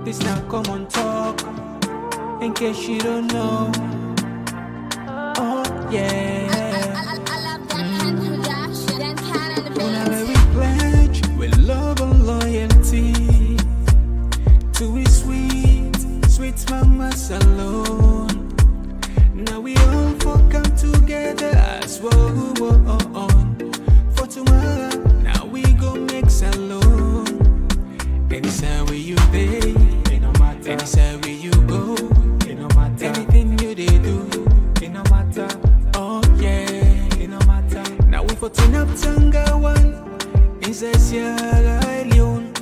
This now Komon-Tok, in case you don't know. Oh yeah. Whenever we pledge with love and loyalty to we sweet, sweet mamas alone. Now we all for come together as one. For tomorrow, now we go make alone. Anytime where you day, it no matter. Anytime where you go, it no matter. Anything you they do, it no matter. Oh yeah, it no matter. Now we for turn up Tanga one, inside Sierra Leone.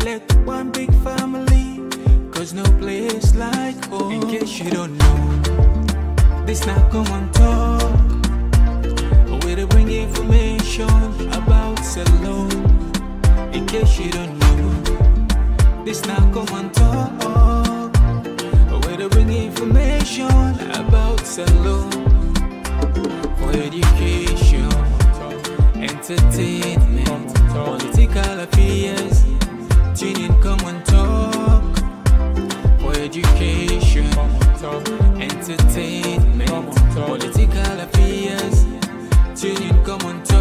Let one big family, cause no place like home. In case you don't know, this now Komon-Tok, where they bring information about Salon. In case you don't know, this now Komon-Tok, where they bring information about Salon. For education, entertainment, political affairs, tune in Komon-Tok. For education, entertainment, political affairs, tune in Komon-Tok.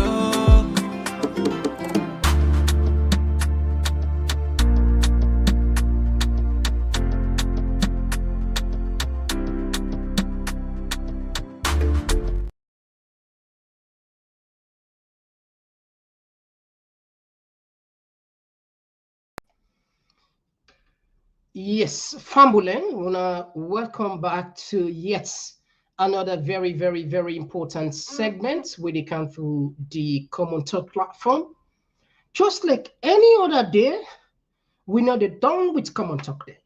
Yes, Fambulen, wanna welcome back to yet another very, very, very important segment where they come through the Komon-Tok platform. Just like any other day, we know they're done with Komon-Tok Day.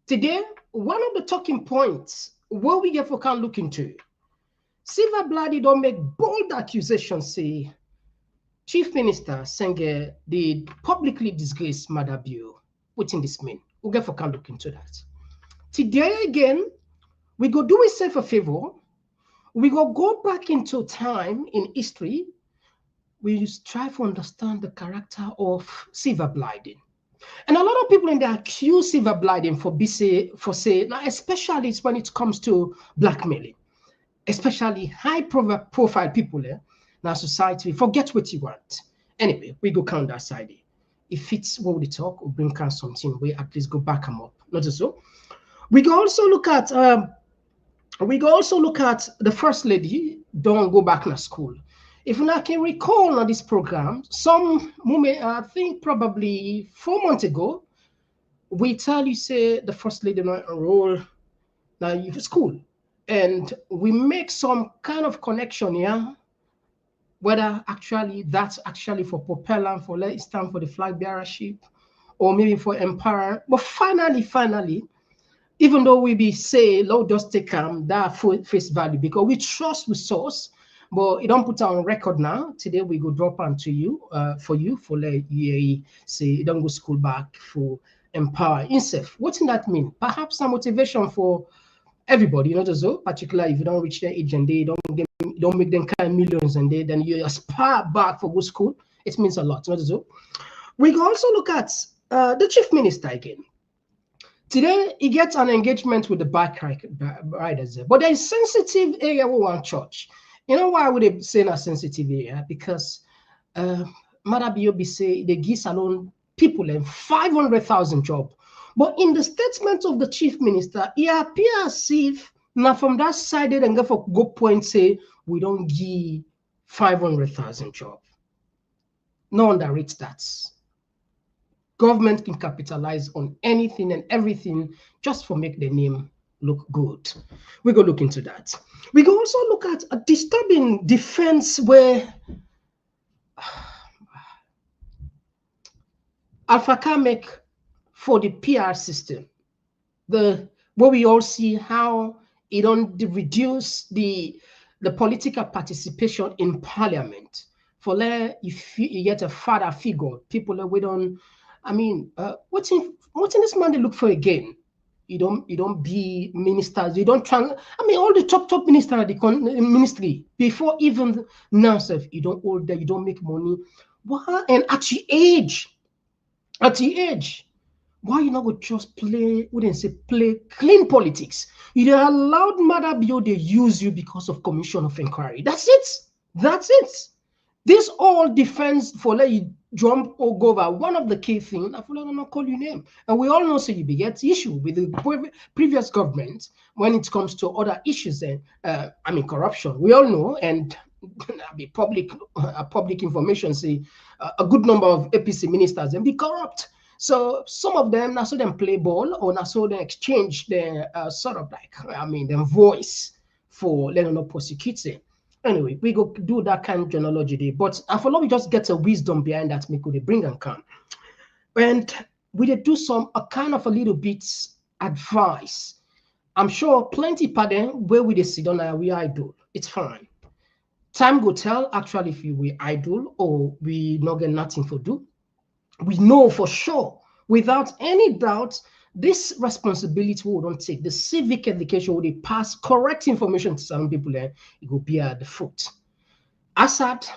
Today, one of the talking points where we get for can look into, Slyvia Blyden don't make bold accusations, say Chief Minister Senge the publicly disgraced Maada bill. What's in this mean? We'll get for can look into that. Today again, we go do ourselves a favor. We go back into time in history. We try to understand the character of Slyvia Blyden. And a lot of people in there accuse Slyvia Blyden for say, now especially when it comes to blackmailing, especially high profile people in our society. Forget what you want. Anyway, we go count that side. If it's what we talk, or bring out something, we at least go back them up. Not so. We can also look at the first lady. Don't go back to school. If I can recall on this program, some moment, I think probably 4 months ago, we tell you say the first lady not enroll now you school, and we make some kind of connection here. Whether actually that's actually for propeller, for let's stand for the flag bearer ship, or maybe for empire. But finally, even though we be say, Lord, just take that face value because we trust the source, but it don't put on record now. Today we go drop onto you for let you say you don't go school back for empower yourself. What does that mean? Perhaps some motivation for everybody, not so particularly if you don't reach their age and they don't make them kind of millions and then you aspire back for good school. It means a lot, not so. We can also look at the chief minister again. Today he gets an engagement with the bike riders, but there is sensitive area we want church. You know why would they say a sensitive area? Because Maada Biobi say they give alone people and 500,000 jobs. But in the statement of the chief minister, it appears as if now from that side they then go for good point say we don't give 500,000 jobs. No one that reads that. Government can capitalize on anything and everything just for make the name look good. We go look into that. We go also look at a disturbing defense where Alpha make for the PR system. Where we all see how it don't reduce the political participation in parliament. For there, if you get a father figure, people that we don't. I mean, what's in this man they look for again? You don't be ministers. You don't try. I mean, all the top ministers at the ministry before even now, you don't hold that. You don't make money. Why? And at the age, Why you not go just play, wouldn't say play clean politics? You dey allowed Maada Bio they use you because of commission of inquiry. That's it. That's it. This all defense for let you jump or go over. One of the key things, I will not call you name. And we all know so you get issue with the previous government when it comes to other issues and corruption. We all know, and be public information say a good number of APC ministers and be corrupt. So some of them now so them play ball or now so they exchange their sort of like their voice for letting not prosecuting. Anyway, we go do that kind of genealogy day, but I follow we just get a wisdom behind that make they bring and come. And we did do some a kind of a little bit advice. I'm sure plenty pardon where we sit on we idle. It's fine. Time will tell actually if we idle or we not get nothing to do. We know for sure, without any doubt, this responsibility we don't take, the civic education will pass correct information to some people, it will be at the foot. Assad,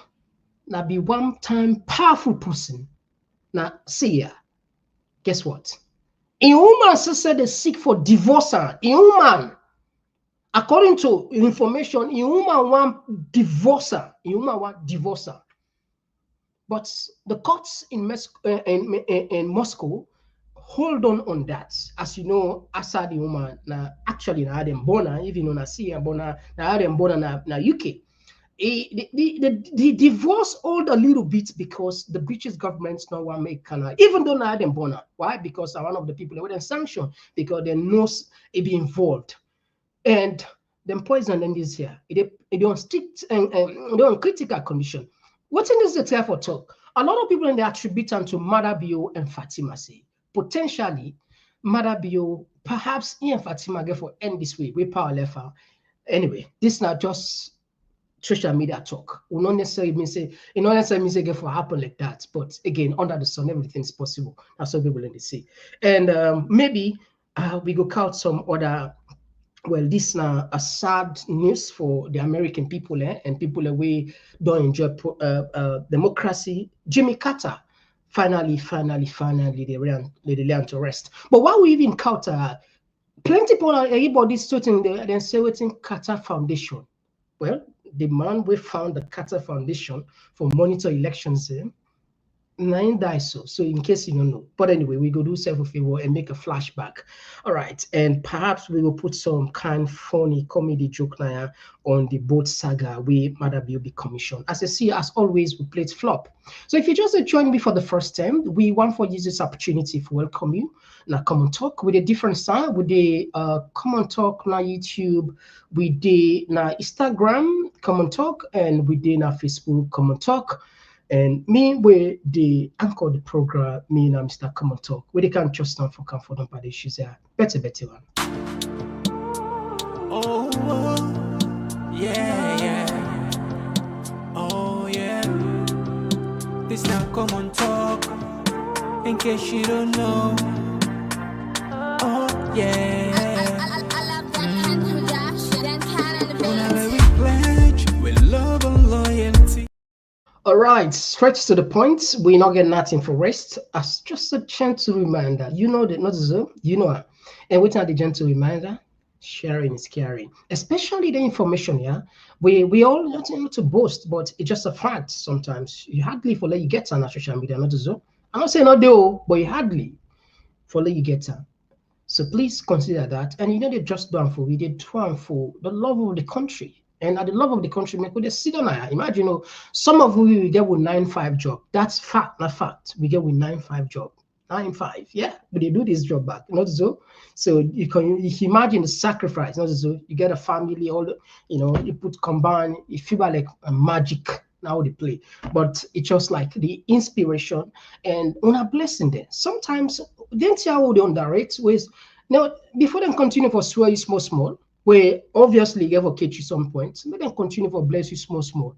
now be one time powerful person. Now, see ya. Guess what? A woman said they seek for divorce. A woman, according to information, a woman want divorce. A woman want divorce. But the courts in Moscow hold on that. As you know, Assad woman na actually na Adam Bona, even on Asia Bona, na Adam Bona na UK. The divorce hold a little bit because the British government now want make Canada, even though na Adam Bona. Why? Because one of the people that were sanctioned because they know it be involved. And them poison in this here. It on strict and on critical condition. What in this the for talk? A lot of people in the attribute to Maada Bio and Fatima say potentially Maada Bio, perhaps he and Fatima get for end this way. We power left out. Anyway, this not just social media talk. We not necessarily mean say it not necessarily mean say get for happen like that. But again, under the sun, everything is possible. That's what people in the say. And maybe we go count some other. Well, this now a sad news for the American people and people away don't enjoy democracy. Jimmy Carter finally they learn to rest. But why we even counter plenty people everybody's certain they say waiting Carter Foundation. Well, the man we found the Carter Foundation for monitor elections. Nine die so in case you don't know, but anyway, we go do self a favor and make a flashback. All right, and perhaps we will put some kind funny comedy joke now on the boat saga we Maada Bio be commissioned. As you see, as always, we played flop. So if you just joined me for the first time, we want for use this opportunity to welcome you now Komon-Tok with a different style with the Komon-Tok na YouTube, with the na Instagram Komon-Tok, and with the na Facebook Komon-Tok. And me, we the anchor the program, me and Mr. Komon-Tok. We can't trust them for comfort by the issues there. Better one. Oh, yeah. Oh, yeah. This now Komon-Tok. In case you don't know. Oh, yeah. Whenever we pledge with love and loyalty. All right, straight to the point. We not get nothing for rest. As just a gentle reminder, you know that not so, you know, and without the gentle reminder, sharing is caring, especially the information. Yeah, we all not able to boast, but it's just a fact. Sometimes you hardly for let you get on social media, not so. I'm not saying not do, but you hardly for let you get on. So please consider that, and you know they just done for we did one for the love of the country. And at the love of the country, make we sit on there. Imagine, you know, some of we get with 9-5 job. That's fact, not fact. We get with 9-5 job. 9-5, yeah. But they do this job back, not so. So you can imagine the sacrifice, not so. You get a family, all the, you know, you put combine, you feel like a magic now they play. But it's just like the inspiration and on a blessing there. Sometimes then see how they underrate with now before them continue for swear you small. Where obviously you ever catch you some points, make them continue for bless you small.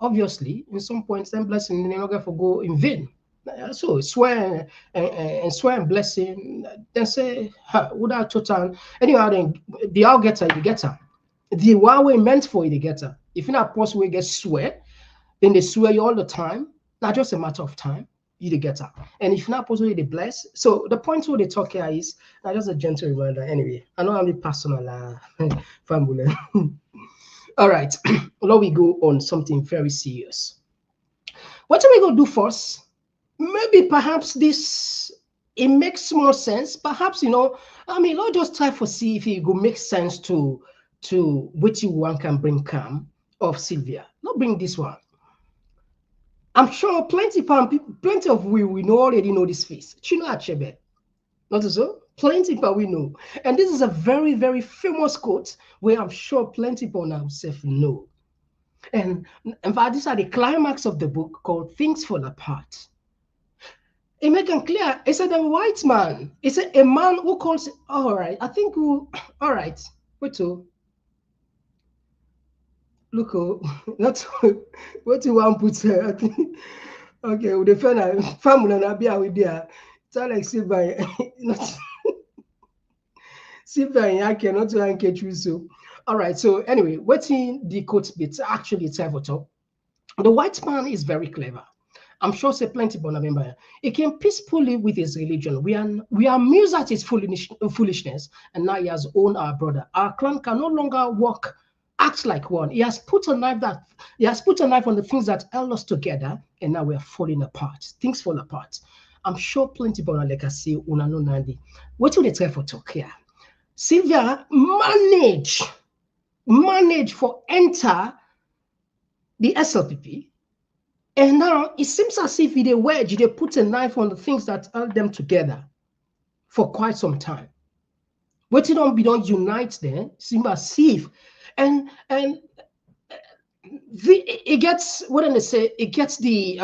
Obviously, in some points, them blessing they're not going to go in vain. So swear and swear and blessing, then say, without total. Anyhow, then the all getter, you get her. The one way meant for you, the getter. If you're not possible, you get swear, then they swear you all the time. Not just a matter of time. you to get her. And if not possible, they bless. So the point where they talk here is just a gentle reminder. Anyway, I know I'm a personal family. All right, now we go on something very serious. What are we going to do first? Maybe perhaps this it makes more sense. Perhaps let's just try for see if it will make sense to which one can bring calm of Sylvia. Not bring this one. I'm sure plenty of we know already know this face. Chino Achebe. Not so? Plenty people we know. And this is a very, very famous quote where I'm sure plenty people now self know. And in fact, these are the climax of the book called Things Fall Apart. It make it clear. It's a white man. It's a man who calls. All right, I think. All right, wait to look. Not what you want put here. I think. Okay, with the family and be with there. It's like Sylvia, not Sylvia. I cannot catch you so. All right. So anyway, waiting the quote bit actually it's top. The white man is very clever. I'm sure say plenty but remember. He came peacefully with his religion. We are amused at his foolishness, and now he has owned our brother. Our clan can no longer work, act like one. He has put a knife on the things that held us together, and now we are falling apart. Things fall apart. I'm sure plenty but like I say, una no nandi. What do they try for talk here? Sylvia manage for enter the SLPP. And now it seems as if they put a knife on the things that held them together for quite some time. What don't unite there, seems as if, and it gets what do they say? It gets the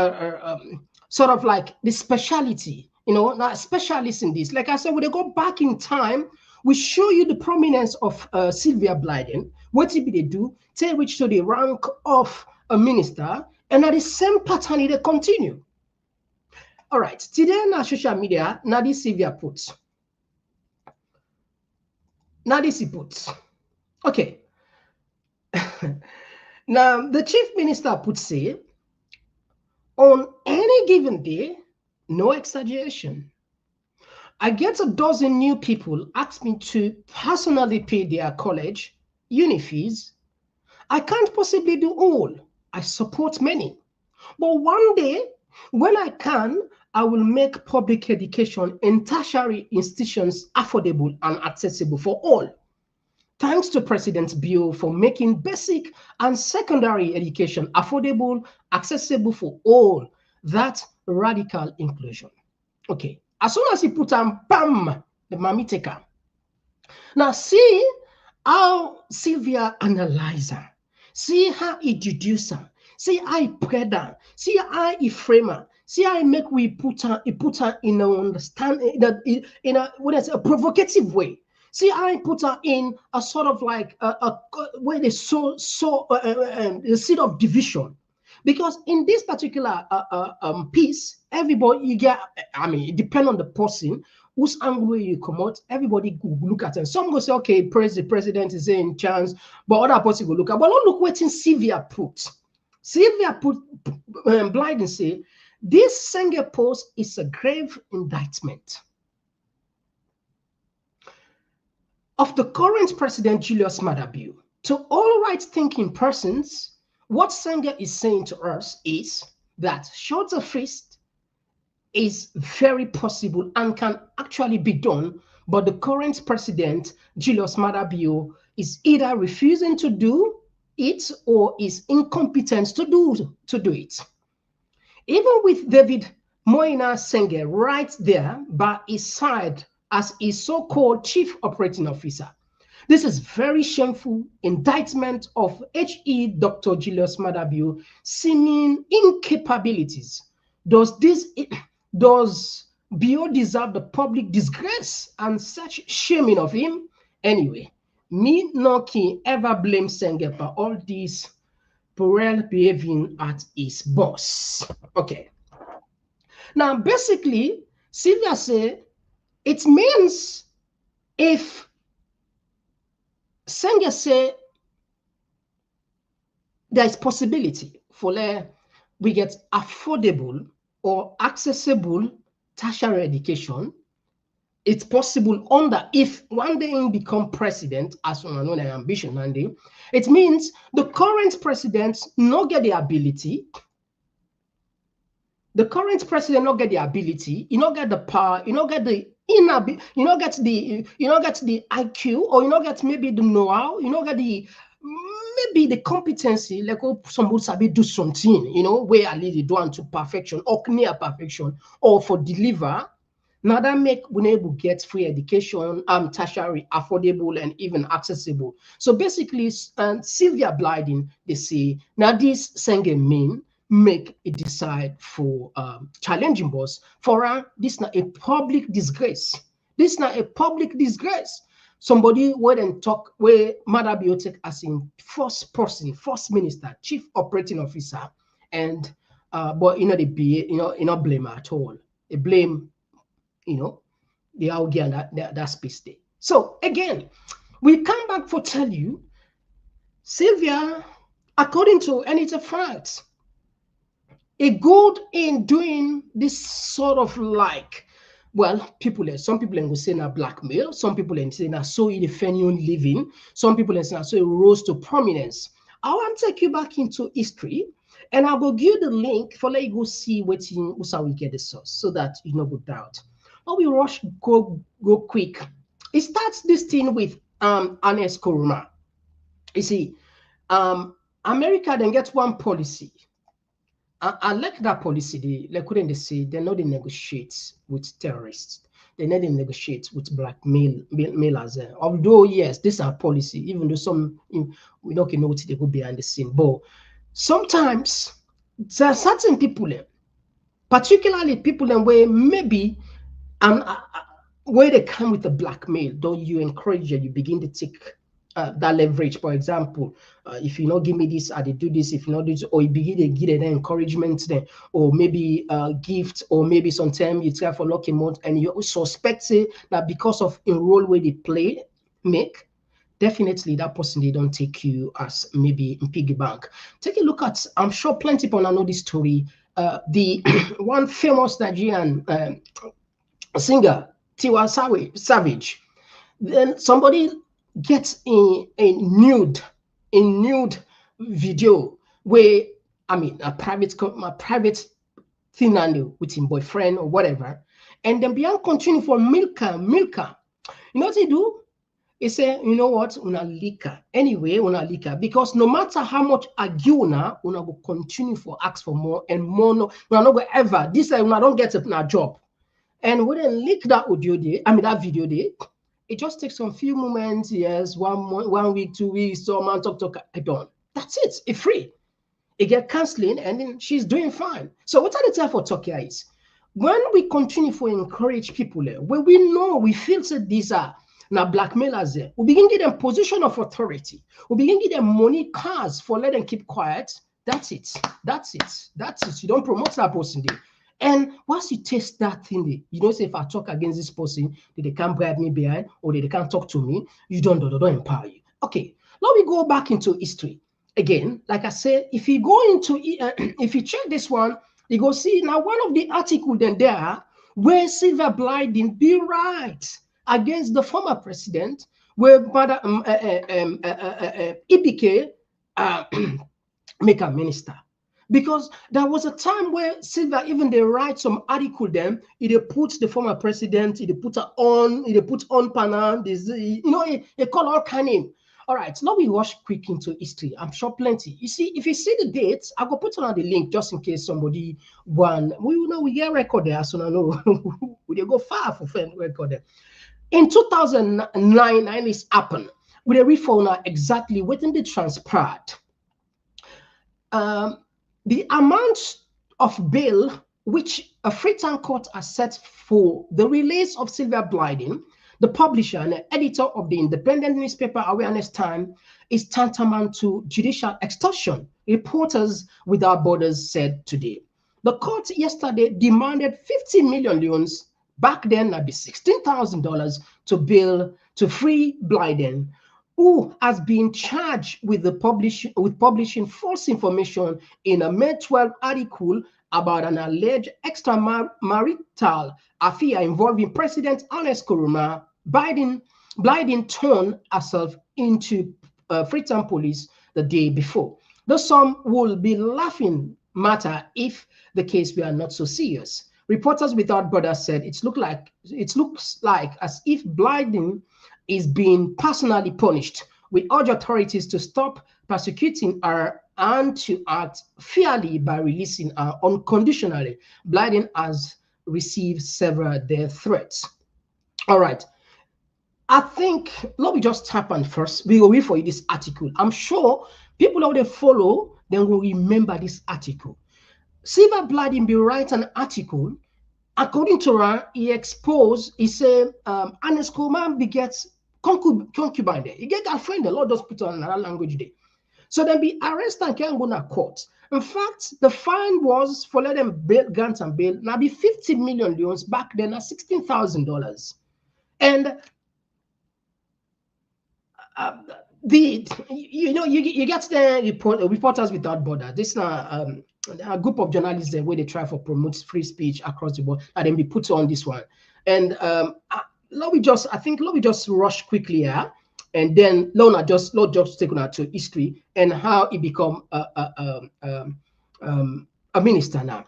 sort of like the speciality, not specialists in this. Like I said, when they go back in time, we show you the prominence of Slyvia Blyden. What did they do? They reach to the rank of a minister. And at the same pattern, they continue. All right. Today on social media, Nadi Sylvia puts. Okay. Now, the chief minister puts say, on any given day, no exaggeration, I get a dozen new people ask me to personally pay their college uni fees. I can't possibly do all. I support many. But one day, when I can, I will make public education in tertiary institutions affordable and accessible for all. Thanks to President Bio for making basic and secondary education affordable, accessible for all. That radical inclusion. Okay. As soon as he put on, bam, the mommy taker. Now see how Sylvia analyze her. See how he deduce her. See how he spread her. See how he frame her. See how he make we put her in a understanding that in a provocative way. See how he put her in a sort of like a where they so the seed of division. Because in this particular piece, everybody you get, it depends on the person whose angle you come out, everybody go look at it. Some go say, okay, the president is in chance, but other person go look at. But don't look what Sylvia put. Sylvia put Blyden say, this Senge post is a grave indictment of the current president Julius Maada. To all right-thinking persons, what Senge is saying to us is that short of fist is very possible and can actually be done, but the current president, Julius Maada, is either refusing to do it or is incompetent to do it. Even with David Moina Senge right there by his side as his so-called chief operating officer, this is very shameful indictment of HE Dr. Julius Maada seeming incapabilities. Does Bio deserve the public disgrace and such shaming of him? Anyway, me no can ever blame Senge for all this poor behaving at his boss. Okay. Now, basically, Sylvia said it means if Senge say there is possibility for we get affordable or accessible tertiary education. It's possible under, if one day he become president, as one know their ambition one day, it means the current president not get the ability, you not get the power, you not get the inner, you not get the IQ, or you not get maybe the know-how, you not get the maybe the competency, like somebody sabi do something, where I lead it down to perfection or near perfection, or for deliver. Now that make we able get free education, tertiary, affordable, and even accessible. So basically, Slyvia Blyden, they say, now this Senge mean make a decide for challenging boss. For her, this not a public disgrace. This not a public disgrace. Somebody went and talk where Maada Biotek as in first person, first minister, chief operating officer, and but they be not blame her at all. They blame the algae and that space there. So again, we come back for tell you, Slyvia, according to, and it's a fact, a good in doing this sort of like, well, some people will say na blackmail, some people will say na so independent living, some people will say na so it rose to prominence. I want to take you back into history, and I will give you the link for let you go see what we get the source, so that you know good doubt. But we go quick. It starts this thing with Ernest Koroma. You see, America then gets one policy. I like that policy. They say they know they negotiate with terrorists. They know they negotiate with blackmailers. Although yes, this is our policy. Even though some we don't know what they go behind the scene, but sometimes there are certain people, particularly people where maybe where they come with the blackmail, don't you encourage you begin to take that leverage. For example, if you not give me this, I do this. If you not do this, or you begin to give an encouragement then, or maybe gift, or maybe sometimes you try for lucky month, and you suspect that because of enroll where they play make, definitely that person they don't take you as maybe in piggy bank. Take a look at, I'm sure plenty people know this story. The one famous Nigerian singer Tiwa Savage. Then somebody gets a nude video where, I mean, a private thing with his boyfriend or whatever, and then beyond continue for Milka. You know what he do? He say, you know what, una lika. Anyway, una lika. Because no matter how much argue una go continue for ask for more and more. No, una not go ever. This time una don't get a job. And when they leak that audio day, I mean that video day, it just takes some few moments, yes, 1 month, 1 week, 2 weeks, so man talk, I done. That's it. It's free. It get canceling, and then she's doing fine. So what are the time for talk here is when we continue to encourage people, when we know we feel that these are now blackmailers, we begin to get them position of authority. We begin to get them money, cars for let them keep quiet. That's it. You don't promote that person there. And once you taste that thing, you don't say if I talk against this person, they can't bribe me behind, or they can't talk to me. You don't empower you. Okay, now we go back into history. Again, like I said, if you go into, if you check this one, you go see now one of the articles then there where Slyvia Blyden be right against the former president, where Ibike make a minister. Because there was a time where Slyvia, even they write some article them, they put the former president, they put on Panan, they call all kind of name. All right, now we rush quick into history. I'm sure plenty. You see, if you see the dates, I go put on the link just in case somebody want. We get record there, so I know we go far for record there. In 2009, this happened. We reform exactly within the transpired. The amount of bail which a Freetown court has set for the release of Slyvia Blyden, the publisher and editor of the independent newspaper Awareness Time, is tantamount to judicial extortion, Reporters Without Borders said today. The court yesterday demanded 50 million loans, back then that'd be $16,000, to free Blyden, who has been charged with publishing false information in a May 12 article about an alleged extramarital affair involving President Ernest Koroma. Blyden turned herself into Freetown police the day before. Though some will be laughing matter if the case were not so serious. Reporters Without Borders said it looks like as if Blyden is being personally punished. We urge authorities to stop persecuting her and to act fairly by releasing her unconditionally. Blyden has received several death threats. All right. I think, let me just tap on first. We will wait for you this article. I'm sure people out there follow, then will remember this article. Slyvia Blyden will write an article. According to her, he said, Ernest Koroma begets concubine there. He get girlfriend, the Lord just put on another language there. So then be arrested and can't go to court. In fact, the fine was for let them grant and bail. Now be 50 million leons back then at $16,000. And you get the Reporters Without Borders. This is a group of journalists there where they try to promote free speech across the board, and then we put on this one. And let me just rush quickly here, and then Lona just take on to history and how he become a minister now.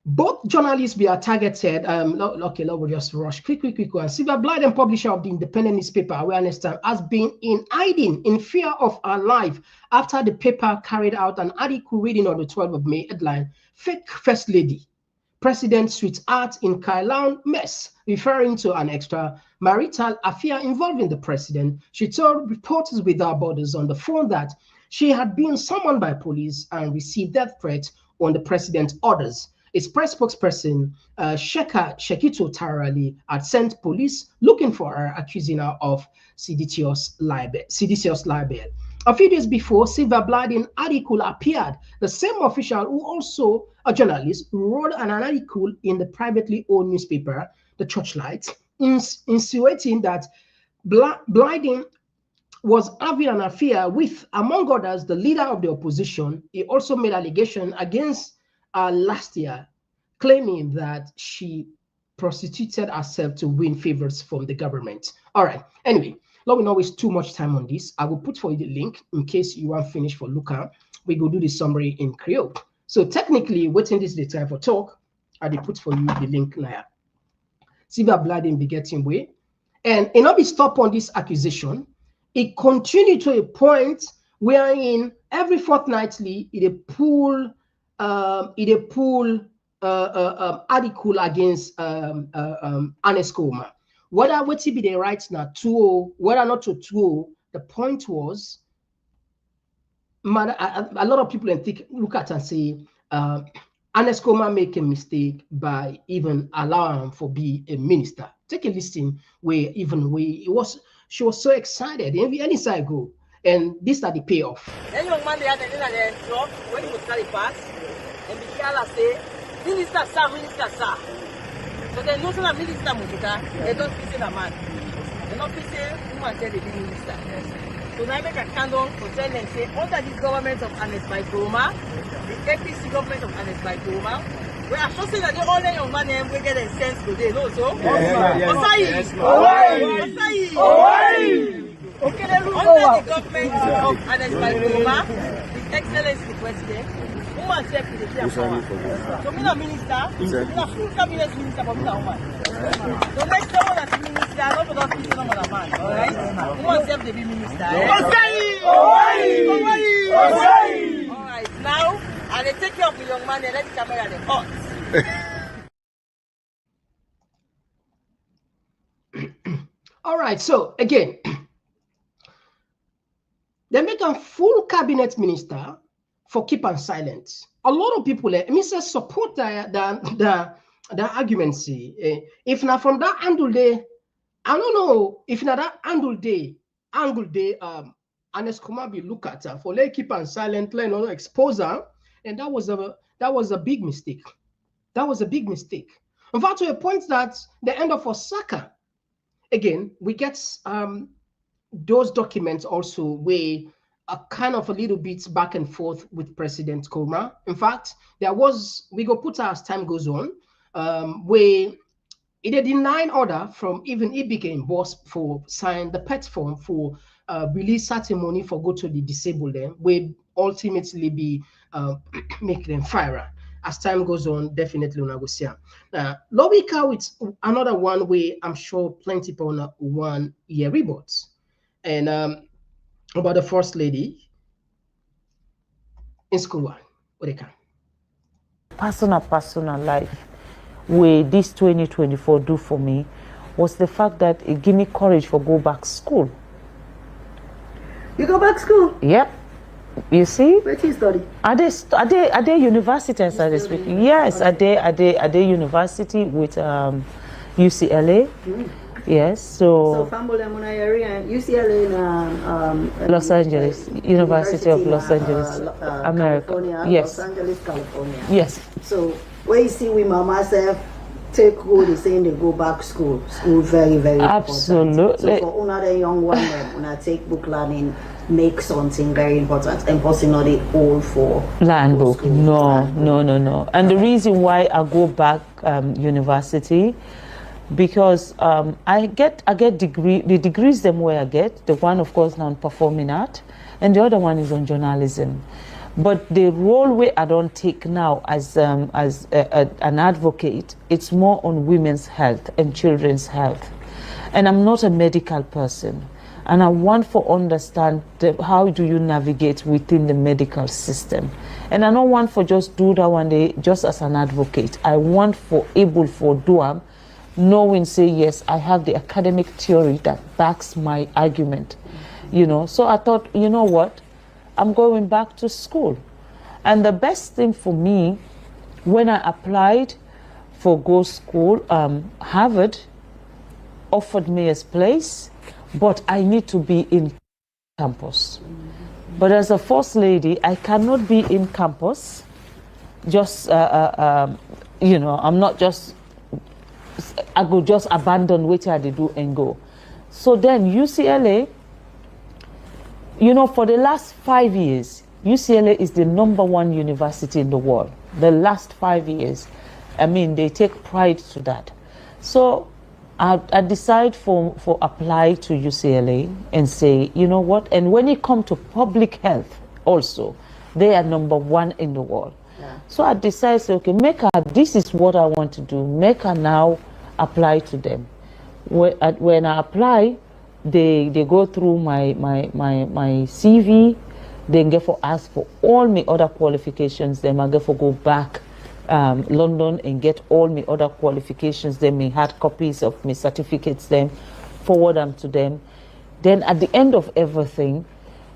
Both journalists were targeted. Okay, let me just rush quick. Slyvia Blyden, publisher of the independent newspaper Awareness Time, has been in hiding in fear of her life after the paper carried out an article reading on the 12th of May headline, "Fake First Lady, President Sweetheart in Kailan Mess," referring to an extramarital affair involving the president. She told Reporters Without Borders on the phone that she had been summoned by police and received death threats on the president's orders. Its press spokesperson, Shekito Tarali, had sent police looking for her, accusing her of seditious libel. A few days before Slyvia Blyden article appeared, the same official, who also a journalist, wrote an article in the privately owned newspaper, The Torchlight, insinuating that Blyden was having an affair with, among others, the leader of the opposition. He also made allegation against last year, claiming that she prostituted herself to win favors from the government. All right. Anyway, let me not waste too much time on this. I will put for you the link in case you want finish for Luca. We go do the summary in Creole. So technically, waiting this the time for talk, I will put for you the link now. Slyvia Blyden begetting way, and not be stopped on this accusation. It continued to a point wherein every fortnightly it pull article against Ernest Koroma. Whether what be the right now to whether not to the point was, a lot of people look at and say Ernest Koroma make a mistake by even allowing him for be a minister. Take a listen where she was so excited. Any side go. And this are the payoff. Then young man, they had a truck when he was carry pass, and the Kiala say, Minister, sir. So they know that Minister Mutuka, they don't fit in a man. They don't fit in woman tell the minister. So now I make a candle for tell them say, under this government of Ernest Koroma, the APC government of Ernest Koroma, we are sure that the only young man will get a sense today, no so? Okay, under the government of Ernest Koroma, His Excellency the President, woman check the power. So, me a minister, me a full cabinet minister, but me a woman. So, next time when I see minister, not for that minister, not a man, all right? Woman self they be minister. All right, now, and they take care of the young man and let the camera at the hot. All right, so again, they make a full cabinet minister for keeping silent. A lot of people, support the argument. If not from that angle day, I don't know if not that angle day, Ernest Koroma be look at her for let keep and silent, let no expose her, and that was a big mistake. That was a big mistake. In fact, to a point that the end of Osaka, again, we get those documents also where a kind of a little bit back and forth with President Koma. In fact, we go put as time goes on, where it had in line order from even it became boss for sign the pet form for release certain money for go to the disabled them, will ultimately be make them fire. As time goes on, definitely on go see. Now, Lobika with another one way I'm sure plenty people on one year reports. And about the first lady in school one. What they can. Personal life where this 2024 do for me was the fact that it gave me courage for go back school. You go back school? Yep. You see? Where do you study? Are they university as I speak? Yes, okay. Are they university with UCLA? Yes, so Fambola area and UCLA in Los Angeles, University of Los Angeles, America. California, yes. Los Angeles, California. Yes. So where you see with mama self take who they saying they go back school very, very absolutely important. So for another young one when I take book learning, make something very important and possibly not all for land book. No. And the reason why I go back university, because I get the degrees them where I get, the one of course now on performing art and the other one is on journalism. But the role where I don't take now as an advocate, it's more on women's health and children's health. And I'm not a medical person. And I want to understand how do you navigate within the medical system. And I don't want for just do that one day just as an advocate. I want for able for do knowing say yes, I have the academic theory that backs my argument. You know, so I thought, you know what, I'm going back to school. And the best thing for me, when I applied for go school, Harvard offered me a place, but I need to be in campus. But as a first lady, I cannot be in campus. Just, you know, I'm not just, I go just abandon what I do and go. So then UCLA, you know, for the last 5 years, UCLA is the #1 university in the world. The last 5 years, I mean, they take pride to that. So I decide for apply to UCLA and say, you know what? And when it comes to public health, also, they are #1 in the world. Yeah. So I decided, say, okay, this is what I want to do. Make her now apply to them. When I apply, they go through my CV. Then get for ask for all my other qualifications. Then I get for go back London and get all my other qualifications. Then me hard copies of my certificates. Then forward them to them. Then at the end of everything,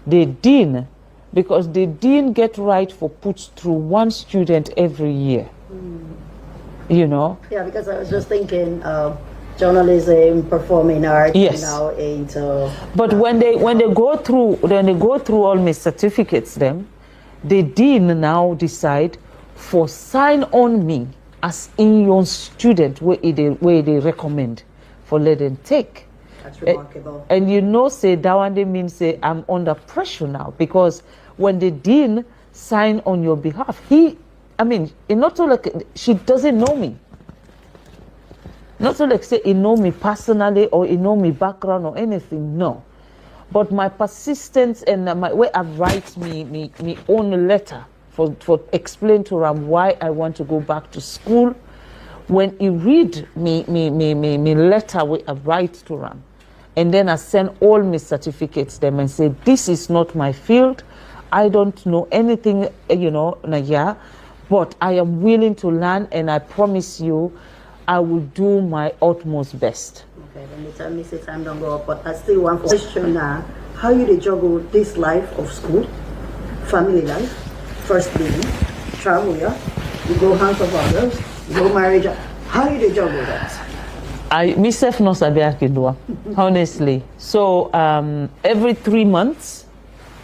the dean, because the dean get right for puts through one student every year. You know. Yeah, because I was just thinking. Journalism, performing arts, yes. Now into. But when they go through all my certificates, them, the dean now decide for sign on me as in your student where they recommend for let them take. That's remarkable. And you know, say that one they mean say I'm under pressure now because when the dean sign on your behalf, it not so like she doesn't know me. Not so like say he know me personally or he know me background or anything, no. But my persistence and my way I write me own letter for explain to Ram why I want to go back to school. When he read me letter where I write to Ram, and then I send all my certificates them and say this is not my field. I don't know anything, you know, but I am willing to learn and I promise you I will do my utmost best. Okay, then you tell me say time don't go up, but I still want question now. How you juggle this life of school, family life, first lady, travel, yeah? You go hands of others, you go marriage. How you juggle that? I myself no sabi akindua, honestly. So every 3 months,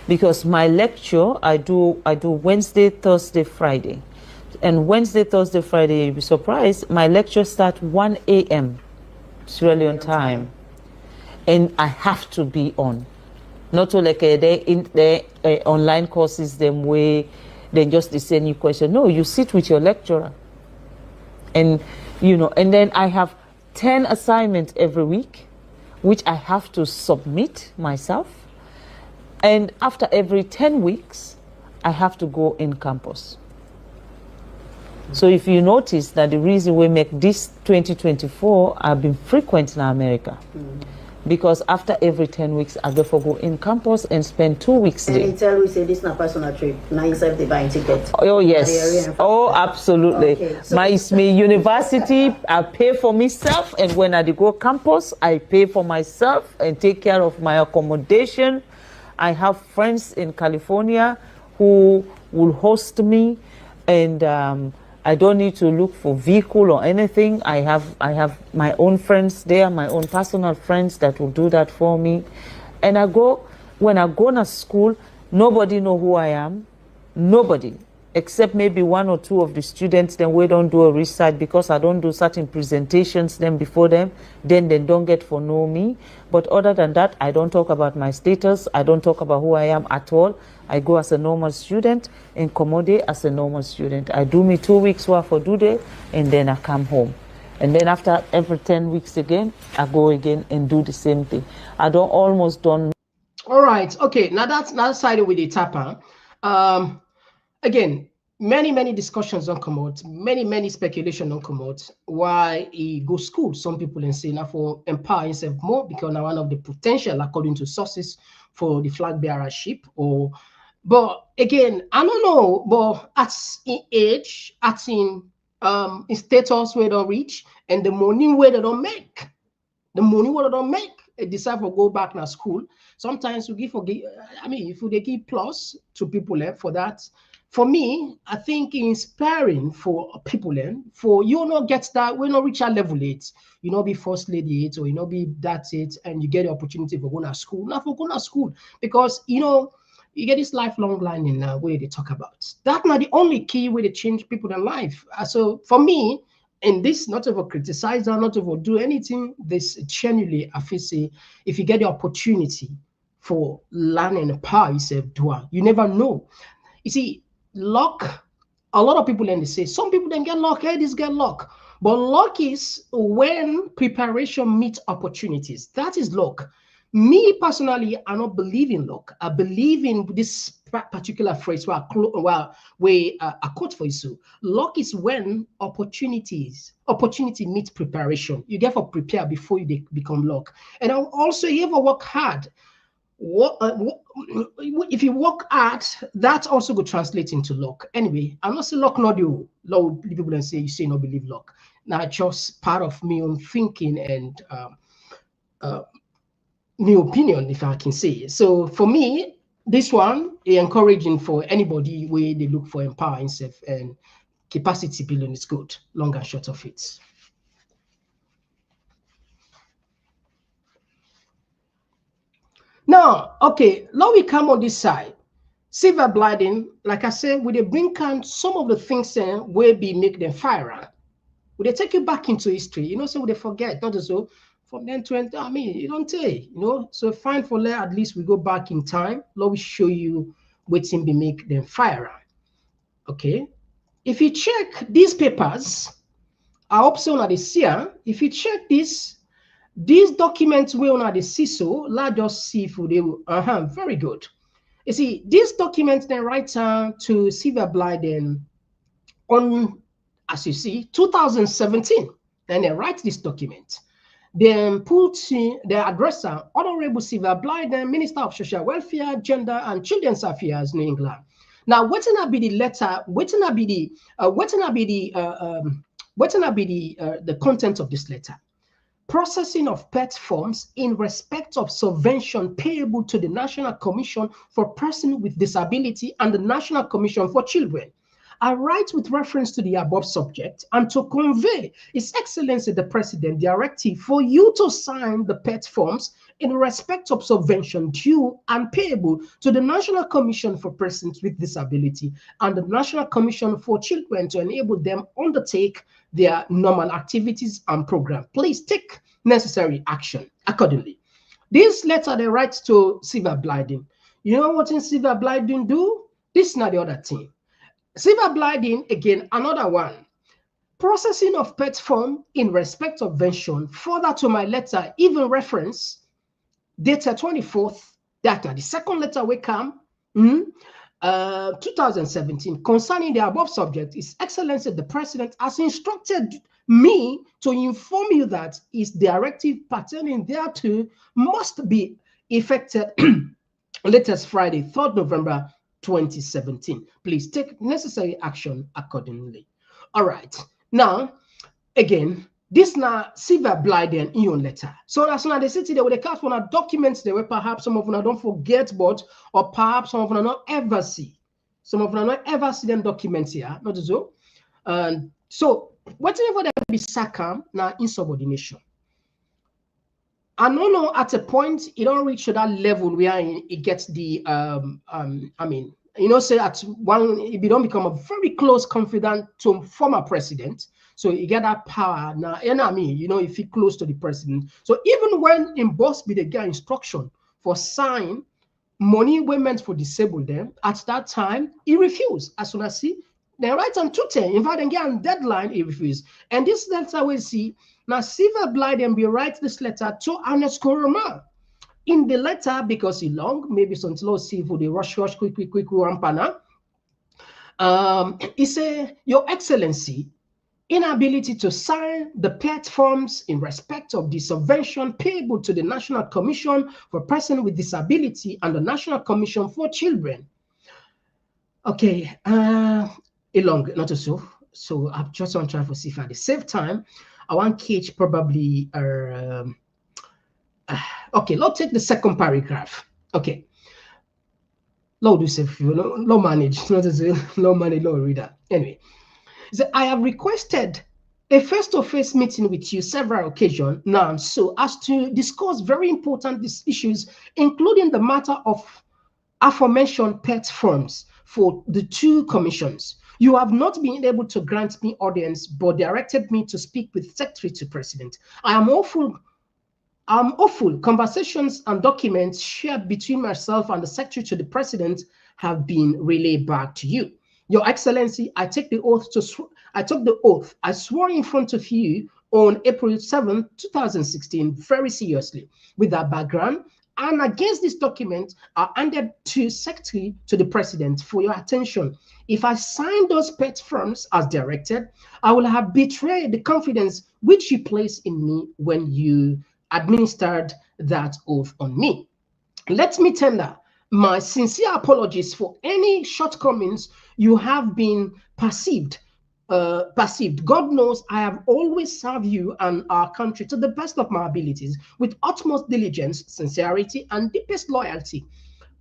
because my lecture I do Wednesday, Thursday, Friday. And Wednesday, Thursday, Friday, you'll be surprised, my lecture starts 1 a.m. It's really on time. And I have to be on. Not so like the online courses them way, then just they send you question. No, you sit with your lecturer. And, you know, and then I have 10 assignments every week, which I have to submit myself. And after every 10 weeks, I have to go in campus. So if you notice that the reason we make this 2024 have been frequent in America, because after every 10 weeks, I therefore go in campus and spend 2 weeks there. And tell we say this is not personal trip. Now yourself they buying ticket. Oh yes. Oh, absolutely. Okay, so my university, I pay for myself, and when I go campus, I pay for myself and take care of my accommodation. I have friends in California who will host me, and I don't need to look for vehicle or anything. I have my own friends there, my own personal friends that will do that for me. And when I go to school, nobody know who I am. Nobody, except maybe 1 or 2 of the students. Then we don't do a research because I don't do certain presentations then before them. Then they don't get to know me. But other than that, I don't talk about my status. I don't talk about who I am at all. I go as a normal student and Komode as a normal student. I do me 2 weeks work for do day, and then I come home. And then after every 10 weeks again, I go again and do the same thing. I don't almost done. All right. Okay. Now that's sided with the tapper. Again, many discussions on Komot, many speculation on Komot. Why he go school? Some people in say now for empower himself more because now one of the potential according to sources for the flag bearership. But again, I don't know. But at in age, in status where they don't reach, and the money where they don't make, they decide to go back to school. Sometimes we give if they give plus to people for that. For me, I think inspiring for people for you not get that, we not reach that level 8, you not be first lady 8, or you not be that 8, and you get the opportunity for going to school. Not for going to school, because you get this lifelong learning now where they talk about. That's not the only key way to change people in life. So for me, and this not to criticize or not to do anything, this genuinely I feel say if you get the opportunity for learning and power yourself, you never know. You see, luck, a lot of people then they say some people then get luck, this get luck. But luck is when preparation meets opportunities. That is luck. Me personally, I don't believe in luck. I believe in this particular phrase where I quote for you. So, luck is when opportunity meets preparation. You get to prepare before you become luck. And also, you ever work hard. If you work hard, that also could translate into luck. Anyway, I'm not saying luck not you. Lord, people don't say you say not believe luck. Now, just part of me own thinking and new opinion, if I can say. So for me, this one is encouraging for anybody where they look for empowering self, and capacity building is good, long and short of it. Now, okay, now we come on this side. Slyvia Blyden, like I said, we they bring out some of the things where be make them fire. Will they take you back into history? So they forget, not so. From then to end, you don't take, So fine for that, at least we go back in time. Let me show you what's in be make them fire. Okay. If you check these papers, I hope so on the see. If you check these documents we on the see so, let's just see if they will. Very good. You see, these documents then write to Slyvia Blyden on, as you see, 2017. Then they write this document. Then put the addresser, Honorable Slyvia Blyden, Minister of Social Welfare, Gender and Children's Affairs, New England. Now, what's gonna be the letter? What's gonna be the content of this letter? Processing of pet forms in respect of subvention payable to the National Commission for Persons with Disability and the National Commission for Children. I write with reference to the above subject and to convey His Excellency the President directive for you to sign the pet forms in respect of subvention due and payable to the National Commission for Persons with Disability and the National Commission for Children to enable them undertake their normal activities and program. Please take necessary action accordingly. This letter they write to Slyvia Blyden. You know what in Slyvia Blyden do? This is not the other thing. Slyvia Blyden, again, another one. Processing of pet form in respect of vention, further to my letter, even reference, dated 24th, that the second letter will come, 2017, concerning the above subject, His Excellency the President has instructed me to inform you that his directive pertaining thereto must be effected latest Friday, 3rd November 2017. Please take necessary action accordingly. All right. Now, again, this now Slyvia Blyden in your letter. So as soon as they sit there with the cast one documents they were perhaps some of them don't forget, but or perhaps some of them not ever see. Some of them not ever see them documents here, not so. And so whatever there be SACAM now insubordination. I don't know at a point it don't reach to that level where it gets the I mean, you know, say at one it don't become a very close confidant to former president. So you get that power now, and I mean, you know, if you close to the president. So even when in boss be the guy instruction for sign money we meant for disable them, at that time he refused. As soon as he they write on Twitter, in fact, again deadline he refused. And this letter we see now Slyvia Blyden be write this letter to Ernest Koroma. In the letter, because it's long, maybe some slow see for the rush, quick, rampana. He say, Your Excellency, inability to sign the platforms in respect of the subvention payable to the National Commission for Persons with Disability and the National Commission for Children. Okay, long, not so. So I'm just on trying to see if at the same time, I want catch probably okay, let's take the second paragraph. Okay. Low do say low manage, not as low money, low reader. Anyway. So I have requested a face-to-face meeting with you several occasions now, so as to discuss very important issues, including the matter of aforementioned pet forms for the two commissions. You have not been able to grant me audience, but directed me to speak with Secretary to President. I'm awful conversations and documents shared between myself and the Secretary to the President have been relayed back to you. Your Excellency, I took the oath I swore in front of you on April 7, 2016, very seriously. With that background, and against this document, I handed to Secretary to the President for your attention. If I sign those pet forms as directed, I will have betrayed the confidence which you placed in me when you administered that oath on me. Let me tender my sincere apologies for any shortcomings you have been perceived. God knows I have always served you and our country to the best of my abilities with utmost diligence, sincerity, and deepest loyalty.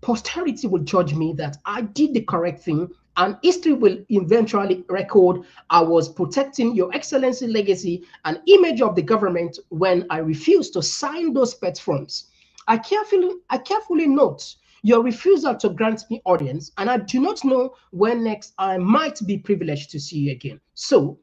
Posterity will judge me that I did the correct thing, and history will eventually record I was protecting Your Excellency legacy and image of the government when I refused to sign those pet forms. I carefully note your refusal to grant me audience, and I do not know when next I might be privileged to see you again. So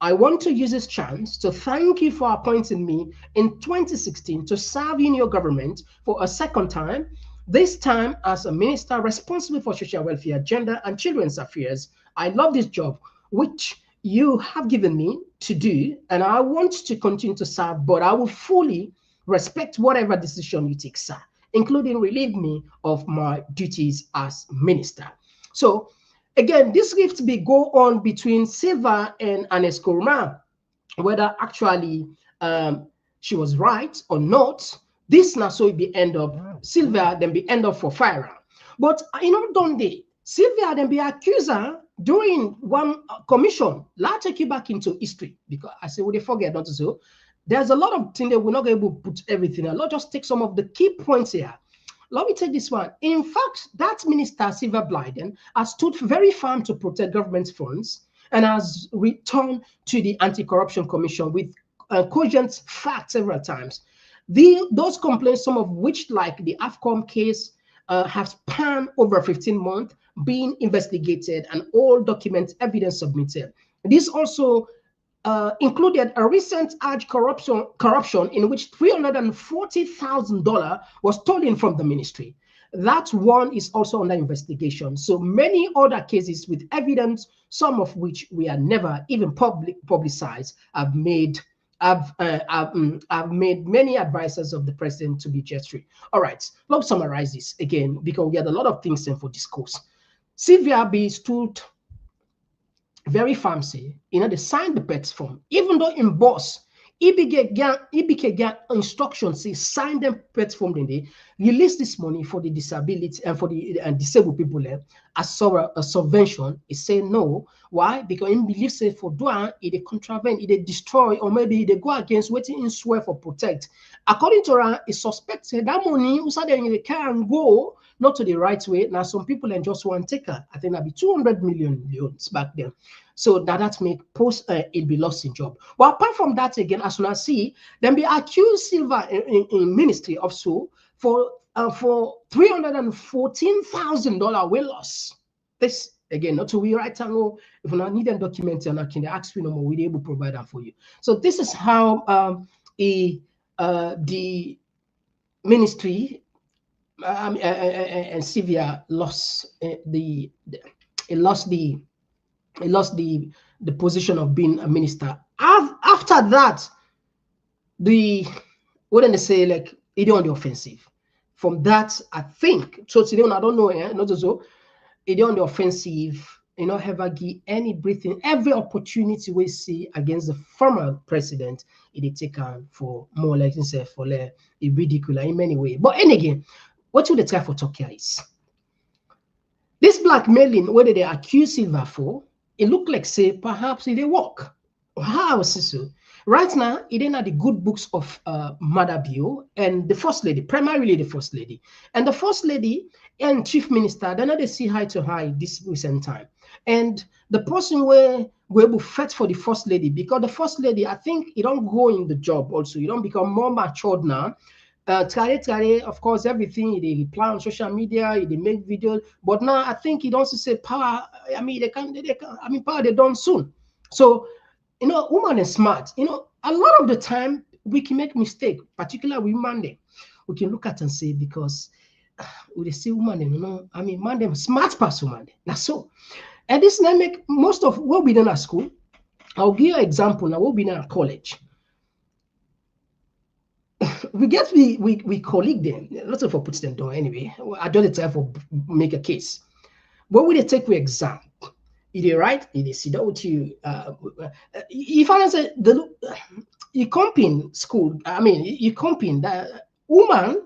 I want to use this chance to thank you for appointing me in 2016 to serve in your government for a second time, this time as a minister responsible for social welfare, gender, and children's affairs. I love this job, which you have given me to do, and I want to continue to serve, but I will fully respect whatever decision you take, sir, including relieve me of my duties as minister. So again, this rift be go on between Slyvia and Ernest Koroma, whether actually she was right or not. This now so it be end up Slyvia then be end up for fire. But you know, don't they? Slyvia then be accuser during one commission. Let's take you back into history, because I say, would they forget not to so? There's a lot of things that we're not able to put everything. Let's just take some of the key points here. Let me take this one. In fact, that minister, Slyvia Blyden, has stood very firm to protect government funds and has returned to the Anti-Corruption Commission with cogent facts several times. Those complaints, some of which, like the AFCOM case, have spanned over 15 months, being investigated and all document evidence submitted. This also included a recent alleged corruption in which $340,000 was stolen from the ministry. That one is also under investigation. So many other cases with evidence, some of which we are never even publicized, have made many advisors of the president to be jet free. All right, let's summarize this again because we had a lot of things in for discourse. Slyvia B stood very fancy, they signed the pets form, even though in boss, Ibike instructions say sign them pets form, then they release this money for the disability and for the disabled people as a subvention. He say no. Why? Because he believes say for doing it contravene, it destroy, or maybe they go against waiting in swear for protect. According to her, he suspects that money they can go not to the right way. Now some people and just one taker. I think that'd be 200 million loans back then. So that make post it be lost in job. But apart from that, again, as soon as see, then be accused Slyvia in ministry of so for $314,000 we lost. This again, not to be right tango. If you not need a document, and I can ask you no more, we'll be able to provide that for you. So this is how the ministry and Slyvia lost the position of being a minister. After that, what did they say, like it on the offensive. From that, I think so today, I don't know, not so it on the offensive, ever give any breathing, every opportunity we see against the former president, it taken for more like himself for a ridiculous in many ways. But and again, what would they try for talk here is this blackmailing, whether they accuse Slyvia for, it looked like say perhaps it work. How so? Right now, it ain't the good books of Maada Bio and the first lady, primarily the first lady. And the first lady and chief minister, they're not they see eye to eye this recent time. And the person where we able fight for the first lady, because the first lady, I think you don't go in the job also. You don't become more matured now. Of course, everything they reply on social media, they make videos, but now I think you don't say power. I mean, power they done soon. So, woman is smart. A lot of the time we can make mistake, particularly with Monday. We can look at and say because we see woman, man, them smart person, man. That's so. And this now make most of what we done at school. I'll give you an example now. What we done at college. We colleague them. Lots of put them down anyway. I don't try for make a case. What will they take with exam? Is it right? Is it sit down with you? If I say you comping school, you comping that woman,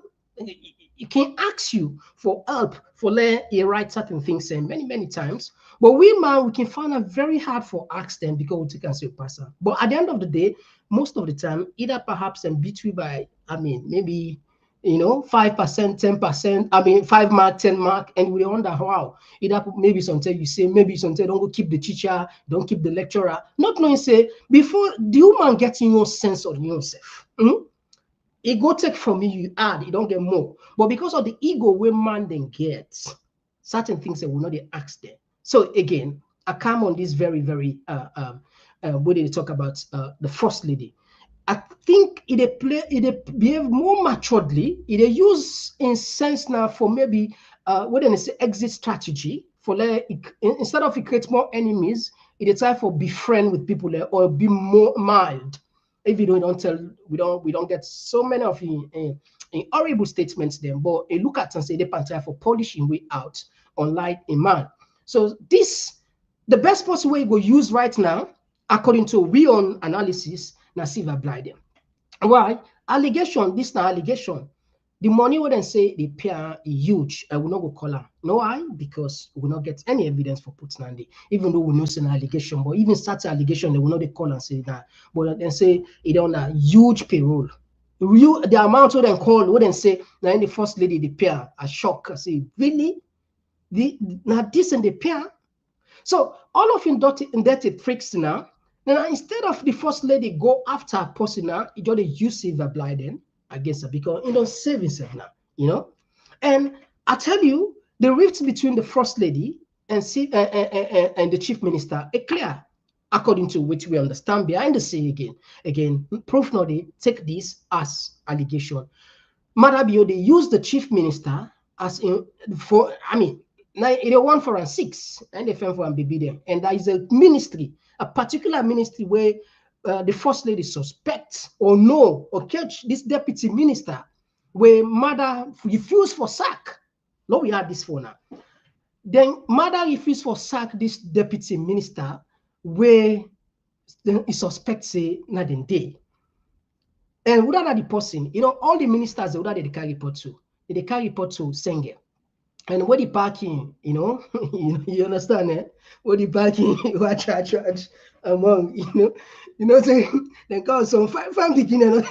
you can ask you for help for you write certain things and many times. But we can find it very hard for ask them because we take as your person. But at the end of the day, most of the time, either perhaps and between by maybe 5%, 10%, 5 mark, 10 mark, and we wonder how. Either maybe sometimes you say, maybe sometimes don't go keep the teacher, don't keep the lecturer. Not knowing say before the woman getting your sense of yourself. It go take from you, you add, you don't get more. But because of the ego where man then gets, certain things that will not be asked there. So again, I come on this very, very when they talk about the first lady. I think it behave more maturely. It use in sense now for maybe what they say exit strategy for instead of it create more enemies, it try for be friend with people or be more mild. If you don't tell, we don't get so many of in horrible statements then, but a look at and say they can try for polishing way out online in man. So this the best possible way you go use right now, according to we own analysis, na Slyvia Blyden. Why? Allegation, this na allegation. The money wouldn't say the pair huge. I will not go call her. No, why? Because we will not get any evidence for putting on it, even though we know it's an allegation. But even such allegation, they will not call and say that. But then say it on a huge payroll. The amount we then call wouldn't say now in the first lady the pair a shock. I say really, now this and the pair. So all of indebted freaks now. Now instead of the first lady go after a person now, you just use Slyvia Blyden against her because you don't save himself now, And I tell you, the rift between the first lady and the chief minister is clear. according to which we understand behind the scene again, proof not they take this as allegation. Madabio, they use the chief minister as in for, I mean, they 146 and they found for and baby them. And there is a ministry, a particular ministry where the first lady suspects or know or catch this deputy minister where Mada refused for sack. No, we had this for now. Then Mada refused for sack this deputy minister where he suspects say not in day. And without that the person, all the ministers without they carry report to. They carry report to Senge. And what the parking, you understand, eh? What the parking, what charge among, say they call some five picking and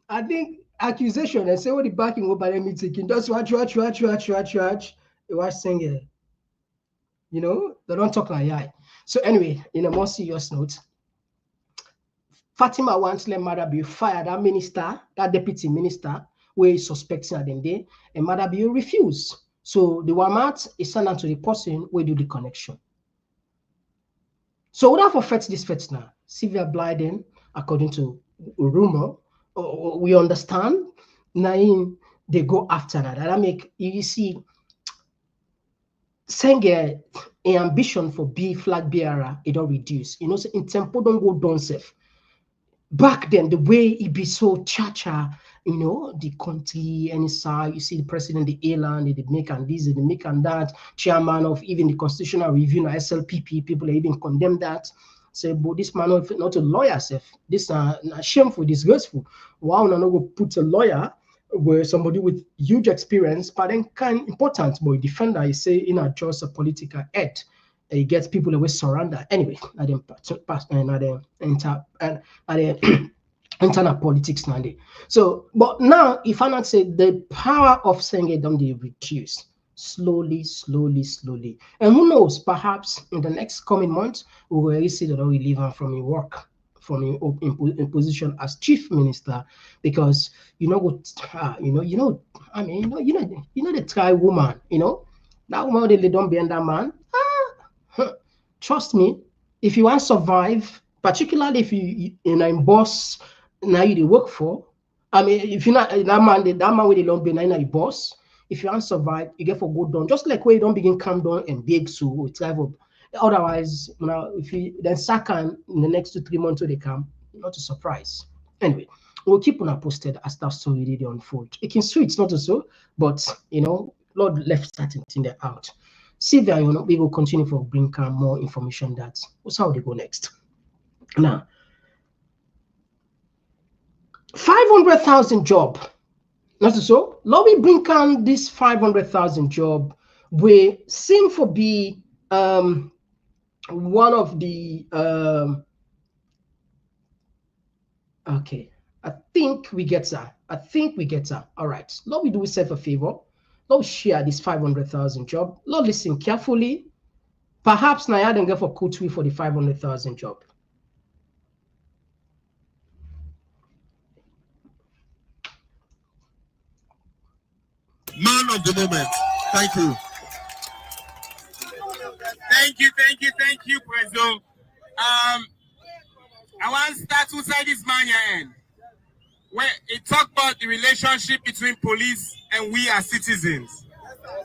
I think accusation and say what the backing over them taking. That's what they watch Senge. They don't talk like that. So anyway, in a more serious note, Fatima wants let Mada be fired. That minister, that deputy minister, where he suspecting at them day, and Mada be refused. So the Wamat is sent out to the person where do the connection. So without for fetch this fetch now, Slyvia Blyden, according to rumor, we understand. Now they go after that. That make you see. Senge ambition for be flag bearer, it don't reduce. So in tempo don't go down safe. Back then, the way it be so cha-cha, the country, any side, you see the president, the airline, they make and this, they make and that, chairman of even the constitutional review, SLPP, people even condemn that. Say, but this man not a lawyer, safe. This shameful, disgraceful. Wow, no go put a lawyer where somebody with huge experience, but then kind important, but defender, you say, just a political head. He gets people away surrender. Anyway, I didn't internal politics now. So, but now, if I not say the power of Senge don't they reduce slowly. And who knows, perhaps in the next coming months, we will really see that we leave him from his work, from in position as chief minister, because the try woman, that woman they don't be under man. Trust me, if you want to survive, particularly if you in boss now you work for, I mean, if you're not that man where they don't be now your boss, if you want to survive, you get for go down. Just like where you don't begin calm down and beg so drive up. Otherwise, if you then sack in the next 2-3 months when they come, not a surprise. Anyway, we'll keep on posted as that story really unfold. It can sweet, not so, but Lord left certain thing there out. See there, we will continue for bring more information. That's how they go next. Now, 500,000 job. Not so. Lord, we bring this 500,000 job. We seem to be one of the okay, I think we get that. All right, Lord, we do yourself a favor. Lord, share this 500,000 job. Lord, listen carefully. Perhaps now I don't get for Kutwi for the 500,000 job. Man of the moment. Thank you. Thank you, Prezo. I want to start inside this man end. Where it talk about the relationship between police and we as citizens.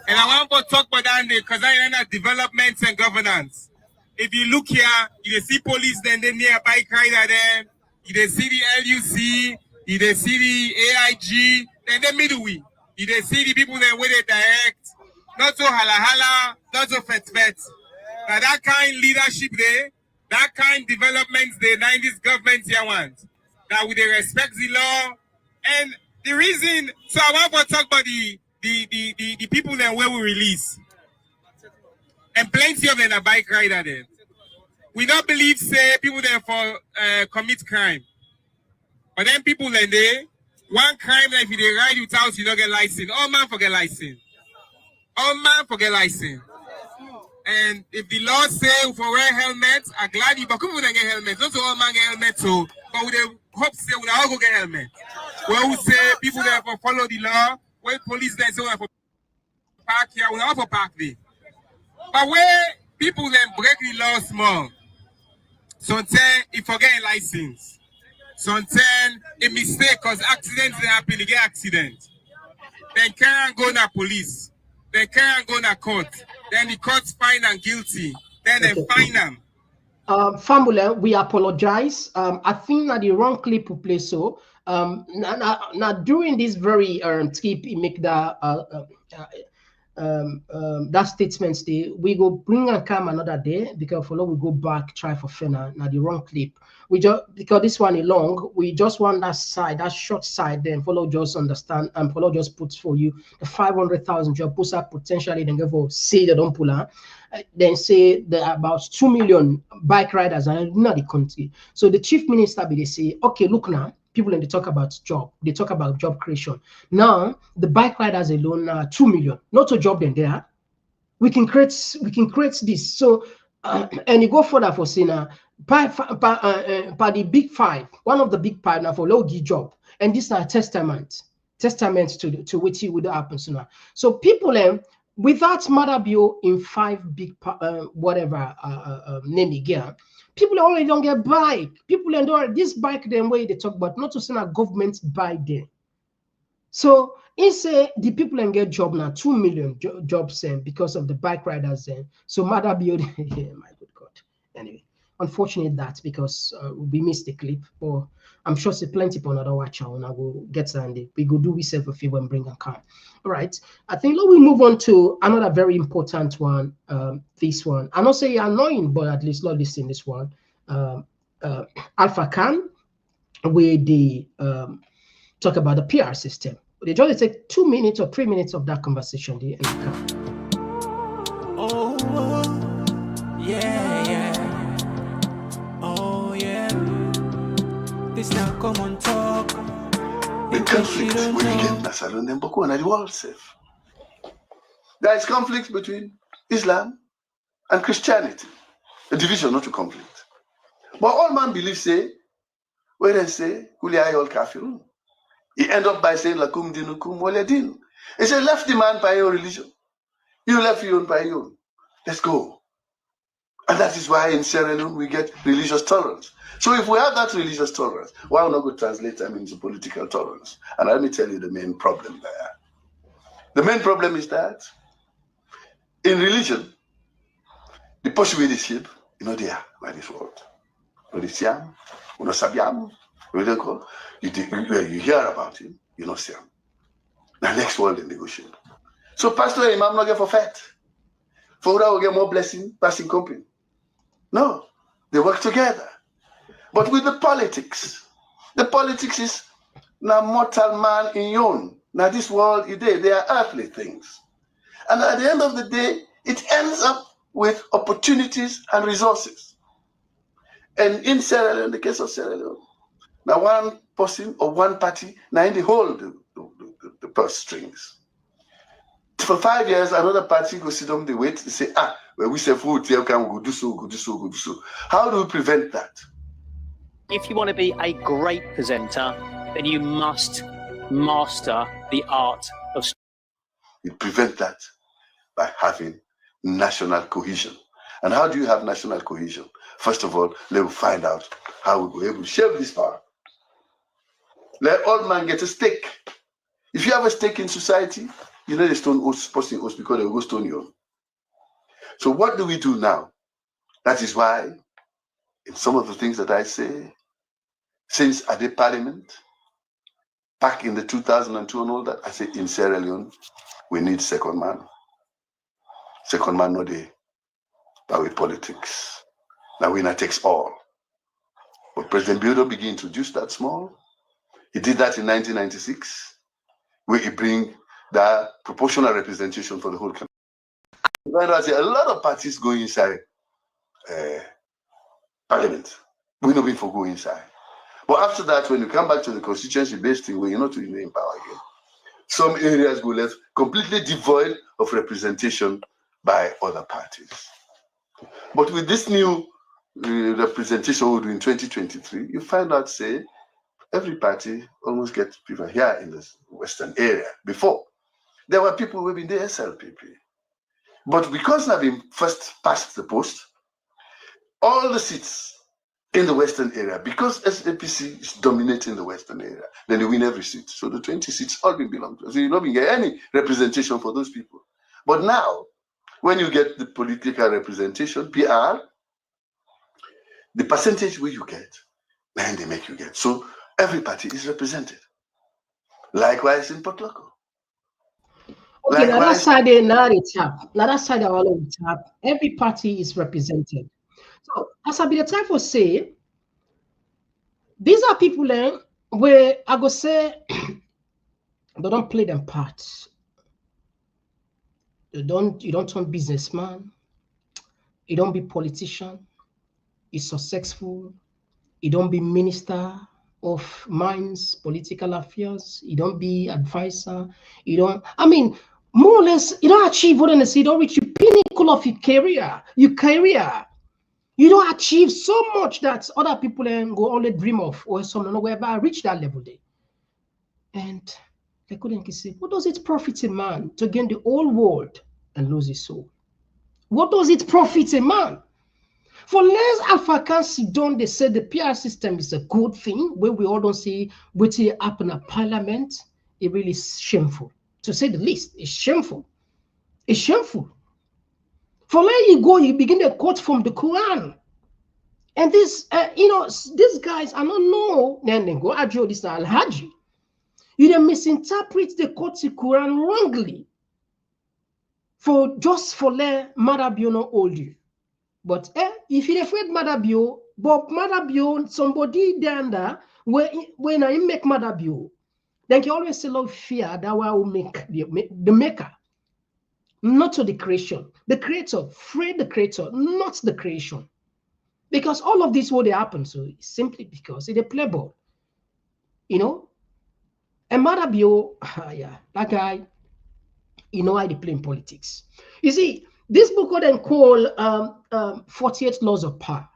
And I want to talk about that because I learn development and governance. If you look here, you see police then near bike rider there, you see the LUC, you see the AIG, then the middle way. You see the people that where they direct, not so hala, not so fet. Now that kind leadership there, that kind developments the 90s government here want. That we they respect the law. And the reason, so I want to talk about the people that where we release. And plenty of them are bike rider there. We don't believe say people there for commit crime. But then people then they one crime that if you they ride without you don't get license. All man forget license. And if the law say for wear helmets, I'm glad you but people don't get helmets. Not all man get helmets, so but we hope say we all go get helmets. where we say people there for follow the law, where police there say we for park here, we not for park there. But where people then break the law small, sometimes you forget a license. Sometimes a mistake cause accidents they happen, they get accident. Then can't go to police. Then can't go to court. Then the courts find them guilty. Then they fine them. Famula, we apologize. I think that the wrong clip will play so. Now during this very clip, he make that statement stay. We go bring and come another day because follow we go back try for Fena. Now the wrong clip. We just because this one is long, we just want that side, that short side. Then follow just understand and follow just puts for you the 500,000 job puts up potentially. Then go for say they don't pull out. Then say there are about 2 million bike riders are in the country. So the chief minister they say, okay, look now. People they talk about job, they talk about job creation. Now the bike riders alone are 2 million, not a job then there. We can create this. So and you go further for saying by the big five, one of the big five now for low job, and this is a testament to which it would happen sooner. So people without Maada Bio in 5 big whatever name again. People already don't get bike. People don't this bike them way they talk about, not to send a government buy them. So say the people and get job now 2 million jobs because of the bike riders so Maada Bio yeah, my good God. Anyway, unfortunate that because we missed the clip, but I'm sure see plenty for another watch out and I will get and we go do ourselves a favor and bring and come. All right, I think we move on to another very important one. This one I not say annoying, but at least not listen this one. Alpha Khan, where they talk about the PR system. They just take 2 minutes or 3 minutes of that conversation. Oh, yeah. Oh, yeah. This now Komon-Tok. The conflict when you get Nasser and Boko and the world safe. There is conflict between Islam and Christianity. A division, not a conflict. But all man believes say, when they say, Kuliyayol Kafirun, he end up by saying, Lakum dinukum waladin. He said, left the man by your religion. You left your own by your own. Let's go. And that is why in Sierra Leone we get religious tolerance. So if we have that religious tolerance, why not go translate them into political tolerance? And let me tell you the main problem there. The main problem is that in religion, the possible leadership, they are by this world. You hear about him, you know see him. The next world they negotiate. So pastor and imam not get for fat. For that will get more blessing, passing company. No, they work together. But with the politics is now mortal man in yon. Now this world they are earthly things. And at the end of the day, it ends up with opportunities and resources. And in Sierra Leone, in the case of Sierra Leone, now one person or one party, now in the whole the purse strings. For 5 years, another party go sit on the wait to say, well, we say food, can go do so. How do we prevent that? If you want to be a great presenter, then you must master the art of. You prevent that by having national cohesion. And how do you have national cohesion? First of all, let's find out how we go able to shape this power. Let all man get a stake. If you have a stake in society, the stone posting us because they will go stone you. So what do we do now? That is why, in some of the things that I say, since at the parliament, back in the 2002 and all that, I say in Sierra Leone, we need second man. Second man, no day, but with politics. Now winner takes all. But President Bildo began to introduce that small. He did that in 1996, where he bring that proportional representation for the whole country. A lot of parties go inside parliament. We know before go inside. But after that, when you come back to the constituency-based thing, where you're not really in power again, some areas go left completely devoid of representation by other parties. But with this new representation we do in 2023, you find out, say, every party almost gets people here in the Western area. Before, there were people who have been the SLPP. But because now been first past the post, all the seats in the Western area, because SAPC is dominating the Western area, then they win every seat. So the 20 seats all belong to us. So you don't get any representation for those people. But now, when you get the political representation, PR, the percentage where you get, then they make you get. So every party is represented. Likewise in Port Loko. Okay, now that side they now they tap. Now that side they all tap. Every party is represented. So as I be the type of say, these are people where I go say they don't play them parts. You don't turn businessman, you don't be politician, you successful, you don't be minister of mines, political affairs, you don't be advisor, you don't, I mean, more or less, you don't achieve what they say, you don't reach the pinnacle of your career. You don't achieve so much that other people go only dream of, or some whereby reach that level there. And they couldn't say, what does it profit a man to gain the whole world and lose his soul? What does it profit a man? For less Alpha can sit down, they say the PR system is a good thing, where we all don't see what happen at parliament. It really is shameful. To say the least, it's shameful. It's shameful. For where you go, you begin to quote from the Quran. And this, these guys, I don't know, then they go, Ajo, this is Al-Haji. You then misinterpret the Quran wrongly. For let Madabio not hold you. But if you're afraid Madabio, but Madabio, somebody there when I make Madabio, then you always say love fear that will make the maker. Not to the creation. The creator, fear the creator, not the creation. Because all of this what they happen, so simply because they play ball. And Madabio, yeah, that guy, how they play in politics. You see, this book what they call 48 Laws of Power.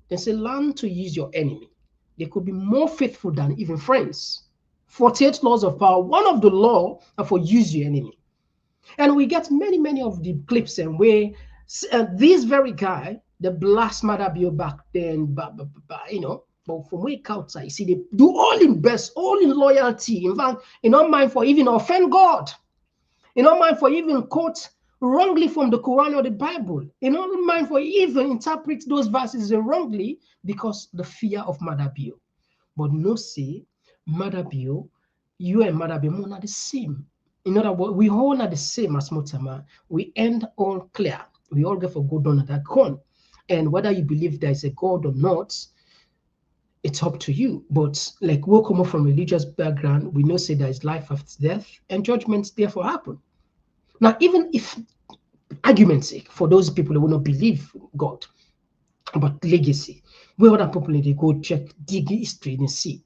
They say learn to use your enemy. They could be more faithful than even friends. 48 Laws of Power. One of the law are for use your enemy. And we get many of the clips and where this very guy, the blast Madabio back then, but from way outside, you see, they do all in best, all in loyalty. In fact, you don't mind for even offend God. You don't mind for even quote wrongly from the Quran or the Bible. You don't mind for even interpret those verses wrongly because the fear of Madabio. But no say, Madabio, you and Madabio are the same. In other words, we all are the same as Motama. We end all clear. We all get for God on that corn. And whether you believe there is a God or not, it's up to you. But like we come from religious background, we know say there is life after death and judgments therefore happen. Now, even if argument's sake, for those people who will not believe God, but legacy, where other people they go check, dig history and see.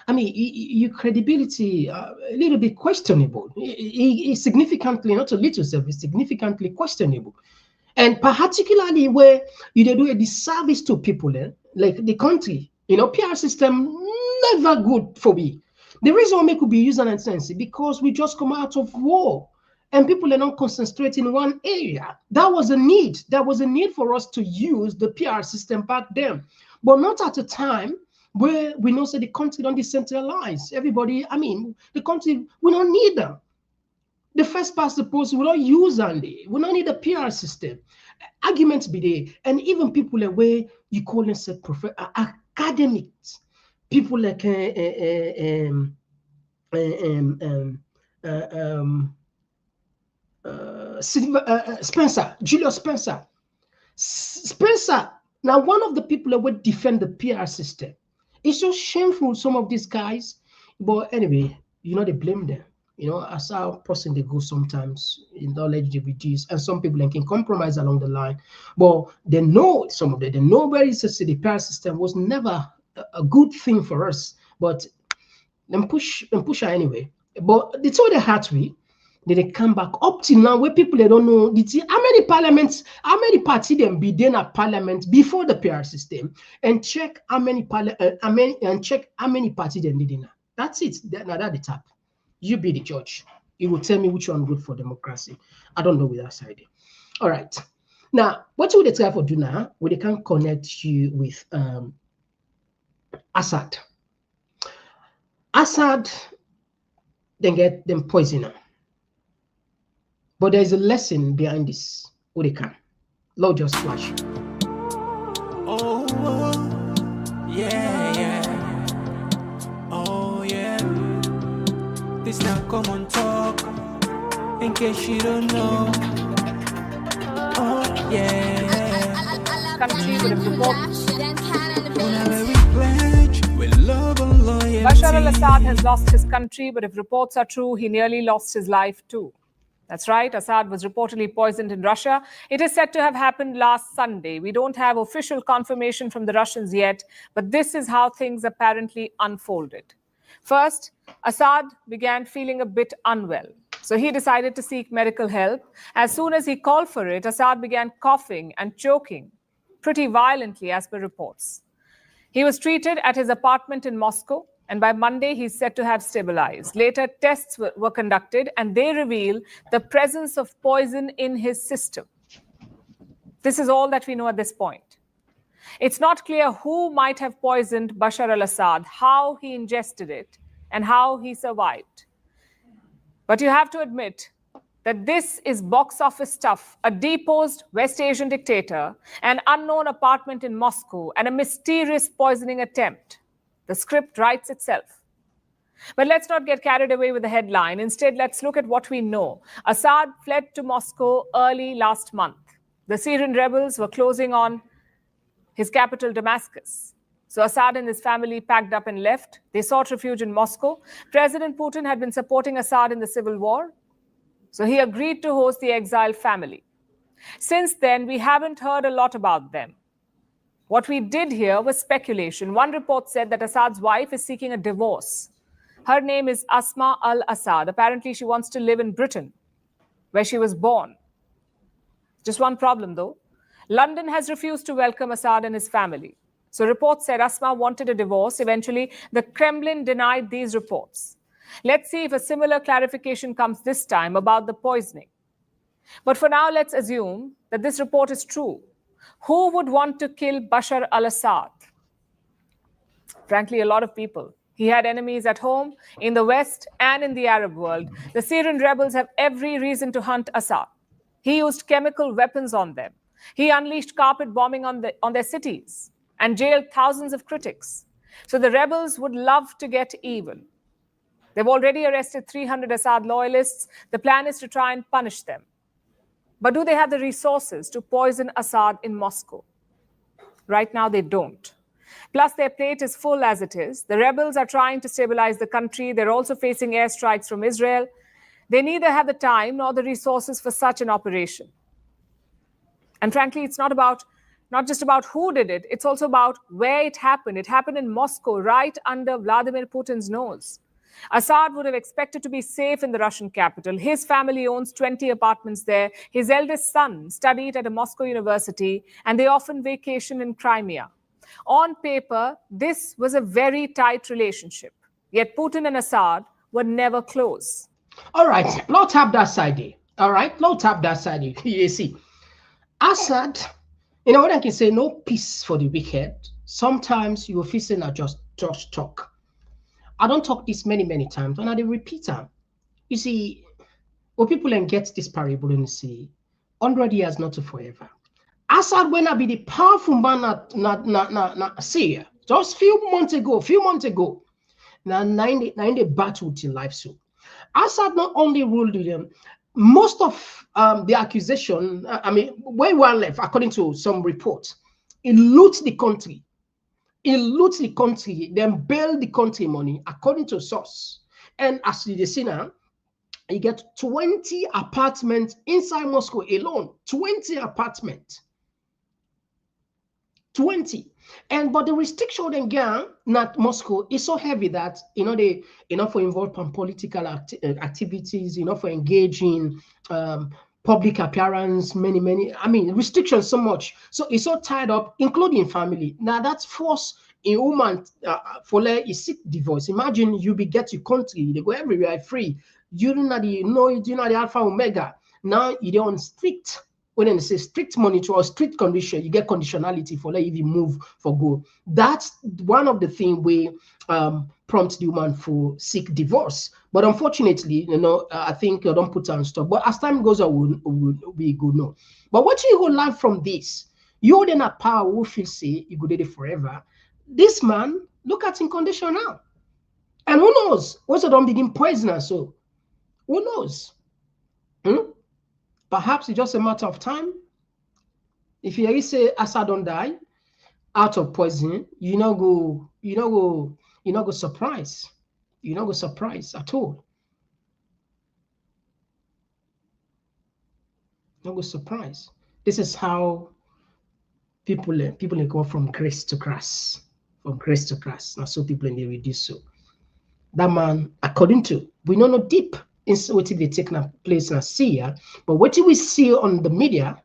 I mean, your credibility a little bit questionable. It's significantly, not a little service, significantly questionable. And particularly where you do a disservice to people, like the country, PR system never good for me. The reason why we could be using and sense because we just come out of war and people are not concentrating in one area. That was a need. There was a need for us to use the PR system back then, but not at a time where we know that the country don't decentralize. Everybody, I mean, the country, we don't need them. The first past the post, we don't use Andy. We don't need a PR system. Arguments be there. And even people like where you call them academics, people like Spencer, Julius Spencer. Spencer, now one of the people that would defend the PR system. It's so shameful, some of these guys. But anyway, they blame them. As our person they go sometimes in knowledge they reduce, and some people can compromise along the line. But they know some of them. They know where it's the PR system was never a good thing for us. But then push her anyway. But it's all the heart we. Then they come back up till now where people they don't know how many parliaments, how many parties them be then at parliament before the PR system, and check how many parties them did in. That's it. Now that the tap. You be the judge. You will tell me which one good for democracy. I don't know with that side. All right. Now, what would they try for do now? Well, they can connect you with Assad. Assad, then get them poisoner. But there's a lesson behind this. What they can. Lord just flash. Oh, yeah. Oh, yeah. This now Komon-Tok. In case you don't know. Oh, yeah. Country would have reported. Bashar al-Assad has lost his country, but if reports are true, he nearly lost his life too. That's right, Assad was reportedly poisoned in Russia. It is said to have happened last Sunday. We don't have official confirmation from the Russians yet, but this is how things apparently unfolded. First, Assad began feeling a bit unwell, so he decided to seek medical help. As soon as he called for it, Assad began coughing and choking pretty violently, as per reports. He was treated at his apartment in Moscow, and by Monday, he's said to have stabilized. Later, tests were conducted, and they reveal the presence of poison in his system. This is all that we know at this point. It's not clear who might have poisoned Bashar al-Assad, how he ingested it, and how he survived. But you have to admit that this is box office stuff: a deposed West Asian dictator, an unknown apartment in Moscow, and a mysterious poisoning attempt. The script writes itself. But let's not get carried away with the headline. Instead, let's look at what we know. Assad fled to Moscow early last month. The Syrian rebels were closing on his capital, Damascus. So Assad and his family packed up and left. They sought refuge in Moscow. President Putin had been supporting Assad in the civil war, so he agreed to host the exiled family. Since then, we haven't heard a lot about them. What we did hear was speculation. One report said that Assad's wife is seeking a divorce. Her name is Asma al-Assad. Apparently, she wants to live in Britain, where she was born. Just one problem, though. London has refused to welcome Assad and his family. So reports said Asma wanted a divorce. Eventually, the Kremlin denied these reports. Let's see if a similar clarification comes this time about the poisoning. But for now, let's assume that this report is true. Who would want to kill Bashar al-Assad? Frankly, a lot of people. He had enemies at home, in the West, and in the Arab world. The Syrian rebels have every reason to hunt Assad. He used chemical weapons on them. He unleashed carpet bombing on their cities and jailed thousands of critics. So the rebels would love to get even. They've already arrested 300 Assad loyalists. The plan is to try and punish them. But do they have the resources to poison Assad in Moscow? Right now, they don't. Plus, their plate is full as it is. The rebels are trying to stabilize the country. They're also facing airstrikes from Israel. They neither have the time nor the resources for such an operation. And frankly, it's not just about who did it. It's also about where it happened. It happened in Moscow, right under Vladimir Putin's nose. Assad would have expected to be safe in the Russian capital. His family owns 20 apartments there. His eldest son studied at a Moscow university, and they often vacation in Crimea. On paper, this was a very tight relationship. Yet Putin and Assad were never close. All right, let's have that side. All right, let's have that side. You see, Assad, what I can say, no peace for the wicked. Sometimes you are facing a just talk. I don't talk this many times, and I repeat them. You see, when people then get this parable and say, 100 years not forever. Assad when I be the powerful man not Syria. Just few months ago. Now in the battle till life so. Assad not only ruled them, most of the accusation, where one left, according to some reports, he loots the country. Then bail the country money, according to source. And as you see now, you get 20 apartments inside Moscow alone. 20 apartments. 20. And but the restriction again, not Moscow, is so heavy that they for involved in political activities, for engaging public appearance, many, I mean, restrictions so much. So it's so tied up, including family. Now that's force a woman for like a sick divorce. Imagine you get your country, they go everywhere free. You're not the alpha omega. Now you're on strict, when they say strict monitor or strict condition, you get conditionality for like if you move for go. That's one of the things we prompt the woman for seek divorce. But unfortunately, I think you don't put on stop. But as time goes on, we go no. But what you go learn from this? You then a power who feel say you go there forever. This man, look at his condition now. And who knows? Also don't begin poisonous. So who knows? Perhaps it's just a matter of time. If you say Assad don't die out of poison, you not go surprise. You not go surprise at all. Not go surprise. This is how people go from grace to grass. From grace to grass. Now so people in the reduce so. That man, according to, we don't know deep in what they take place in Syria, but what we see on the media,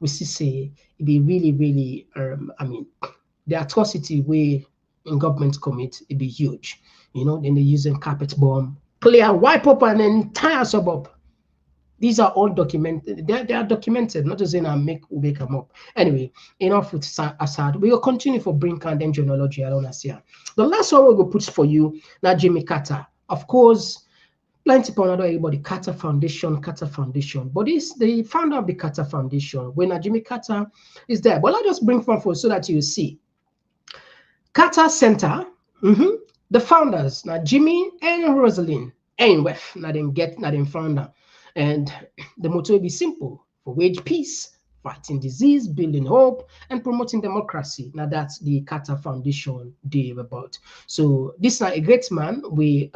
we see say it be really, I mean, the atrocity way in government commit, it be huge. Then they using carpet bomb, play and wipe up an entire suburb. These are all documented. They are documented, not just saying I make them up. Anyway, enough with Assad. We will continue for Brink and then genealogy alone as here. The last one we will put for you now, Jimmy Carter. Of course, plenty of another everybody Carter Foundation. But this the founder of the Carter Foundation, when Jimmy Carter is there. But I'll just bring one for so that you see. Carter Center, the founders, now Jimmy and Rosalind Ainwef, now them founder. And the motto will be simple: for wage peace, fighting disease, building hope, and promoting democracy. Now that's the Carter Foundation day about. So this is a great man. We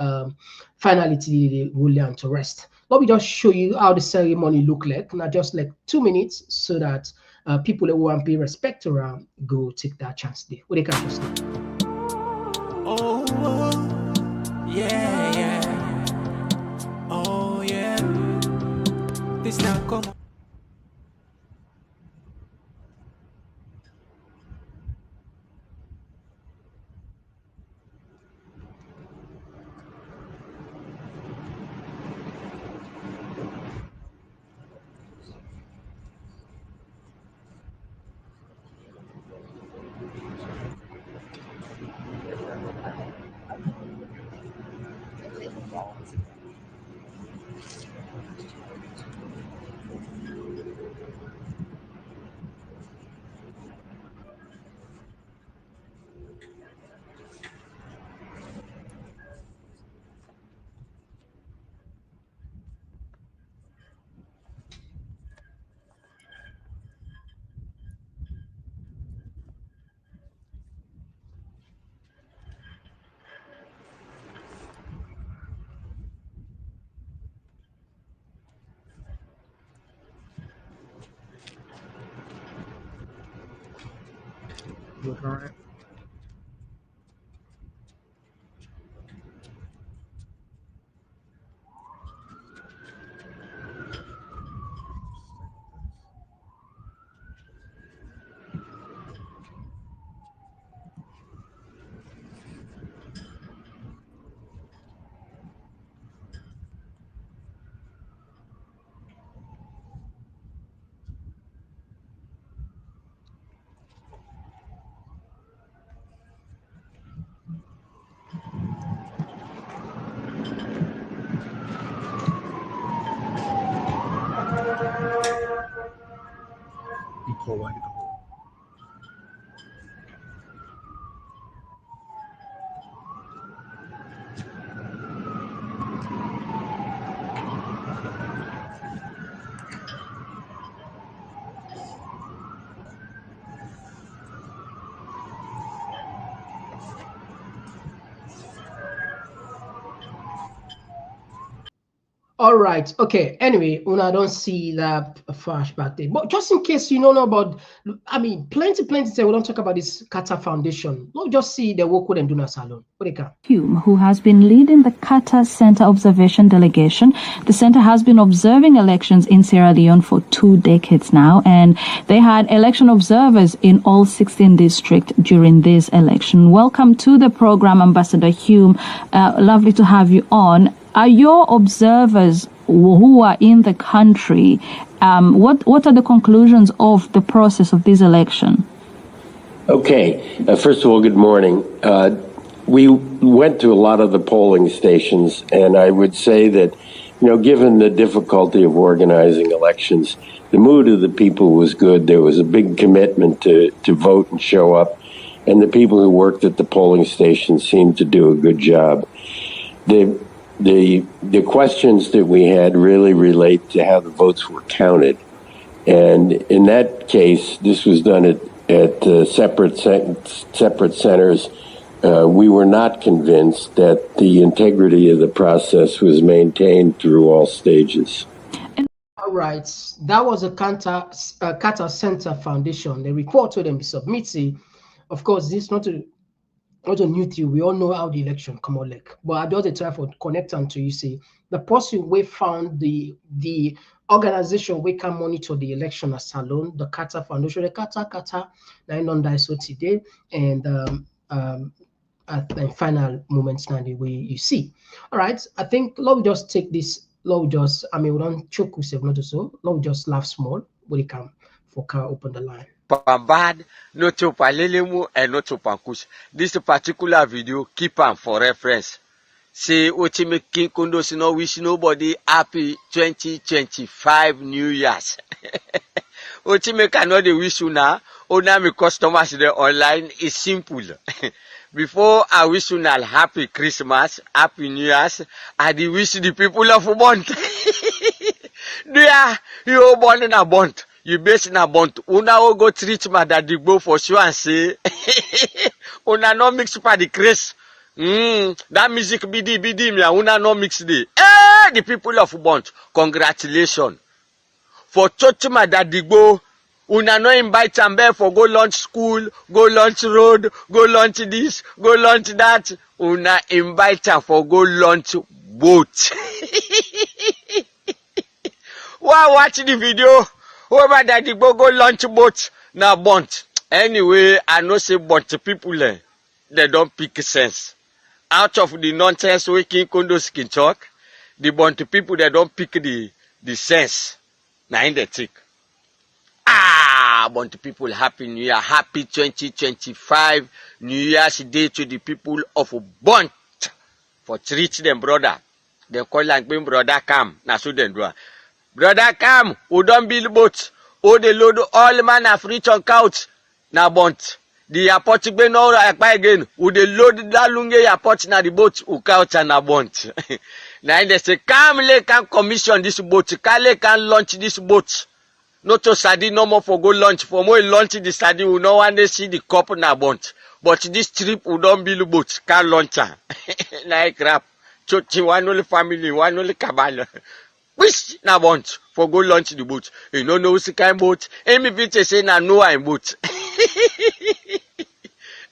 finally will learn to rest. Let me just show you how the ceremony look like. Now just like 2 minutes, so that people who want to pay respect around go take that chance there. What they can just Oh, yeah. Oh, yeah. This now come. All right. Okay. Anyway, I don't see that flashback there. But just in case you don't know about, I mean, plenty say we don't talk about this Qatar Foundation. We'll just see the work with them do na salon. What they can. Hume, who has been leading the Qatar Center Observation Delegation. The center has been observing elections in Sierra Leone for 2 decades now, and they had election observers in all 16 districts during this election. Welcome to the program, Ambassador Hume. Lovely to have you on. Are your observers who are in the country, what are the conclusions of the process of this election? Okay. First of all, good morning. We went to a lot of the polling stations, and I would say that, given the difficulty of organizing elections, the mood of the people was good. There was a big commitment to vote and show up, and the people who worked at the polling stations seemed to do a good job. The questions that we had really relate to how the votes were counted. And in that case, this was done at separate centers. We were not convinced that the integrity of the process was maintained through all stages. All right. That was a Qatar Center Foundation. The report to them be submitted. Of course, this not a new thing. We all know how the election come out like. But I just try for connect to you see the person we found the organization we can monitor the election at Salon, the Qatar Foundation, the Qatar 9 so today, and at the final moments now the way you see. All right, I think let me just take this. We don't choke with not so. Let me just laugh small. When it come for car open the line. Bad, no to Palelemu and no to Pankush. This particular video, keep on for reference. Say, Ochime King Kondos no wish nobody happy 2025 New Year's. Ochime cannot wish you now. Ona me customers there online is simple. Before I wish you now happy Christmas, happy New Year's, I wish the people of Bont. There, you born in a Bont. You base in a Bont. Una will go treat Maada Digbo for sure and say, Una no mix for the Chris. That music bidi me una no mix the. The people of Bont, congratulations. For church Maada Digbo, una no invite them for go launch school, go launch road, go launch this, go launch that. Una invite them for go launch boat. Why watch the video? Whoever that go launch boat na Bont. Anyway, I know say Bont people they don't pick sense. Out of the nonsense we King Kondos can talk, the Bont people they don't pick the sense. Now in the trick. Bont people, happy New Year, happy 2025 New Year's Day to the people of Bont. For treat them brother. They call like being brother come. Na so them do. Brother come, who don't build boats, who they load all man of rich on couch, na Bont. The airport be no again, who they load that lunge airport na the boat, who couch and na Bont. Now they say, come le can commission this boat, Kale can launch this boat. Not to study no more for go launch, for more launch the study, we no one they see the cup na Bont. But this trip, we don't build boat, can launch her. Like crap. Church, one only family, one only cabal. Wish na Bont for go launch the boat. You know what's the kind boat. Amy Vite say na no I'm boat.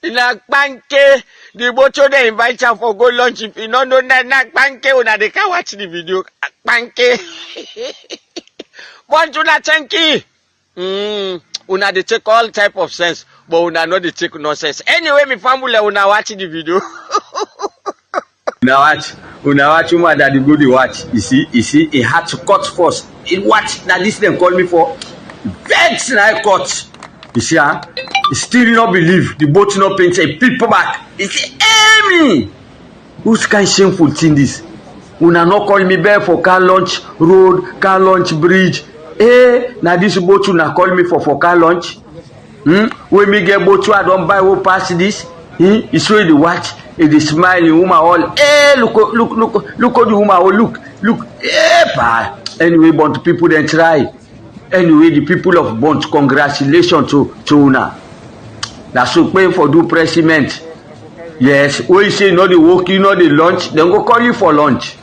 In a panke, the boat they invite her for go launch. If you don't know na panke, una they can watch the video. Panke. Want to na chanky. Una they take all type of sense, but una not they take nonsense. Anyway, my family una watch the video. Una watch Maada Digbo the watch. You see, he had to cut first. He watch. Now this them call me for vex and I cut. You see, he still not believe the boat not paying. Say people back. He say, me. Who's kind shameful thing this? Una not call me back for car launch road, car launch bridge. Now this boat una call me for car launch. When me get boat, I don't buy who pass this. He show the watch. It is smiling woman all. Look at the woman all. Look. Anyway, Bont people then try. Anyway, the people of Bont, congratulations to una. That's so pay for do pressment. Yes, when you say no the work, you know the lunch, then go call you for lunch.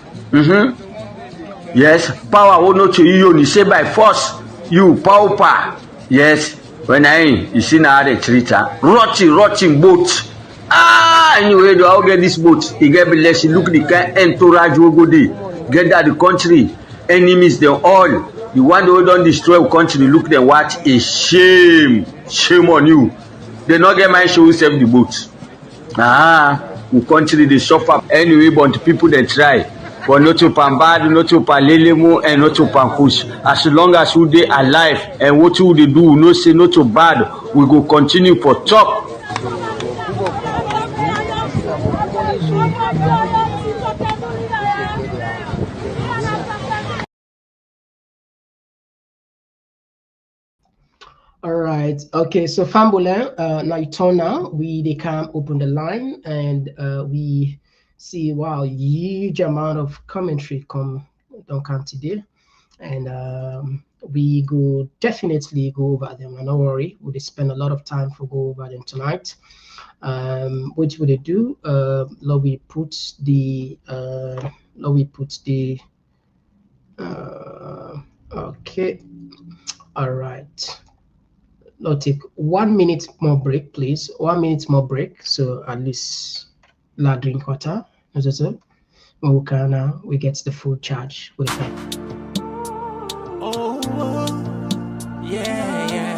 Yes, power will not to you say by force. You power. Yes, when you see now the treat rotting boat. Anyway, do I get this boat? He get blessed. Look the kind entourage will go there. Get that the country enemies them all. The one who don't destroy the country. Look them what a shame. Shame on you. They not get my show save the boat. The country they suffer anyway, but people they try. But not to Pambad, not to Palelemo, and not to Pankush. As long as we they alive and what we they do, no say not to bad, we go continue for top. All right. Okay. So Fambulin, now you turn now. They can open the line and we see wow, huge amount of commentary come today, and we go definitely go over them. And don't worry, we'll spend a lot of time for go over them tonight. What would they do? We put the okay. All right. I'll take 1 minute more break, please. 1 minute more break, so at least la drink water. We get the full charge with the Oh, yeah.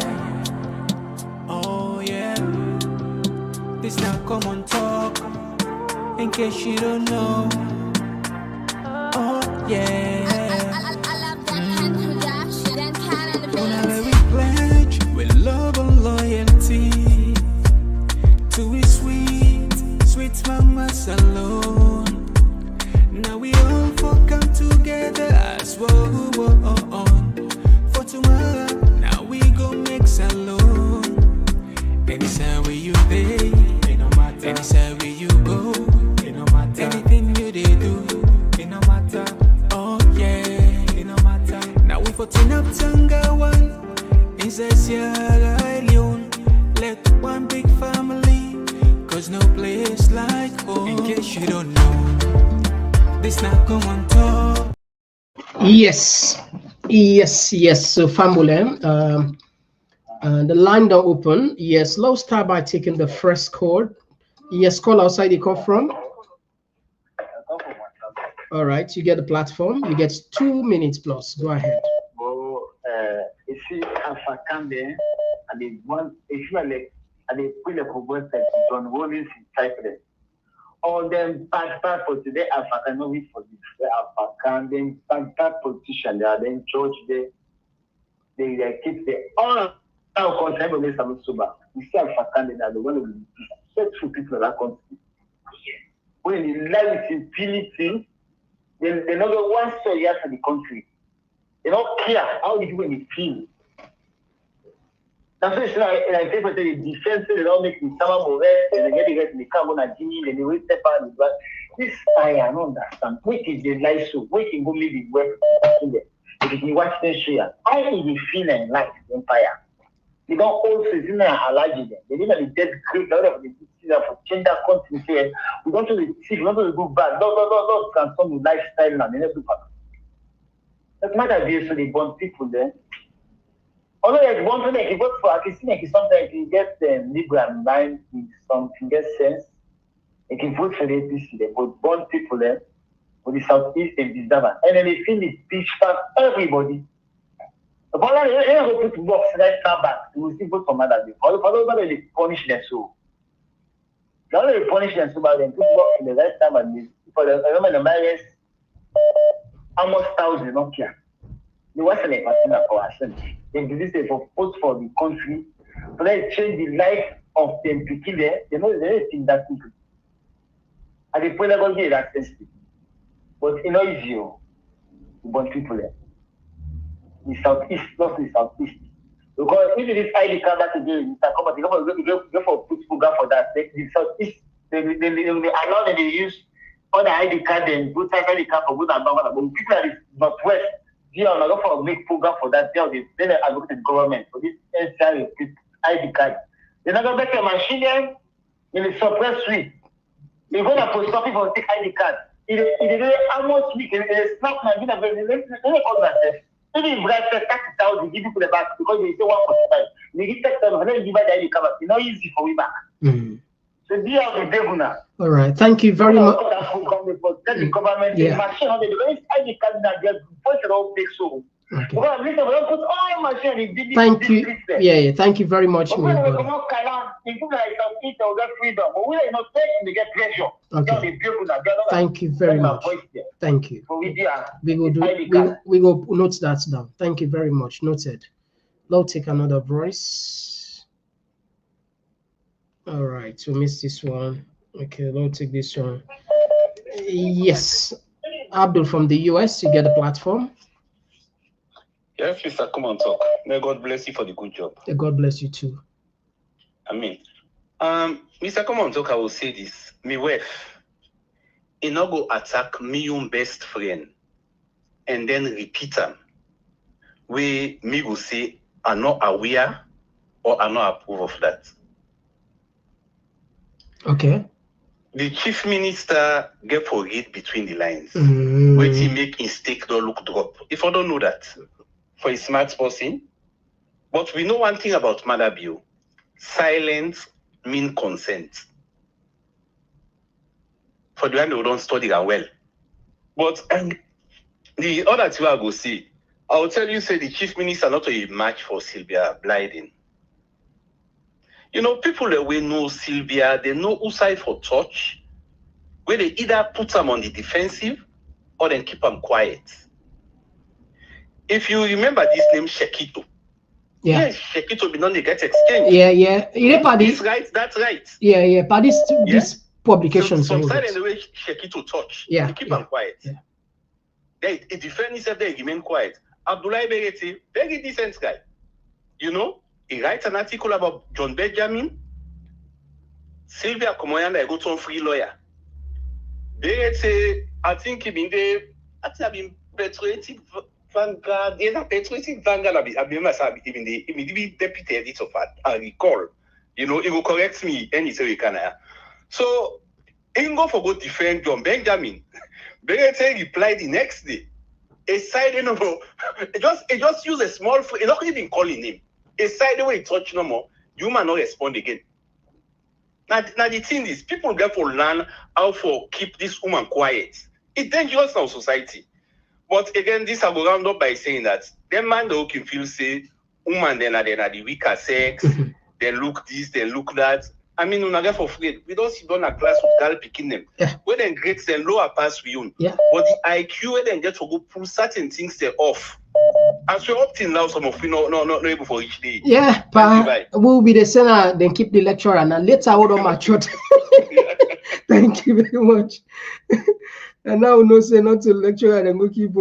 Oh, yeah. This now Komon-Tok, in case you don't know. Oh, yeah. Whenever we pledge with love and loyalty to we sweet mamas alone. Now we all come together as one. For tomorrow, now we go make alone. Anytime where you pay, it no matter. Anytime where you go, it no matter. Anything you they do, it no matter. Oh yeah, it no matter. Now we for turn up Tanga one. Inside Sierra Leone, let one big family, cause no place like home. In case you don't know, this now Komon-Tok. Yes. So Fambulin, the line don't open. Yes, let's start by taking the first call. Yes, call outside you come from. All right, you get the platform. You get 2 minutes plus. Go ahead. Ici, à Fakande, à des bonnes, et je vais aller pour les problèmes de John Rollins in Cyprus. All them bad for today, à Fakande, we for this. À Fakande, bad politicians, they are then church, they keep the all our country, but they are so bad. You see, à Fakande, they are the one of the successful people in that country. When you live with impunity, they know the one story for the country. They don't care how you when you feel. That's why it's like people say the defense, they don't make me someone more rest, and they get the rest in the carbon and genie, and they will step out. But this I don't understand. What is the life so? What can go live in work? If you watch this share, how do you feel in life, empire? They don't also see allergy them. They didn't dead great a lot of the decisions for change that continent. We don't do the sick, we don't do the good bad. No, transform the lifestyle now. They never do that. That's not idea, so they born people there. Although like one thing you vote for, I can see like sometimes you get liberal mind with something get sense. You can vote for the APC, they vote born people there for the Southeast and deserve it. And then they feel the pitch for everybody. But then they go put box right back. You will still vote for Maada. For those they punish them so. Now they punish them so bad, then put box in the right time and for the marriage. Almost 1,000 not care. They wasn't a partner for ourselves. They do this for vote for the country. So they change the life of them people there. They know they think that people. And they probably going to get that sensitive. But it's not easy to born people there. The Southeast, not the Southeast. Because if it is ID card that today, Mr. Komon, they go for put program for that. The Southeast, they allow them to use all the ID card and good ID card for good and bad. But people that is Northwest, they are not going for a big program for that. Then they advocate the government for this ID card. They're not going to make a machine in the suppress suite. You're going to post office for take ID card. How much we can snap my video? Let me call myself. Maybe if Brad said 30,000, give people the back because they say 145. They give 10,000, and then give back the ID cover. It's not easy for we back. So be out the devil now. All right, thank you very much. The government, the machine, the ID card that just push it all big so. Okay. Thank you. Yeah, thank you very much. Okay. Thank you very much. Thank you. We will note that down. Thank you very much. Noted. I'll take another voice. All right, we missed this one. Okay, we'll take this one. Yes, Abdul from the US, you get the platform. Yes, Mr. Komon-Tok. May God bless you for the good job. God bless you too. Amen. Mr. Komon-Tok, I will say this. Me wife, he not go attack me own best friend and then repeat them. We me go say are not aware or are not approve of that. Okay. The chief minister get for read between the lines. When he make mistake, don't look drop. If I don't know that, for a smart person, but we know one thing about Maada bill. Silence mean consent. For the one who don't study that well. But the other two I go see, I will tell you, say the chief minister not a match for Slyvia Blyden. You know, people that we know Sylvia, they know who side for touch, where they either put them on the defensive or then keep them quiet. If you remember this name, Shekito. Yeah. Yes, Shekito be not get exchange. Yeah. This right, that's right. Yeah. But this publication. Some side in the way Shekito touch. Yeah. They keep them quiet. Yeah. They defend himself, they remain quiet. Abdoulaye Berete, very decent guy. You know, he writes an article about John Benjamin. Sylvia Komoyanda, I go to a free lawyer. Berete, I think he been there. I think I've been patriotic vanguard. There's a patriotic vanguard. I've been the deputy editor of I recall. You know, he will correct me and he say we can. So, he can go for go defend John Benjamin. Berete replied the next day. A side, you know, just use a small phrase. He's not even calling him. A side way he touch no more, you might not respond again. Now the thing is, people get for learn how to keep this woman quiet. It's dangerous in our society. But again, this I go round up by saying that them man they can feel say woman then are the weaker sex, they look this, they look that. I mean, we get for free. We don't sit down a class with girl picking them. Yeah. Where then grades and lower pass we own. Yeah. But the IQ where then get to go pull certain things they off. As we up till now, some of you not able for each day. Yeah, but we'll be the center, then keep the lecture and later I will mature. Thank you very much. And now no say not to lecture and then go keep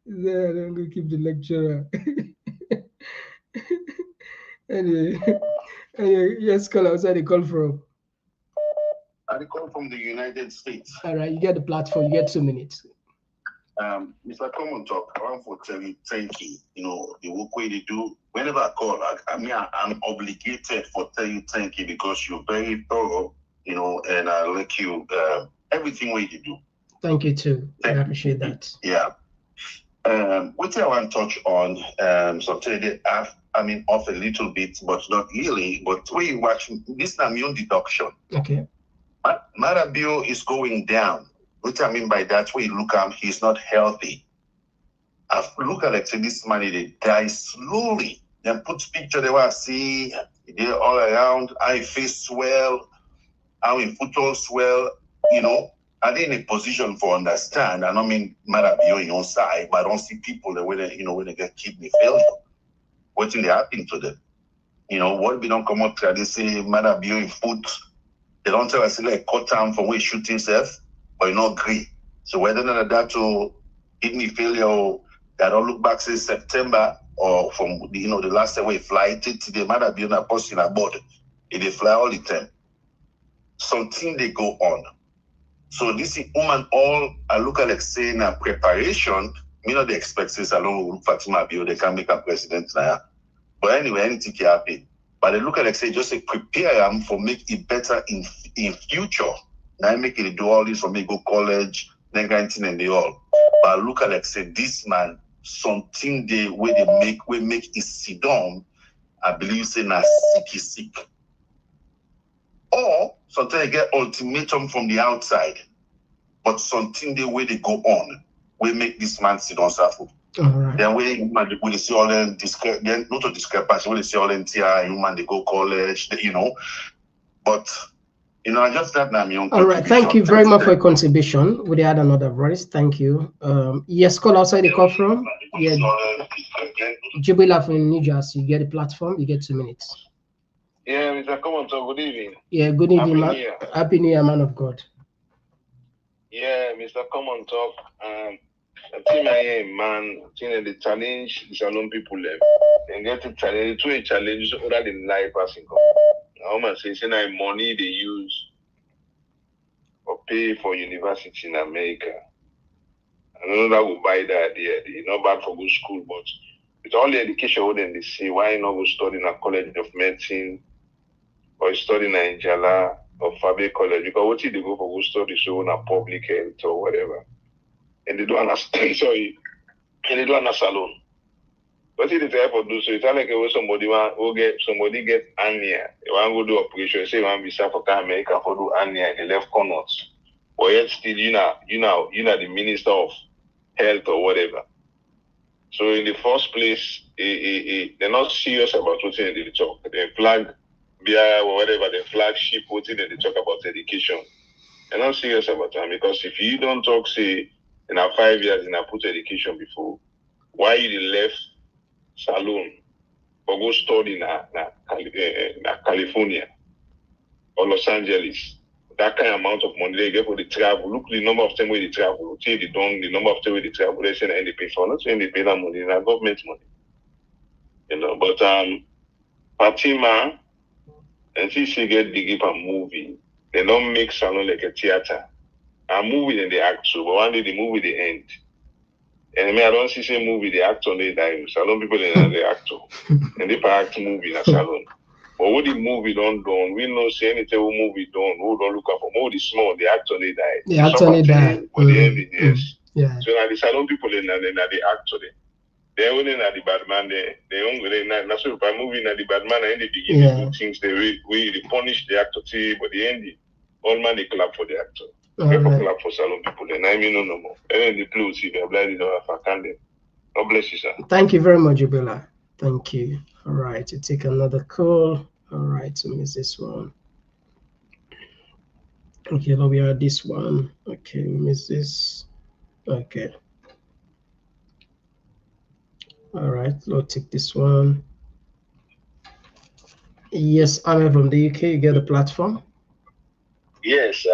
then go keep the lecturer. Anyway, yes, call outside the call from. I call from the United States. All right, you get the platform, you get 2 minutes. Mr. Komon-Tok, I want to tell you thank you. You know, the work way they do. Whenever I call, I'm obligated for tell you thank you because you're very thorough, you know, and I like you everything way you do. Thank you too. I appreciate that. Yeah. What I want to touch on, so today off a little bit, but not really. But when you watch this immune deduction, okay, Maada bill is going down. What I mean by that, when you look at him, he's not healthy. I've looked at this man, they die slowly. Then put picture they want to see, they all around, how he face swell, how he foot all swell, you know. Are they in a position for understand? I don't mean Maada bill on your side, but I don't see people that when they get kidney failure. What will happen to them? You know, what we don't come up to, they say Maada bill in foot. They don't tell us like cut time from where he shoot himself. But you not agree. So whether or not that to kidney failure or that don't look back since September or from the last time we fly to the Maada bill na post in a board. They fly all the time. Something they go on. So this is woman all I look at like saying a preparation, me not the expect this along Fatima Bio, they can make a president now. But anyway, anything can happen. But they look at like say just say prepare them for make it better in future. Now I make it do all this for me, go college, then granting and they all. But look at like say this man, something they where they make it sit down, I believe say na sick is sick. Or sometimes you get ultimatum from the outside, but something they where they go on, we make this man sit down suffer. Right. Then we see all them then not a discrepancy, we see all them human they go college, you know. But you know, I just got my own. All right, thank you very much for your contribution. We had another voice. Thank you. Yes, call outside the call from. Yeah, Jubila from New Jersey. You get the platform. You get 2 minutes. Yeah, Mr. Komon-Tok, good evening. Yeah, good evening, man. Happy New Year, man of God. Yeah, Mr. Komon-Tok. I think man, I think the challenge is alone people left. And get the challenge, two challenges other than life passing. I must say, money they use or pay for university in America. I don't know that will buy that idea. It's not bad for good school, but with all the education wouldn't they say, why not go study in a college of medicine or study in Anjala or Fabe College? Because what if they go for good study so in a public health or whatever? And they don't understand, sorry, and they don't understand salon. What if they try to do so? It's like somebody get hernia. They want to go do operation. Say want visa for America for do hernia in the left corner. But yet still, you know the Minister of Health or whatever. So in the first place, they're not serious about what they talk. They flag BI or whatever, the flagship what they talk about education. They're not serious about that because if you don't talk, say in our 5 years in our put education before, why you left Salon or go study in California or Los Angeles? That kind of amount of money they get for the travel. Look the number of time where they travel. See the number of time where they travel. They say and they pay for. Not saying they pay that money, it's government money. You know, but Fatima and she get big up a movie. They don't make Salon like a theater. A movie then they act so, but one day the movie they end. And I don't see same movie the actor they die. Salon people they are the actor. And they act movie in a salon. But what the movie don't done, we know say anything movie done, who don't look up for more the small, the actor they die. The actor they die. But the ending, yes. Yeah. So now the salon people they are the actor they only na the bad man they only na so by movie na the bad man and in the beginning do things they punish the actor but the ending all man they clap for the actor. People clap for salon people then I mean no more. And the blue see the blind is our candle. God bless you, sir. Thank you very much, Jubila. Thank you. All right, to take another call. All right, so miss this one. Okay, now we are this one. Okay, we miss this. Okay. All right, let's take this one. Yes, I'm from the UK. You get the platform. Yes,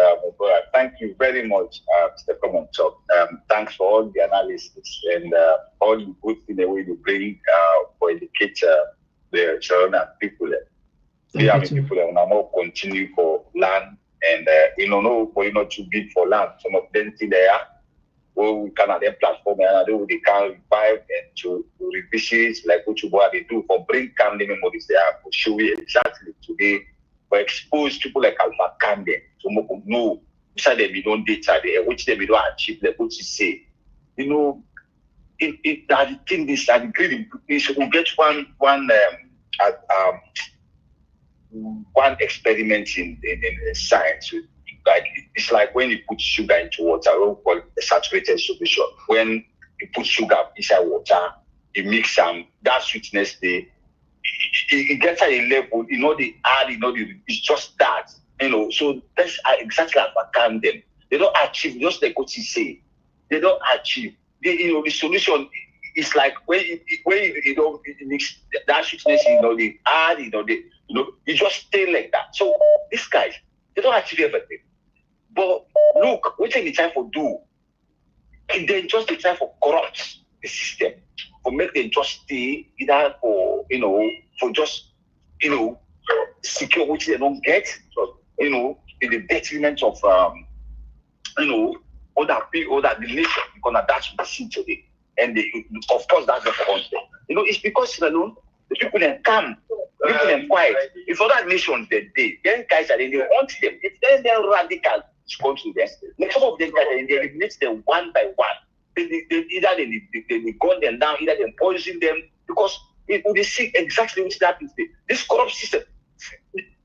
thank you very much, Mr. Komon-Tok. Thanks for all the analysis and all the good in the way you bring for educate the children and people. We have people that will continue for land and no, but not too big for land. Some of them see there. Well, we can have their platform and they can revive and to revisit like what they do for bring family memories there for show you exactly today. But expose people like Alpha Kande so people know which they be don't data there, which they be don't achieve like what you say. You know, that thing this I agree we should get one experiment in science. Like it's like when you put sugar into water, we call it a saturated solution. When you put sugar inside water, you mix some that sweetness there. It gets at a level, they add, it's just that, so that's exactly like what can them. They don't achieve, just like what you say, they don't achieve. The solution is like when you don't mix that sweetness, they add, you just stay like that. So these guys, they don't achieve everything. But look, what they try to do, they just try for corrupt the system. For make them just stay either for for just secure which they don't get, so, in the detriment of other people, other the nation, because that's what they see today. And of course that's the concept. It's because the people then come, people then quiet. If other nations then guys are they want them, if they're radical, country there. Like some of them, they eliminate them one by one. Either they gun them down, either they poison them, because they see exactly what happens. This corrupt system.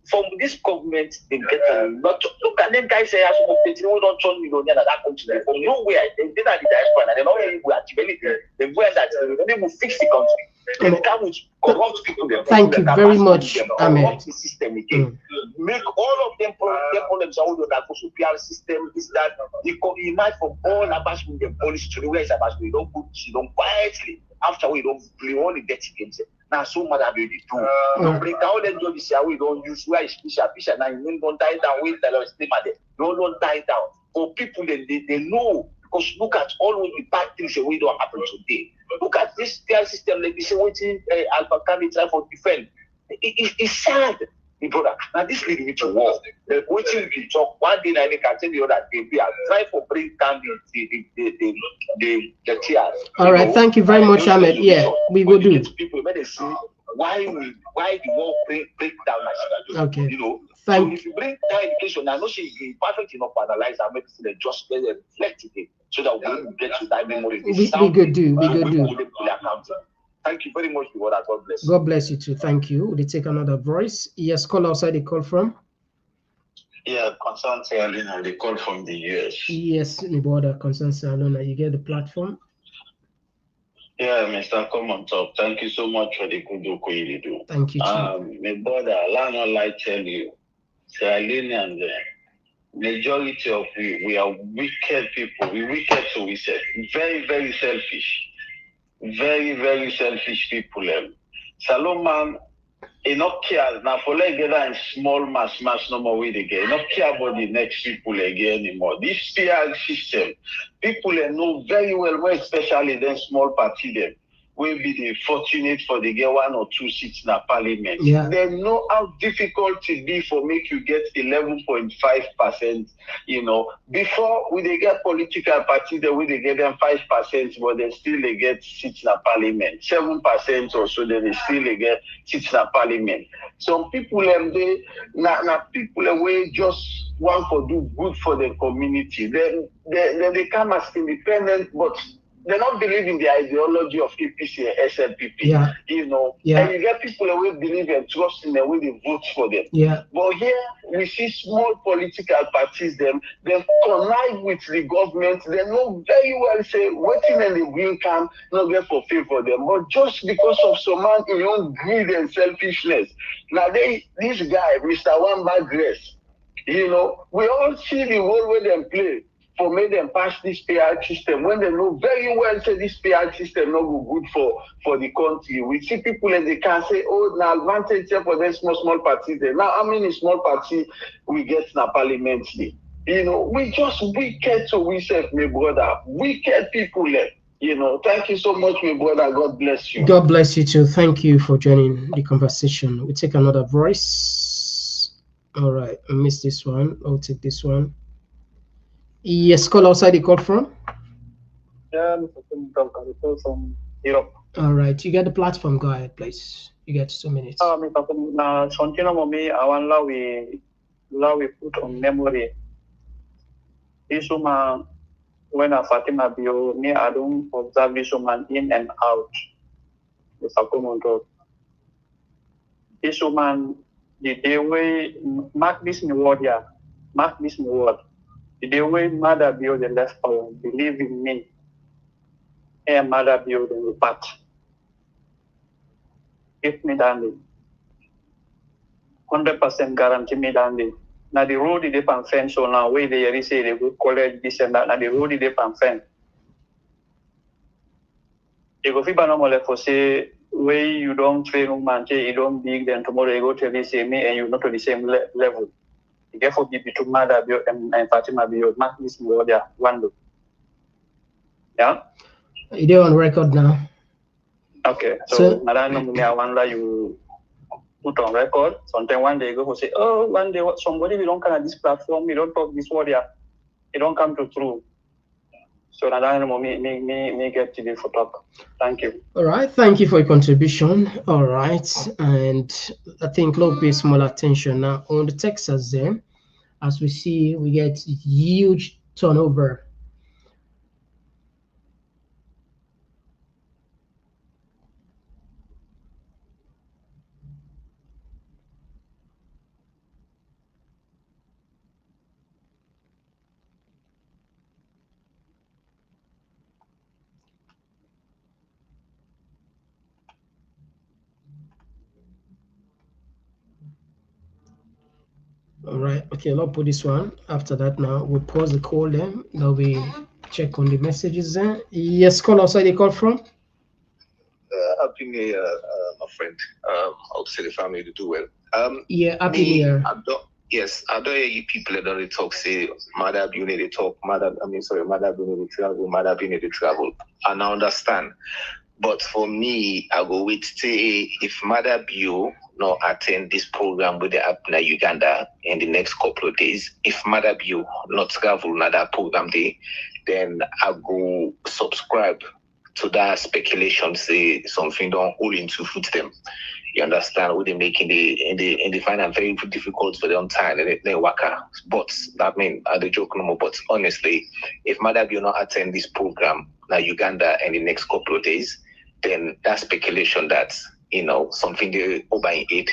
From this government, they get a lot. Look at them guys say, "I don't turn millionaire at that country." From nowhere, they did that in the diaspora, and they don't even achieve anything. They go that they will fix the country. They come with corrupt people. Thank you very much, Ahmed. Corrupt the system again. Make all of them problems out of that PR system. Is that you might from all Abashmi the police to the where is Abashmi? You don't put, you don't quietly. After we don't play all the dirty games. Now so much about it too. Don't break down them do this we don't use where is Fisher now you don't die down with the stay there. Don't die down. For people they know, because look at all the bad things that we don't happen today. Look at this PR system like this waiting Alpha Kami try for defend. It's sad. Brother, now this leads me to war. The waiting to talk one day I can tell you that they are trying to bring down the tears. All right, thank you very much, Ahmed. Yeah, we will do. People when they see why the war break down nationally. Okay. You know, so if you bring down education, I know she's perfect enough to analyze and make it just reflect it so that we will get to that memory. We could do. Thank you very much, brother. God bless. God bless you too. Thank you. Will you take another voice? Yes, call outside the call from. Yeah, Concern Alina, they call from the US. Yes, my brother, Concern Alina, you get the platform. Yeah, Mr. Komon-Tok, thank you so much for the good work you do. Thank you too. My brother, allow not like tell you, Alina and the majority of we are wicked people. We wicked, so we said very, very selfish. Very, very selfish people. Salomon, enough care now for like get in small mass no more way again. Enough care about the next people again anymore. This PR system, people know very well, more especially them small party them. Will be the fortunate for the get 1 or 2 seats in the parliament. Yeah. They know how difficult it be for make you get 11.5%. You know, before we they get political parties, they will they get them 5%, but they still they get seats in the parliament. 7% or so, then they still they get seats in the parliament. Some people they people away just want to do good for the community. They come as independent, but they don't believe in the ideology of APC and SLPP. Yeah. You know, yeah. And you get people who believe and trust in the way they vote for them. Yeah. But here we see small political parties, they connive with the government. They know very well say waiting in the green camp not get for favor them. But just because of some man in own greed and selfishness. Now this guy, Mr. Wamba Grace, you know, we all see the role where they play for make them pass this PR system when they know very well say this PR system not good for the country. We see people and they can say, oh, now advantage here for them small parties there. Now how many small parties we get in a parliament there? You know, we just wicked to we self, my brother. Wicked people there. You know, thank you so much, my brother. God bless you. God bless you too. Thank you for joining the conversation. We take another voice. All right, I missed this one. I'll take this one. Yes, call outside the call from. Yeah, Mr. from Europe. All right, you get the platform. Go ahead, please. You get 2 minutes. Something me, I want we put on memory. This woman, when I Fatima Bio, me, I don't observe this woman in and out. Mr. Komon-Tok. This woman, the way, mark this new word here, mark this new word. The way Mother build the left power, believe in me, and Mother build the path. Give me that 100% guarantee me that. Now the road is up fence, so now where they say they go college this and that. Now the road is up fence. You go fiba normal for say where you don't train woman, you don't big, then tomorrow you go tell me say me and you not to the same level. Therefore, give it to Mother and Fatima Bio, mark this word there, one look. Yeah? You're on record now. Okay, so Madam, you put on record. Sometimes one day you go say, oh, one day somebody we don't come at this platform, we don't talk this word here. It don't come to true. So Madam, me get to the for talk. Thank you. All right, thank you for your contribution. All right, and I think we'll pay small attention now on the Texas there. as we see, we get huge turnover. All right, okay, let's put this one. After that, now we'll pause the call then. Now we check on the messages there. Yes, call outside the call from. Happy New Year, my friend. I hope the family do well. Yeah, happy New Year. Yes, I don't hear you people that don't talk, say, Maada be need to talk, Maada be need to travel, Maada be need to travel. And I understand. But for me, I go with say, if Maada Bio not attend this program with the happen in Uganda in the next couple of days, if Maada Bio not travel na that program day, then I go subscribe to that speculation, say something don't hold into foot them. You understand what they make in the final very difficult for them time and they waka. But that mean the joke no more. But honestly, if Maada Bio not attend this program na Uganda in the next couple of days, then that speculation that something they over in it,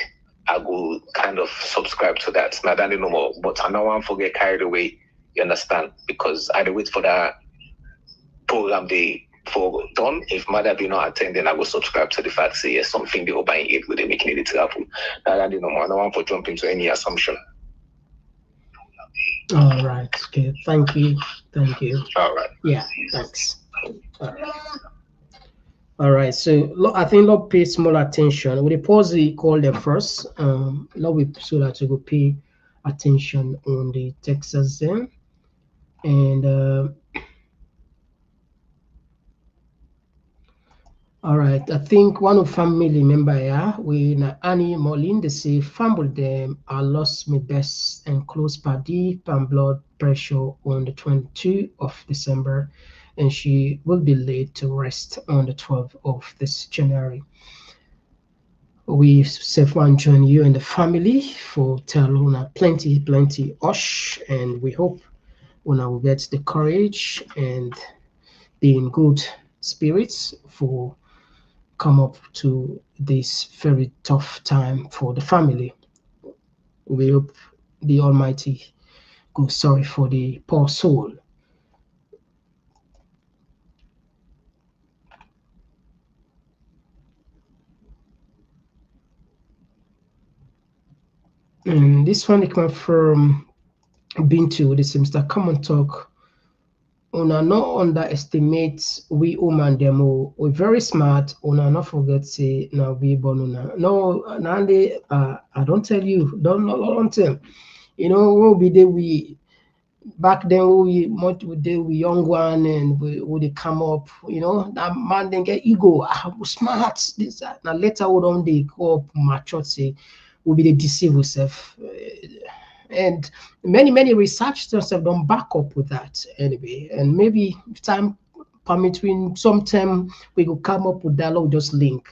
I will kind of subscribe to that. Now that no more. But I don't want to get carried away. You understand? Because I wait for that program they for done. If Maada be not attending, I will subscribe to the fact say yes, something they over in it with they making it happen. Now that no more. I don't want to jump into any assumption. All right. Okay. Thank you. All right. Yeah. Thanks. All right. So I think let's pay small attention. We pause the call them first. So that we will pay attention on the Texas then, and all right. I think one of family member here, we na Annie Molin, they say family them I lost my best and close party and blood pressure on the 22nd of December, and she will be laid to rest on the 12th of this January. We safe one join you and the family for tell una plenty ush, and we hope una will get the courage and be in good spirits for come up to this very tough time for the family. We hope the Almighty go sorry for the poor soul. And this one come from Bintu. This is Mr. Komon-Tok. Una no underestimate we woman demo. We very smart. Una not forget say na we born una. No, Nandi. I don't tell you. Don't tell. We'll be there. We back then we young one and we would come up. That man then get ego. I'm smart. This that. Now later on they go up mature say will be the deceive yourself. And many research themselves don't back up with that anyway. And maybe if time permitting, sometime we will come up with dialogue, just link.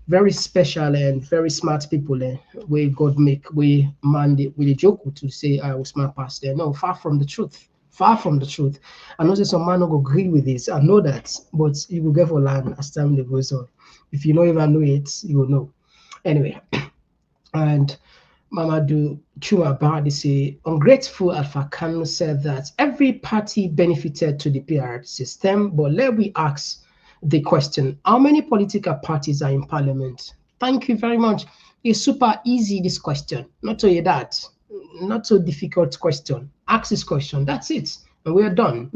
Very special and very smart people where God make we man with a joke to say I was smart past there. No, far from the truth. Far from the truth. I know that some man will agree with this. I know that, but you will get for land as time goes on. If you don't even know it, you will know. Anyway, and Mamadou Chumabadi say, ungrateful Alpha Kanu said that every party benefited to the PR system, but let me ask the question, how many political parties are in parliament? Thank you very much. It's super easy, this question. Not to hear that. Not so difficult question. Ask this question. That's it. And we are done.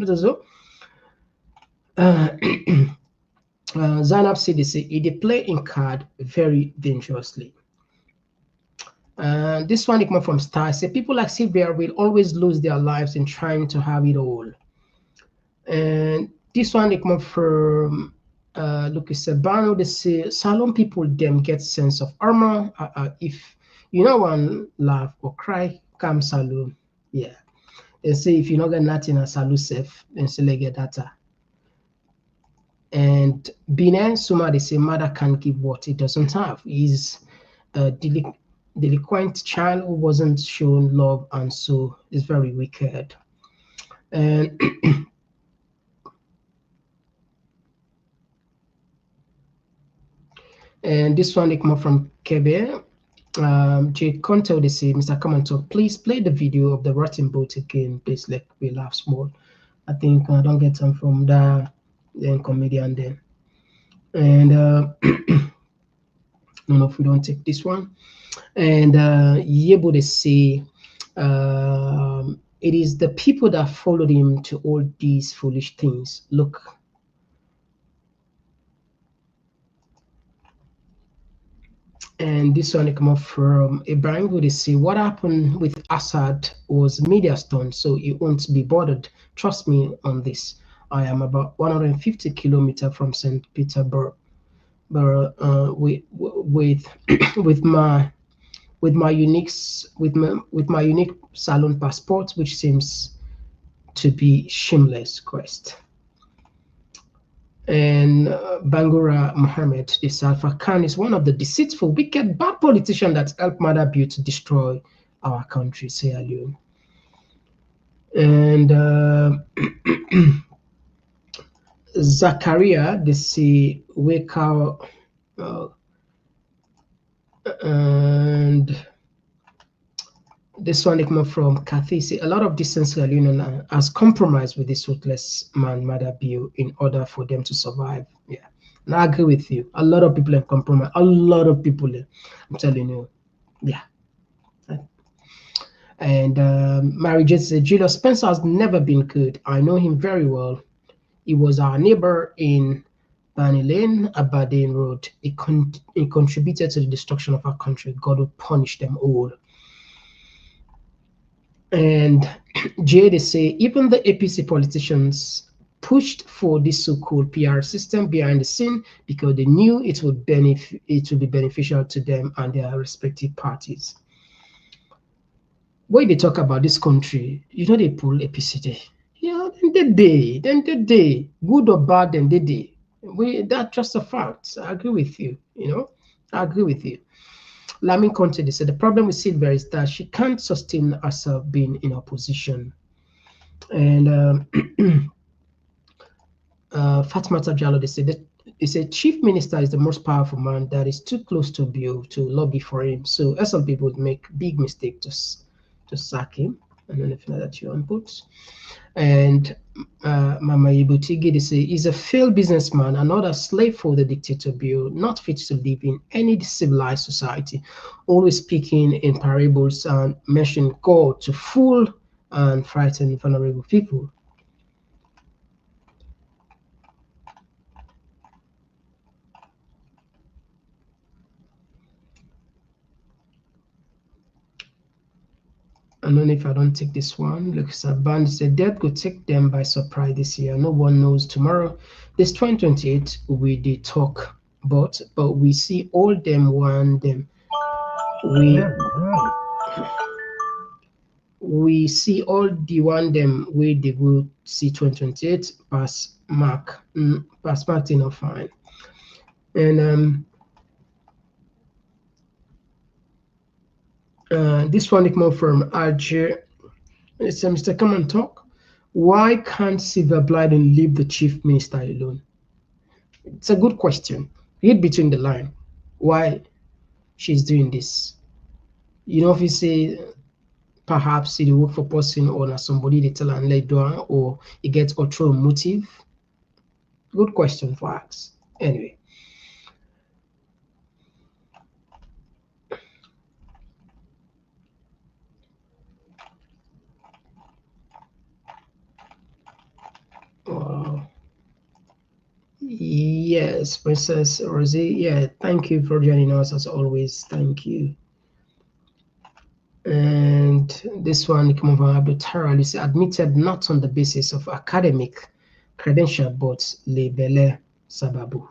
Zainab said they play in card very dangerously. This one came from Star. Say people like Sylvia will always lose their lives in trying to have it all. And this one came from Lucas Sabano. They say Salon people them get sense of armor. If you know one laugh or cry, come Salon. Yeah. They say if you not get nothing as Salon safe, then say get data. And Binan Suma they say Maada can't give what it doesn't have. Is delinquent child who wasn't shown love, and so is very wicked. And and this one they come up from Kebe. Jay Conte, they say, Mr. Komon-Tok, please play the video of the rotten boat again. Please let me laugh small. I think I don't get some from that then comedian then. And no, if we don't take this one. And Yebo, they say, it is the people that followed him to all these foolish things. Look. And this one come up from Ibrahim, who they say, what happened with Assad was media stunt, so he won't be bothered. Trust me on this. I am about 150 kilometers from St. Petersburg, but with with my unique salon passport, which seems to be shameless quest. And Bangura Mohammed, this Alpha Khan, is one of the deceitful, wicked, bad politicians that helped Mother Bill to destroy our country, Sierra Leone. And Zakaria, they say, wake up, and this one came from Kathy. Say, a lot of distance Sierra Leone has compromised with this ruthless man, Mother Bill, in order for them to survive. Yeah. And I agree with you. A lot of people have compromised. A lot of people, I'm telling you. Yeah. And Mary J said, Julius Spencer has never been good. I know him very well. He was our neighbor in Banny Lane, Aberdeen Road. He contributed to the destruction of our country. God will punish them all. And Jay, they say, even the APC politicians pushed for this so-called PR system behind the scene because they knew it would be beneficial to them and their respective parties. When they talk about this country, they pull APC there. Yeah, then they day, good or bad, then they day. That's just a fact. I agree with you. I agree with you. Lamin Conte, they said the problem with Sylvia is that she can't sustain herself being in opposition. And Fatmata Jallo, they said chief minister is the most powerful man that is too close to Bill to lobby for him. So some people would make big mistake to sack him. I don't know if that you input. And Mama Ibutigi, they say, is a failed businessman and not a slave for the dictator Bill, not fit to live in any civilized society, always speaking in parables and mentioning God to fool and frighten vulnerable people. I don't know if I don't take this one. Look, Saban said death could take them by surprise this year. No one knows tomorrow. This 2028 we did talk, but we see all them one them. We see all the one them we they will see 2028 pass Martin of fine. And this one came from Alger. It's Mr. Komon-Tok. Why can't Slyvia Blyden leave the chief minister alone? It's a good question. Read between the line. Why she's doing this? If you say perhaps they work for person or somebody they tell and let down, or it gets ulterior motive. Good question for us. Anyway. Yes, Princess Rosie. Yeah, thank you for joining us as always. Thank you. And this one came from Abdul Taral is admitted not on the basis of academic credential but lebele sababu.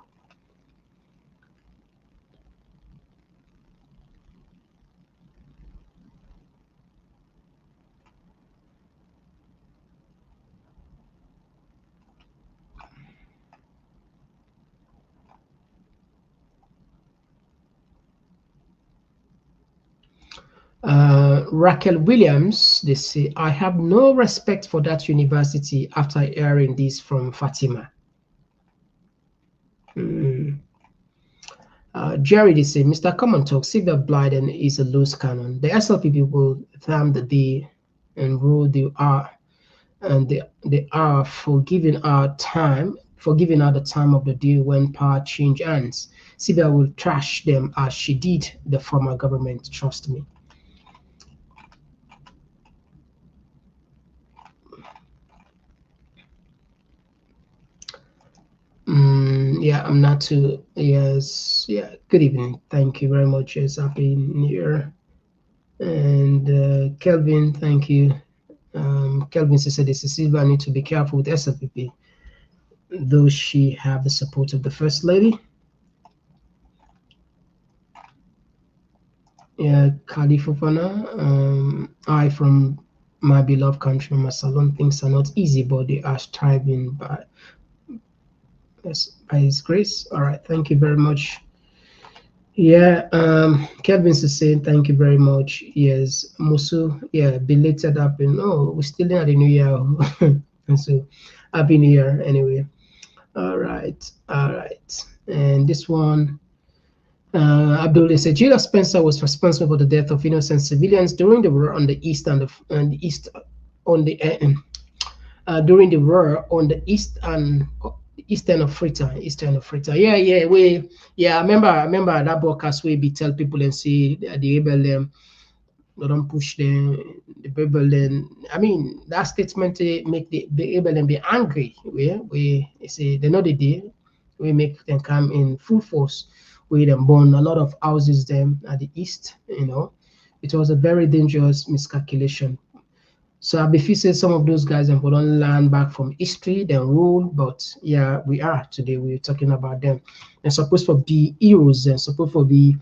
Raquel Williams, they say, I have no respect for that university after hearing this from Fatima. Jerry, they say, Mr. Komon-Tok, Slyvia Blyden is a loose cannon. The SLPP will thank the day and rule they are, and they are for giving our time, for giving her the time of the day when power change hands. Slyvia will trash them as she did the former government, trust me. Yeah, I'm not too. Yes, yeah. Good evening. Thank you very much. Yes, happy New Year. And Kelvin, thank you. Kelvin said this is Slyvia need to be careful with SLPP, though she have the support of the First Lady. Yeah, Kali Fofana. I from my beloved country, my salon, things are not easy, but they are striving by His grace. All right, thank you very much. Yeah, Kevin's is saying thank you very much. Yes, Musu, yeah, belated happy. Oh, we're still in the new year. So happy new year anyway. All right, all right. And this one, Abdul said Judah Spencer was responsible for the death of innocent civilians during the war on the east and the east on the during the war on the east and eastern of Freetown, Yeah, I remember that broadcast where we tell people and say the rebel them, they don't push them, the rebel them. I mean that statement make the rebel them be angry. We say they know the day we make them come in full force. We them burn a lot of houses them at the east. It was a very dangerous miscalculation. So I believe say some of those guys and don't learn back from history, then rule. But yeah, we are today. We're talking about them. They're supposed to be heroes. They're supposed to be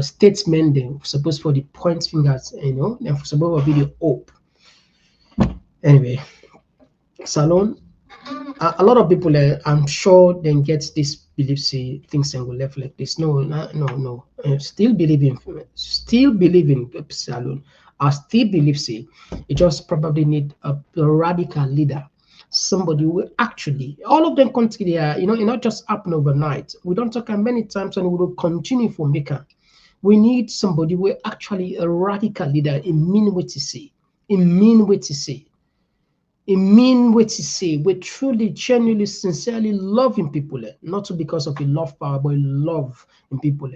statesmen. They're supposed to be point fingers. They're supposed to be the hope. Anyway, Salon. A lot of people, I'm sure, then get this belief say things and go left like this. No. Still believe in Salon. I still believe say you just probably need a radical leader, somebody who actually all of them come together. It not just happen overnight. We don't talk many times, and we will continue for maker. We need somebody who actually a radical leader. In mean what to say. It mean what to say. We truly, genuinely, sincerely loving people, not because of a love power, but a love in people.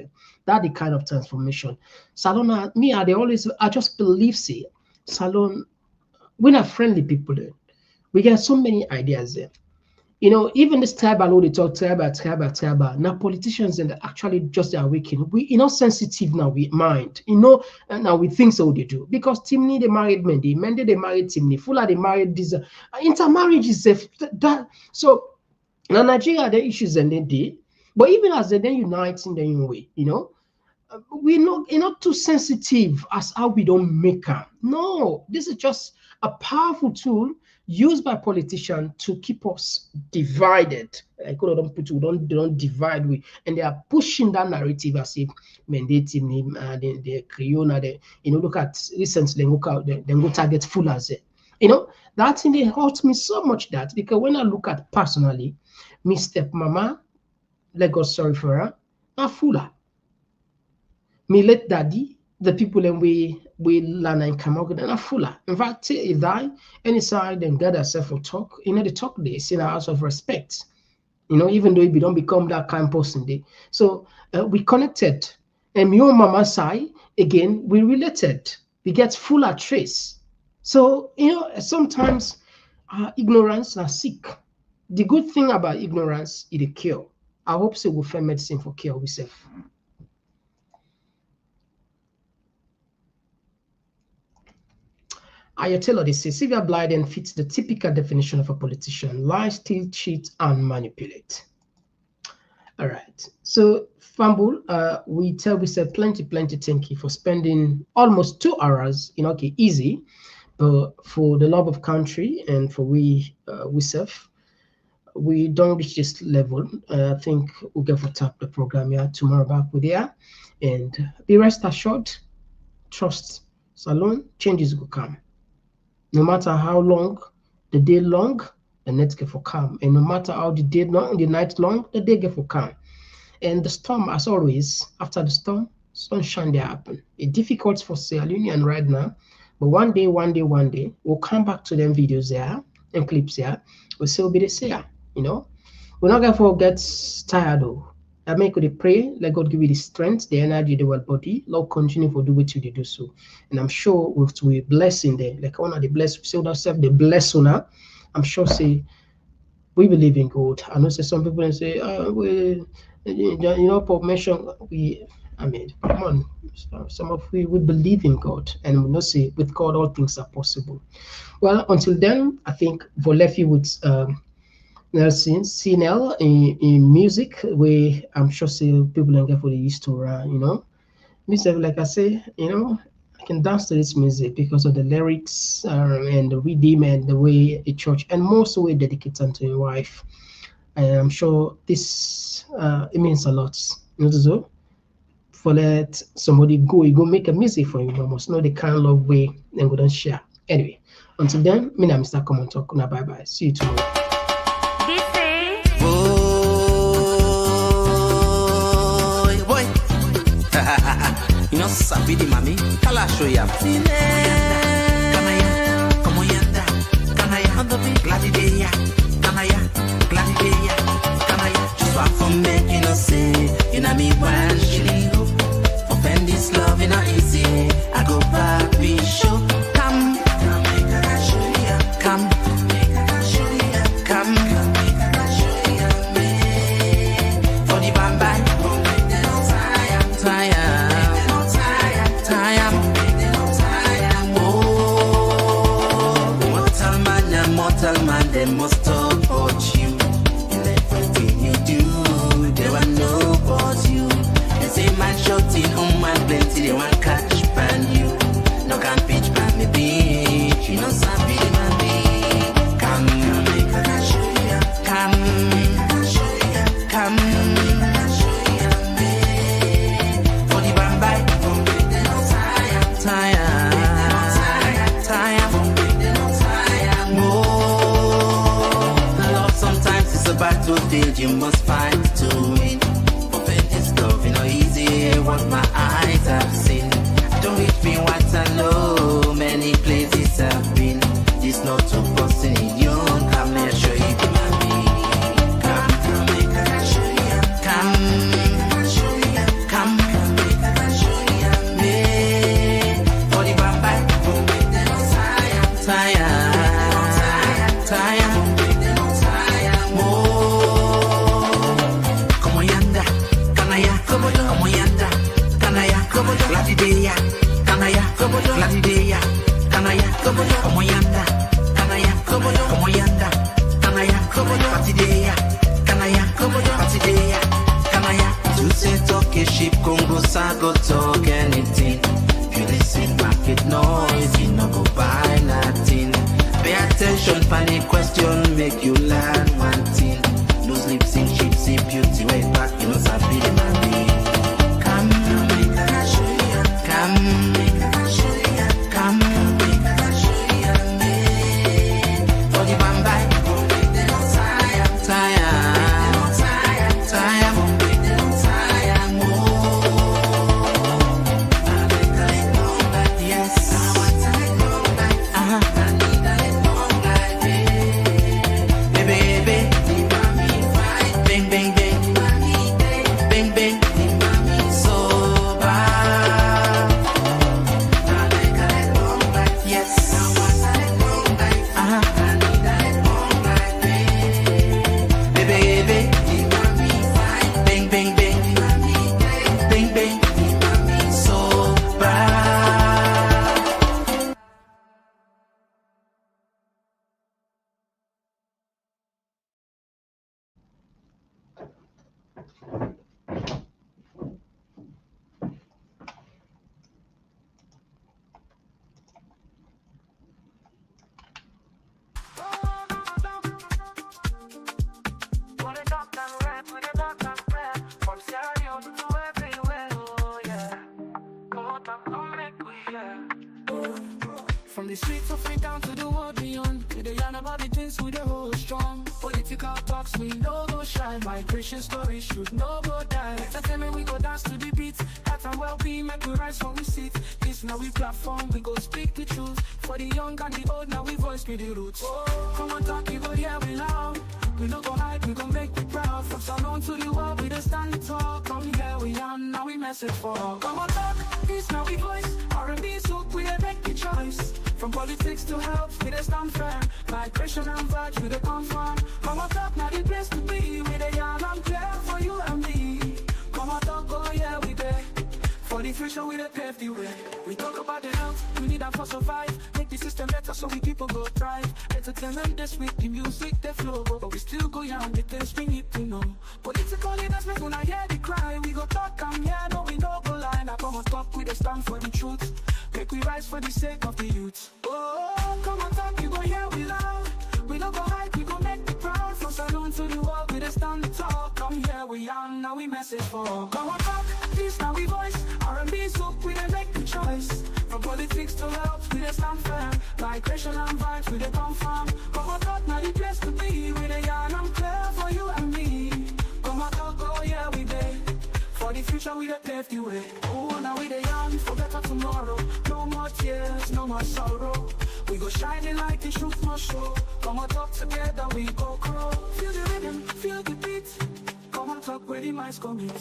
That the kind of transformation. Salon, me, I just believe, say, Salon, we're not friendly people. We get so many ideas there. Even this tribal, who they talk tribal. Now politicians and actually just are waking. We sensitive now. We mind. Now we think so they do because Timney they married Mendy, they married Timney, Fuller they married this. Intermarriage is that. So now Nigeria the issues and they did, but even as they then unite in the way, we're not too sensitive as how we don't make them. No, this is just a powerful tool used by politicians to keep us divided. Like don't divide we, and they are pushing that narrative as if mandating him the Creona. Look at recently then go target Fullers. That thing they hurt me so much that because when I look at personally, me stepmama, let God sorry for her, a Fuller. Me let daddy, the people and we learn and come out and a fuller. In fact, if I any side and gather self for talk, the talk this in a house of respect. Even though we don't become that kind of person day. So we connected. And your mama side, again, we related. We get fuller trace. So sometimes ignorance are sick. The good thing about ignorance is a cure. I hope so we'll find medicine for cure ourselves. Ayatollah, they say Slyvia Blyden fits the typical definition of a politician: lie, steal, cheat, and manipulate. All right. So, Fambul, we said plenty thank you for spending almost 2 hours easy, but for the love of country and for we serve, we don't reach this level. I think we'll get to tap the program here tomorrow back with you, and be rest assured, trust salon, changes will come. No matter how long, the day long, the night get for calm. And no matter how the day long, the night long, the day get for calm. And the storm, as always, after the storm, sunshine they happen. It's difficult for Sierra Leonean right now, but one day, we'll come back to them videos there and clips there. We'll still be the same, you know. We're not gonna get tired though. I make you pray, let God give you the strength, the energy, the well body. Lord continue to do what you do so. And I'm sure with we blessing there, like one of the blessed, say ourselves the blessed owner. I'm sure say we believe in God. I know say some people say, for mention I mean, come on. Some of we believe in God, and we know say with God all things are possible. Well, until then, I think we'll left you with Nelson CNL in music, where I'm sure say people don't get for the used to, music. Like I say, I can dance to this music because of the lyrics and the rhythm and the way a church, and more so way dedicated to your wife. And I'm sure this it means a lot. So for let somebody go make a music for you, you must know the kind of love way and go and share. Anyway, until then, me name Mr. Komon-Tok. Bye bye. See you tomorrow. Boy. You know, sabi the mami. Kala show ya. On the beat, glad day ya. Glad day ya. Just walk for me, you know, say, you know me one shilling go. Offend this love, you know, easy. I go back, be show. Come, make a show ya. Come, make a show ya. Come, make a show ya. For the bamba, mortal man, they must talk about you. And everything you do, they want to know about you. They say man shouting, man plenty, they want catch pan you. No can pitch pan me beach, you know sabi man be. Come, make a show ya. Come, come, for the bamba, tire. Battlefield you must fight to win. Offend this love, you know, easy. What my eyes have seen. Don't reach me what I know. Many places I've been. This not to person in you. Come here, show you the mommy. Come, make a show you. Come, come, make a show you. For the bamba, tire. Gladideya, kanaya, gladideya, kanaya, komoyanda, kanaya, komoyanda, kanaya, patideya, kanaya, patideya, kanaya. To say talk a ship, Congo, Sago, talk anything. If you listen, market noise, you no go buy nothing. Pay attention, panic question, make you learn one thing. Lose lips in cheap, see beauty, way back, you know, sabi the man. Come, make a show ya. Come, make a show ya. Come, make a show ya. For the bamba, tire. Yes. Baby, bang, bang, bang. Bang, bang. From the streets of free down to the world beyond, we dey yarn about the things we dey hold strong. Political talks we no go shine, migration stories should no go die. Entertainment we go dance to the beat, health and well-being make we rise from we seat. This now we platform, we go speak the truth. For the young and the old, now we voice with the roots. Komon-Tok, you go hear we loud. We no go hide, we gon' make you proud. From Salon to the world, we just stand and talk. Come here, we on, now we message for all. Komon-Tok, this now we voice. R&B soak, we dey make the choice. From politics to health, we dey stand firm. Migration and vibes, we dey confirm. Komon-Tok, now the place to be. We dey yarn and clear for you and me. Komon-Tok, oh yeah, we dey. For the future, we dey pave the way. We talk about the health, we need that for survive. Make the system better so we people go thrive. Entertainment this week, the music they flow, but we still go young, the things we need to know. Political leaders make una hear the cry. We go talk and yeah, no we no go lie. Now Komon-Tok, we dey stand for the truth. Make we rise for the sake of the youth. Oh, Komon-Tok, you go hear we loud. We no go hide, we go make you proud. From Salon to the world, we dey stand and talk. Come here, we young, now we message for all. Komon-Tok, this now we voice. R&B soak, we dey make the choice. From politics to health, we dey stand firm. Migration and vibes, we dey confirm. Komon-Tok, now the place to be. We dey yarn and clear for you and me. Komon-Tok, oh yeah, we dey. For the future, we dey pave the way. Oh, now we dey young for better tomorrow. No more tears, no more sorrow. We go shining like the truth must show. Komon-Tok together, we go grow. Feel the rhythm, feel the beat. Komon-Tok, where the minds commit.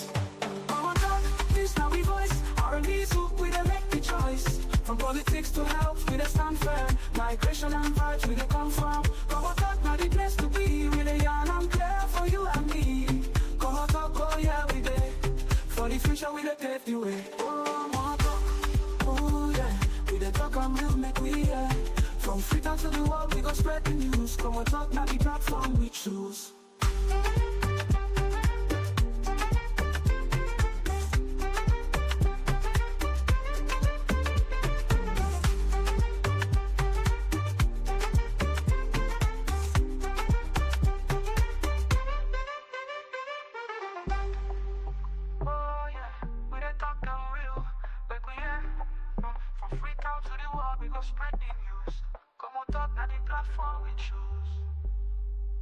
Komon-Tok, this now we voice. R&B soak, we dey make the choice. From politics to health, we dey stand firm. Migration and vibes, we dey confirm. Komon-Tok, now the place to be. We dey yarn and clear for you and me. Komon-Tok, oh yeah, we dey. For the future, we dey pave the way. Oh, Komon-Tok, oh yeah. We dey talk and we'll make we hear. From Freetown to the world, we go spread the news. Komon-Tok, now the platform we choose. Spread the news. Komon-Tok, now the platform we choose.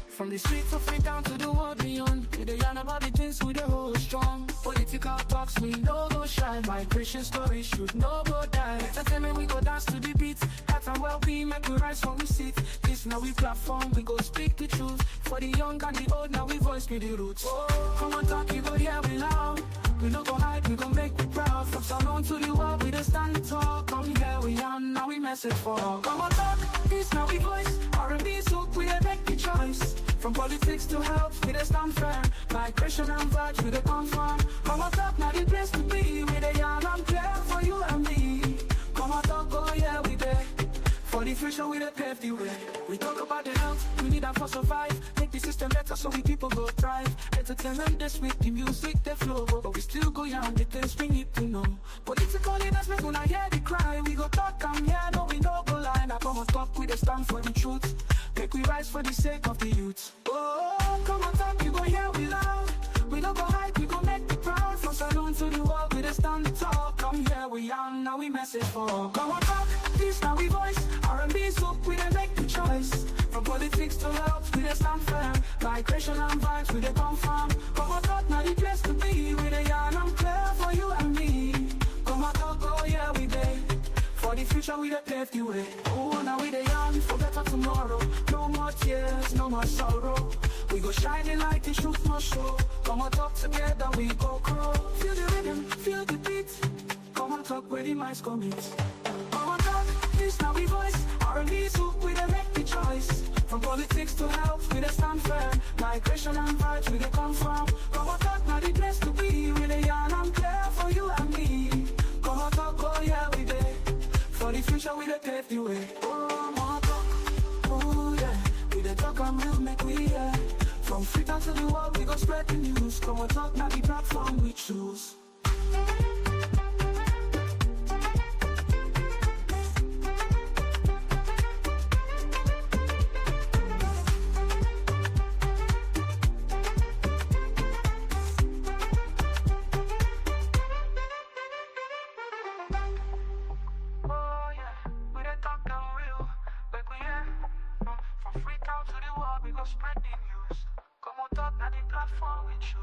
From the streets of free down to the world beyond, we dey yarn about the things we dey hold strong. Political talks we no go shine, migration stories should no go die. Entertainment we go dance to the beat, health and well-being make we rise from we seat. This now we platform, we go speak the truth. For the young and the old, now we voice with the roots. Oh, Komon-Tok, you go hear we loud. We no go hide, we gon' make you proud. From Salon to the world, we dey stand and talk. Come here, we on, now we message for all. Komon-Tok, this now we voice. R&B soak, we dey make the choice. From politics to health, we dey stand firm. Migration and vibes, we dey confirm. Komon-Tok, now the place to be. We dey yarn and clear for you and me. Komon-Tok, oh yeah, we dey. For the future, we dey pave the way. We talk about the health, we need that for survive. Make the system better so we people go thrive. Entertainment this week, the music they flow, but we still go young, the things we need to know. Political leaders make una hear the cry. We go talk and yeah, no we no go lie. Now Komon-Tok, we dey stand for the truth. Make we rise for the sake of the youth. Oh, Komon-Tok, you go hear we loud. We no go hide, we go make you proud. From Salon to the world, we dey stand and talk. Come here, we young, now we message for all. Komon-Tok, this now we voice. R&B soak, we dey make the choice. From politics to health, we dey stand firm. Migration and vibes, we dey confirm. Komon-Tok, now the place to be. We dey yarn and clear for you and me. Komon-Tok, oh yeah, we dey. For the future, we dey pave the way. Oh, now we dey young for better tomorrow. No more tears, no more sorrow. We go shining like the truth must show. Komon-Tok together, we go grow. Feel the rhythm, feel the beat. Komon-Tok, where the minds commit. Komon-Tok, this now we voice. R&B soak, we dey make the choice. From politics to health, we dey stand firm. Migration and vibes, we dey come from. Komon-Tok, now the place to be. We dey yarn and clear for you and me. Komon-Tok, oh yeah, we dey. For the future, we dey pave the way. Komon-Tok, oh yeah. We dey talk and we'll make we hear. From Freetown to the world, we go spread the news. Komon-Tok, now the platform we choose. From Freetown to the world, we go spread the news. Komon-Tok, now the platform we choose.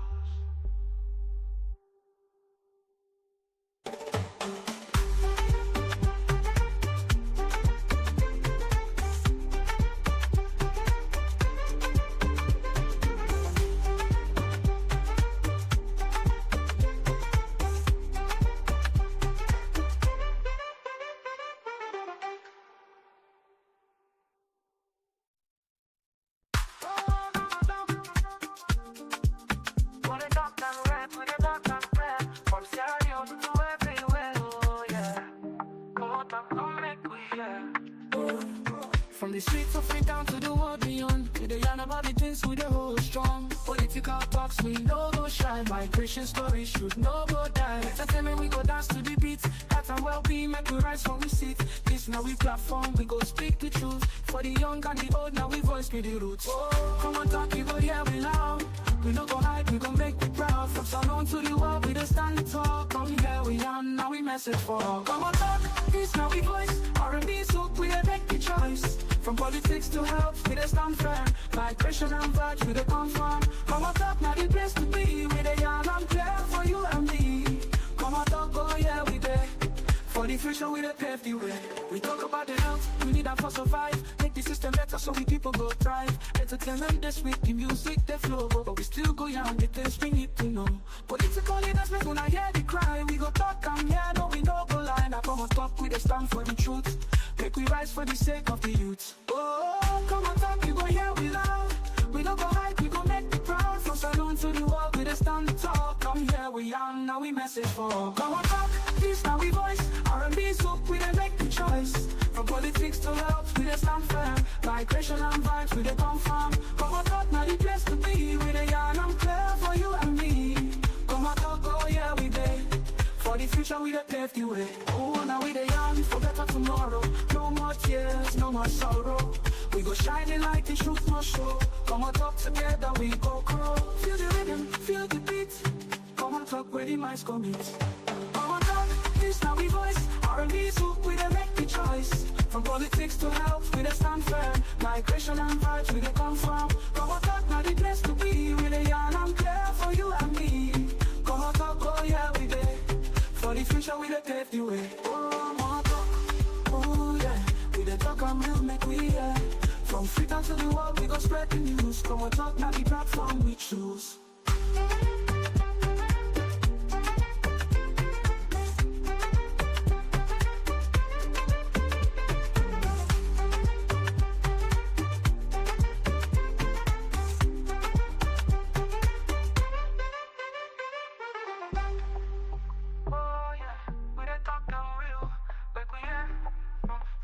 From the streets of Freetown to the world beyond, we dey yarn about the things we dey hold strong. Political talks, we no go shy. Migration stories should no go die. Entertainment, we go dance to the beat. Health and well-being, make we rise from we seat. This now we platform, we go speak the truth. For the young and the old, now we voice be the roots. Komon-Tok, we go hear we loud. We no go hide, we go make we proud. From Salon to the world, we dey stand and talk. Come here we yarn, now we message for all. Komon-Tok, this now we voice. R&B soup, we dey make the choice. From politics to health, we dey stand firm. Migration and vibes, we dey come from. Komon-Tok, now the place to be. We dey yarn and clear for you and me. Komon-Tok, oh yeah, we dey. For the future, we dey pave the way. We talk about the health, we need that for survive. Make the system better so we people go thrive. Entertainment this week, the music they flow. But we still go yarn the things we need to know. Political leaders make una hear the cry. We go talk and hear, no we no go lie. Now Komon-Tok, we dey stand for the truth. Make we rise for the sake of the youth. Oh, Komon-Tok, you go hear we loud. We don't go hide, we go make me proud. From Salon to the world, we dey stand and talk. Come here we yarn, now we message for all. Komon-Tok, this now we voice. R&B soup, we dey make the choice. From politics to health, we dey stand firm. Migration and vibes, we dey come from. Komon-Tok, now the place to be. We dey yarn and clear for you and me. Komon-Tok, oh yeah, we dey. For the future, we dey pave the way. Oh, now we dey yarn for better tomorrow. No more tears, no more sorrow. We go shining like the truth must show. Komon-Tok together, we go grow. Feel the rhythm, feel the beat. Komon-Tok, where the minds come meet. Komon-Tok, this now we voice. R&B soup, we dey make the choice. From politics to health, we dey stand firm. Migration and vibes, we dey come from. Komon-Tok, now the place to be. We dey yarn and clear for you and me. Komon-Tok, oh yeah, we dey. For the future, we dey pave the way. Komon-Tok, oh yeah. We dey talk and we'll make we hear. From Freetown to the world, we go spread the news. Komon-Tok, now the platform we choose.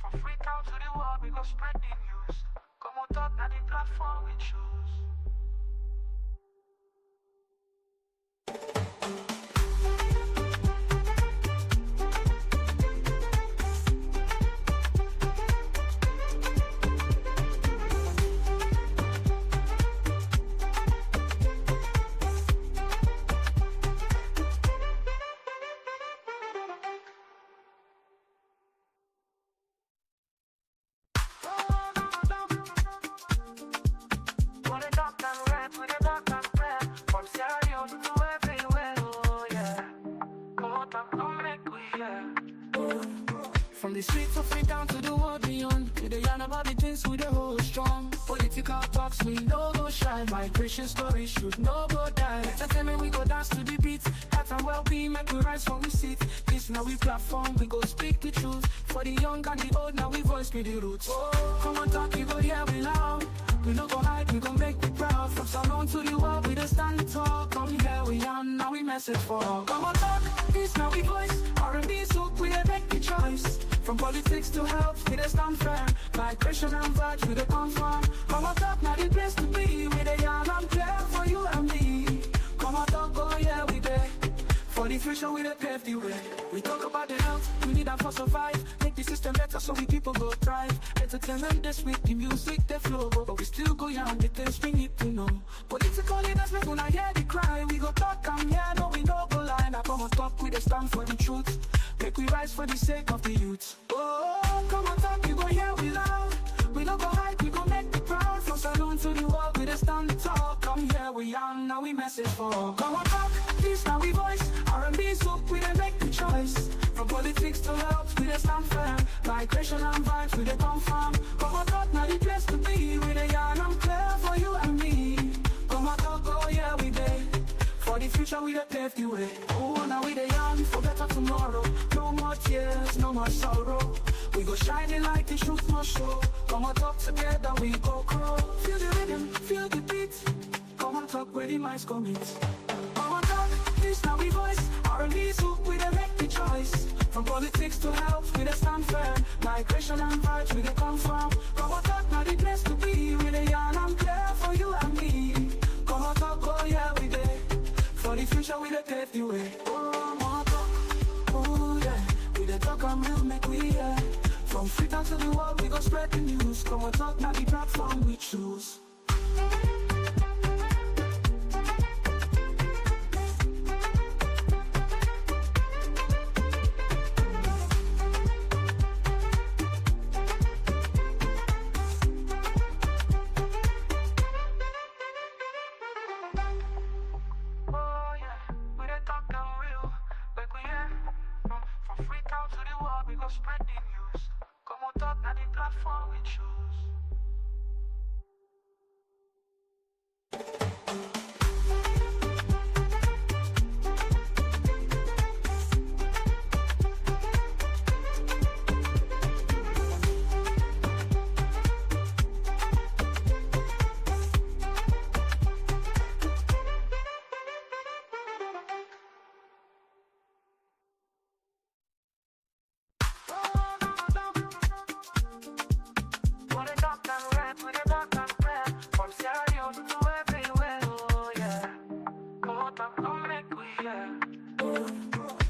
From Freetown to the world, we go spread the news. Komon-Tok, now the platform we choose. From the streets of it down to the world beyond, we dey yarn about the things we dey hold strong. Political talks we no go shy, migration stories should no go die. Entertainment we go dance to the beat, health and well-being make we rise from we seat. This now we platform, we go speak the truth. For the young and the old, now we voice be the roots. Oh, come on talk, you go hear we loud. We no go hide, we go make you proud. From Salon to the world, we just stand tall. Come here, we yarn, now we message for all. Come on talk, this now we voice. R&B soup, we dey make the choice. From politics to health, we dey stand firm. Migration and vibes, we dey confirm. Come on talk, now the place to be. We dey yarn and clear for you and me. Come on talk, oh yeah, we dey. For the future, we dey pave the way. We talk about the health, we need that for survive. Make the system better so we people go thrive. Entertainment this week, the music they flow, but we still go young, the things we need to know. Political leaders make una hear the cry. We go talk and yeah, no we no go lie. Now come on talk, we dey stand for the truth. Make we rise for the sake of the youth. Oh, come on talk, you go hear we loud. We no go hide, we go make the proud. From Salon to the world, we dey stand tall. Come here, we young, now we message for all. Come on talk, this now we voice. R&B soup, we dey make the choice. From politics to health, we dey stand firm. Migration and vibes, we dey confirm. Come on talk, now the place to be. We dey yarn and clear for you and me. Come on talk, oh yeah, we dey. For the future, we dey pave the way. Oh, now we dey yarn for better tomorrow. No more tears, no more sorrow. We go shining like the truth must show. Come on talk together, we go grow. Feel the rhythm, feel the beat. Come on talk where the minds commit. Come on talk, this now we voice. R&B soup, we dey make the choice. From politics to health, we dey stand firm. Migration and vibes, we dey confirm. Come on talk, now the place to be. We dey yarn and clear for you and me. Come on talk, oh yeah, we dey. For the future, we dey pave the way. Oh, more talk, oh yeah. We dey talk and we'll make we hear. From Freetown to the world, we go spread the news. Come on talk, now the platform we choose. Spread the news. Come on, talk, now the platform we choose.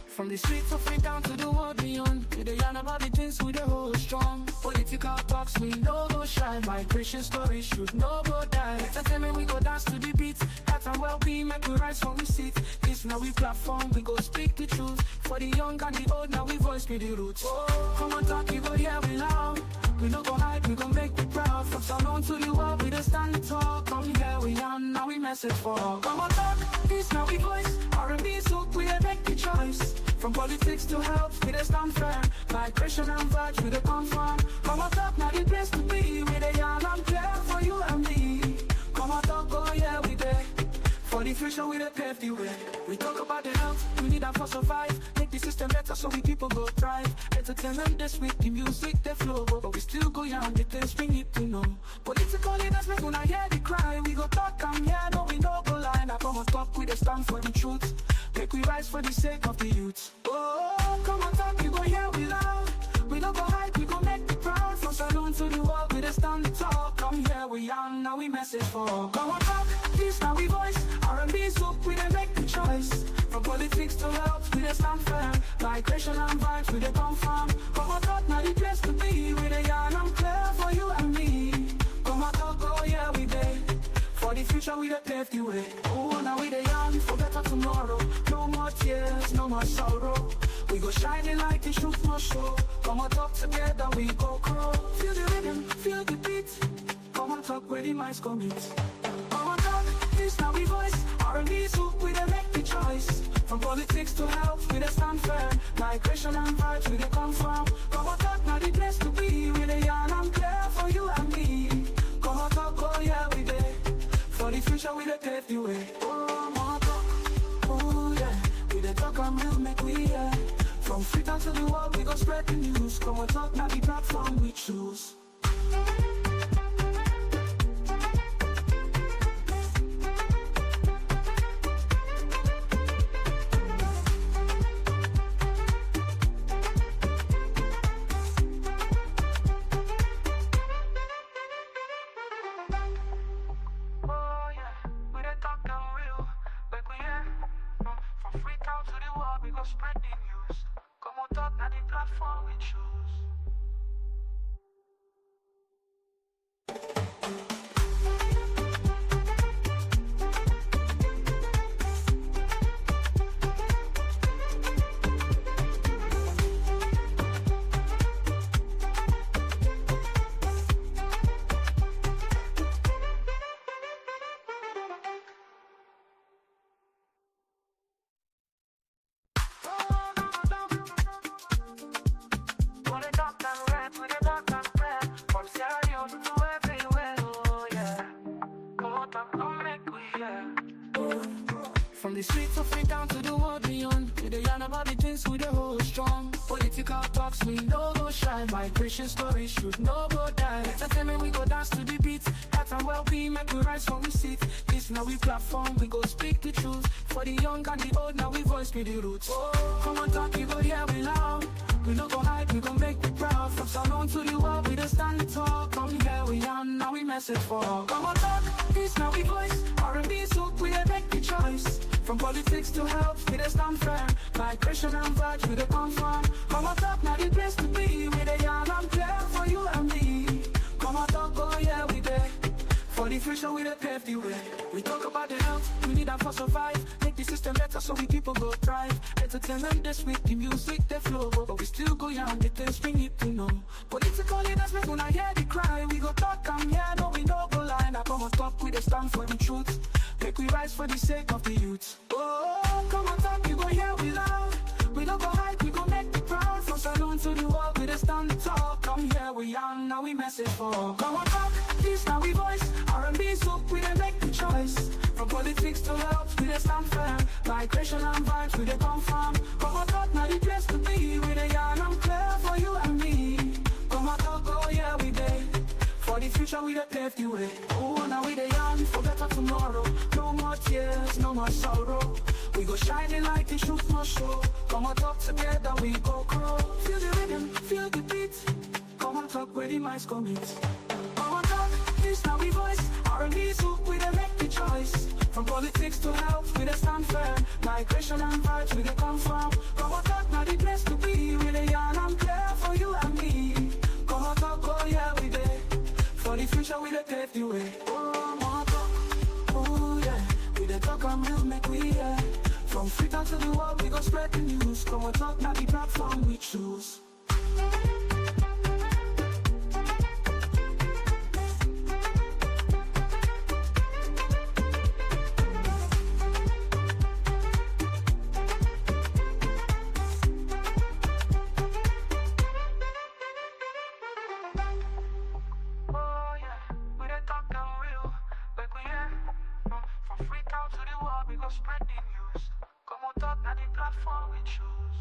From the streets of it down to the world beyond, we dey yarn about the things we dey hold strong. Political talks we no go shy, migration stories should no go die. Entertainment we go dance to the beat, health and well-being make we rise from we seat. This now we platform, we go speak the truth. For the young and the old, now we voice be the roots. Oh, come on talk, you go hear we loud. We no go hide, we go make you proud. From Salon to the world, we just stand tall. Come here, we yarn, now we message for all. Come on talk, this now we voice. R&B soup, we dey make the choice. From politics to health, we dey stand firm. Migration and vibes, we dey confirm. Come on talk, now the place to be. We dey yarn and clear for you and me. Come on talk, oh yeah, we dey. For the future, we dey pave the way. We talk about the health, we need that for survive. Make the system better so we people go thrive. Entertainment this week, the music they flow, but we still go young, the things we need to know. Political leaders make una hear the cry. We go talk and yeah, no we no go lie. Now come on talk, we dey stand for the truth. Make we rise for the sake of the youth. Oh, come on talk, you go hear we loud. We no go hide, we go make the proud. From Salon to the world, we dey stand tall. Come here, we young, now we message for all. Come on talk, this now we voice. R&B soup, we dey make the choice. From politics to health, we dey stand firm. Migration and vibes, we dey confirm. Come on talk, now the place to be. We dey yarn and clear for you and me. Come on talk, oh yeah, we dey. For the future, we dey pave the way. Oh, now we dey young for better tomorrow. No more tears, no more sorrow. We go shining like the truth must show. Come on talk together, we go grow. Feel the rhythm, feel the beat. Come on talk where the minds commit. Come on talk, this now we voice. R&B soup, we dey make the choice. From politics to health, we dey stand firm. Migration and vibes, we dey come from. Komon-Tok, now the place to be. We dey yarn and clear for you and me. Komon-Tok, oh yeah, we dey. For the future, we dey pave the way. Komon-Tok, oh yeah. We dey talk and we'll make we hear. From Freetown to the world, we go spread the news. Komon-Tok, now the platform we choose. From Freetown to the world, we go spread the news. Komon-Tok, now the platform we choose. From the streets of Freetown to the world beyond, we dey yarn about the things we dey hold strong. Political talks we no go shy, migration stories should no go die. Entertainment we go dance to the beat, health and well-being make we rise from we seat. This now we platform, we go speak the truth. For the young and the old, now we voice be the roots. Komon-Tok, you go hear we loud. We no go hide, we go make we proud. From Salon to the world, we dey stand the talk. Come here we yarn, now we message for all. Komon-Tok, this now we voice. R&B soak, we dey make the choice. From politics to health, we dey stand firm. Migration and vibes, we dey come from. Komon-Tok, now the place to be. We dey yarn and clear for you and me. Komon-Tok, oh yeah, we dey. For the future, we dey pave the way. We talk about the health, we need that for survive. Make the system better so we people go thrive. Entertainment this week, the music they flow, but we still go yarn the things we need to know. Political leaders make when I hear the cry. We go talk and yeah, no we no go lie. Now Komon-Tok, we dey stand for the truth. Make we rise for the sake of the youth. Oh, Komon-Tok, you go hear we loud. We don't go hide, we go make the proud. From Salon to the world, we dey stand the talk. Come here, we young, now we message for Komon-Tok, this now we voice. R&B soak, we dey make the choice. From politics to health, we dey stand firm. Migration and vibes, we dey come from. Komon-Tok, now the place to be. We dey yarn and clear for you and me. Komon-Tok, oh yeah, we dey. For the future, we dey pave the way. Oh, now we dey yarn for better tomorrow. No more tears, no more sorrow. We go shining like the truth must show. Komon-Tok, together we go grow. Feel the rhythm, feel the beat. Komon-Tok, where the minds commit. Komon-Tok, this now we voice. R&B soak, we dey make the choice. From politics to health, we dey stand firm. Migration and vibes, we dey come from. Komon-Tok, now the place to be. We dey yarn and clear for you and me. Komon-Tok, oh yeah, we dey. For the future, we dey pave the way. Komon-Tok, oh yeah. We dey talk and we'll make we hear. From Freetown to the world, we go spread the news. Komon-Tok, now the platform we choose. From Freetown to the world, we go spread the news. Komon-Tok, now the platform we choose.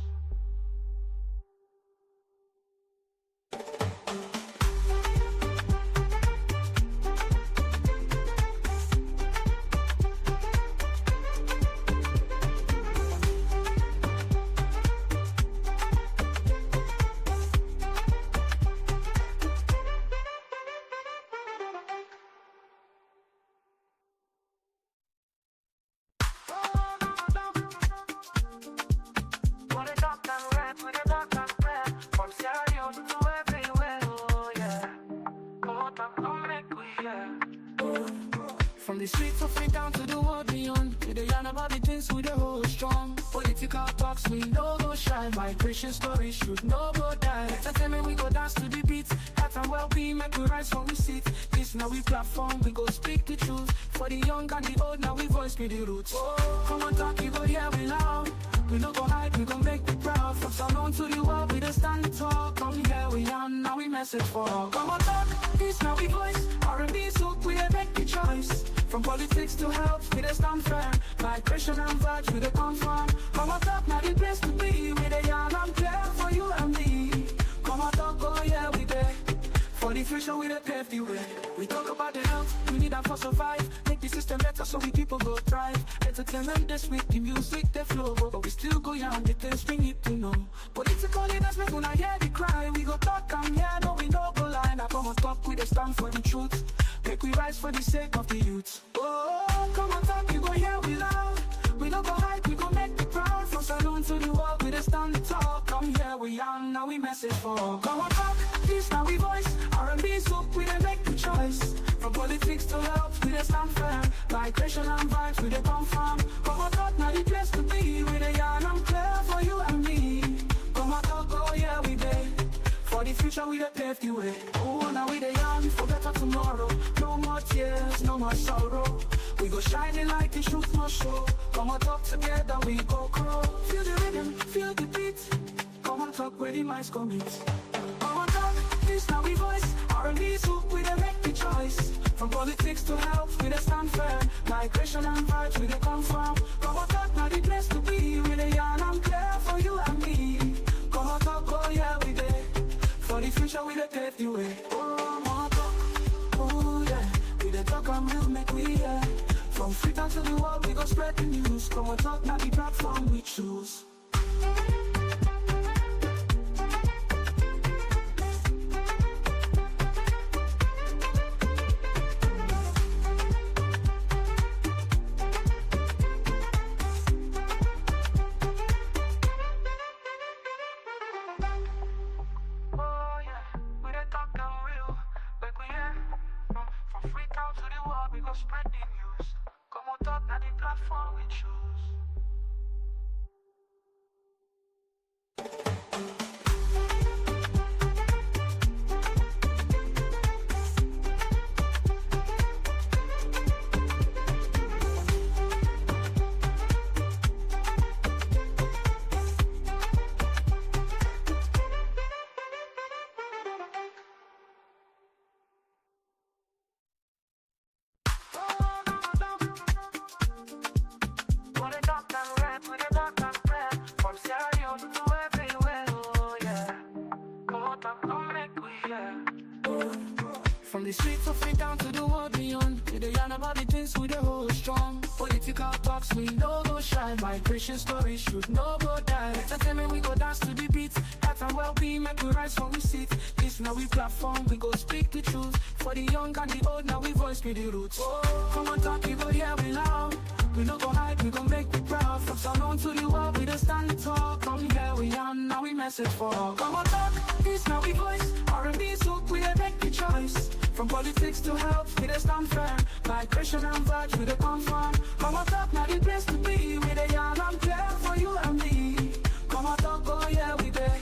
From the streets of it down to the world beyond, we dey yarn about the things we dey hold strong. Political talks, we no go shy. Migration stories should no go die. Entertainment, we go dance to the beat. Health and well-being, make we rise from we sit. This now we platform, we go speak the truth. For the young and the old, now we voice be the roots. Komon-Tok, you go hear we loud. We no go hide, we go make we proud. From Salon to the world, we dey stand tall. Come here, we yarn, now we message for all. Komon-Tok, this now we voice. R&B, so we dey make the choice. From politics to health, we dey stand firm. Migration and vibes, we dey confirm. Komon-Tok, now the place to be. We dey yarn and clear for you and me. Komon-Tok, oh yeah, we dey. For the future, we dey pave the way. We talk about the health, we need that for survive. Make the system better so we people go thrive. Entertainment this week, the music they flow, but we still go yarn the things we need to know. Political leaders make una hear the cry. We go talk and yeah, no we no go lie. Now Komon-Tok, we dey stand for the truth. Make we rise for the sake of the youth. Oh, Komon-Tok, you go hear we loud. We no go hide, we go make the proud. From Salon to the world, we dey stand tall. Come here, we yarn, now we message for all. Komon-Tok, this now we voice. R&B soup, we dey make the choice. From politics to health, we dey stand firm. Migration and vibes, we dey confirm. Komon-Tok, now the place to be. We dey yarn and clear for you and me. Komon-Tok, oh yeah, we dey. For the future, we dey pave the way. Oh, now we dey yarn for better tomorrow. No more tears, no more sorrow. We go shining like the truth must show. Komon-Tok together, we go grow. Feel the rhythm, feel the beat. Komon-Tok, where the minds go meet. Komon-Tok, this now we voice. R&B soup, we dey make the choice. From politics to health, we dey stand firm. Migration and vibes, we dey confirm. Komon-Tok, now the place to be. We dey yarn and clear for you and me. Komon-Tok, oh yeah, we dey. For the future, we dey pave the way. Oh, Komon-Tok, oh yeah. We dey talk and we'll make we hear. From Freetown to the world, we go spread the news. Komon-Tok, now the platform we choose. Spread the news. Komon-Tok, now the platform we choose. From the streets of it down to the world beyond, we dey yarn about the things we dey hold strong. Political talks, we no go shy. Migration stories should no go die. Entertainment, we go dance to the beat. Health and well-being, make we rise from we sit. This now we platform, we go speak the truth. For the young and the old, now we voice be the roots. Oh, Komon-Tok, you go hear we loud. We no go hide, we go make we proud. From Salon to the world, we dey stand tall. Come here, we yarn, now we message for all. Komon-Tok, this now we voice. R&B soup, we dey make the choice. From politics to health, we dey stand firm. Migration and vibes, we dey confirm. Komon-Tok, now the place to be. We dey yarn and clear for you and me. Komon-Tok, oh yeah, we dey.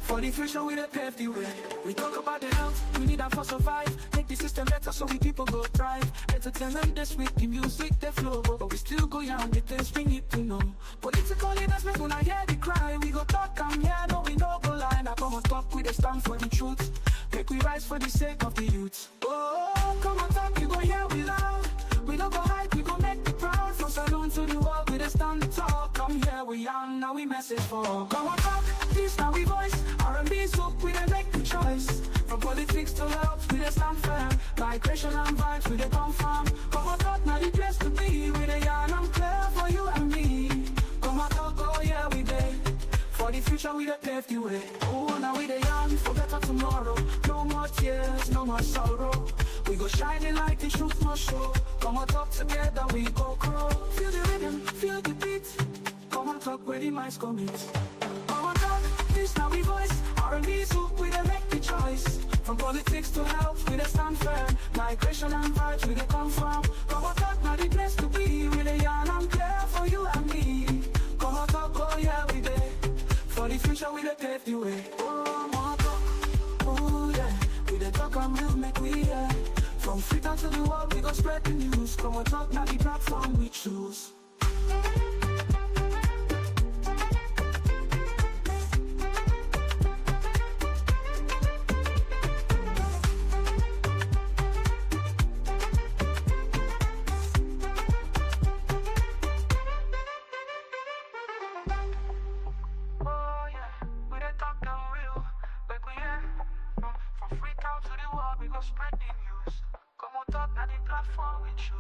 For the future, we dey pave the way. We talk about the health, we need that for survive. Make the system better so we people go thrive. Entertainment this week, the music they flow, but we still go yarn the things we need to know. Political leaders make una hear the cry. We go talk and yeah, no we no go lie. Now Komon-Tok, we dey stand for the truth. Make we rise for the sake of the youth. Oh, Komon-Tok, you go hear we loud. We no go hide, we go make the proud. From Salon to the world, we dey stand tall. Come here, we yarn, now we message for all. Komon-Tok, this now we voice. R&B soup, we dey make the choice. From politics to health, we dey stand firm. Migration and vibes, we dey confirm. Komon-Tok, now the place to be. We dey yarn and clear for you and me. Komon-Tok, oh yeah, we dey. For the future, we dey pave the way. Oh, now we dey yarn for better tomorrow. No more tears, no more sorrow. We go shining like the truth must show. Komon-Tok together, we go grow. Feel the rhythm, feel the beat. Komon-Tok, where the minds go meet. Komon-Tok, this now we voice. R&B soup, we dey make the choice. From politics to health, we dey stand firm. Migration and vibes, we dey confirm. Komon-Tok, way. Komon-Tok, oh yeah. We the talk and move, make we yeah. From Freetown to the world, we go spread the news. Komon-Tok, now the platform we choose. From Freetown to the world, we go spread the news. Komon-Tok, now the platform we choose.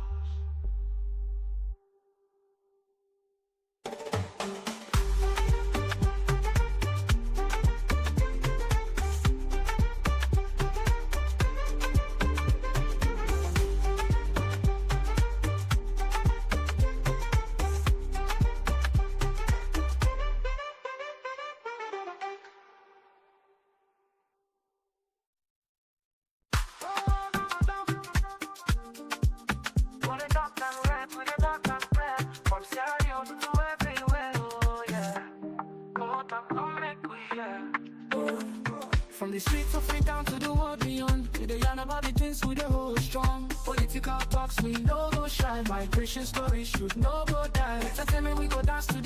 From Sierra Leone to everywhere, oh yeah. Komon-Tok, come make we yeah. From the streets of Freetown to the world beyond, we dey yarn about the things we dey hold strong. Political talks we no go shy, migration stories should no go die. Entertainment we go dance to.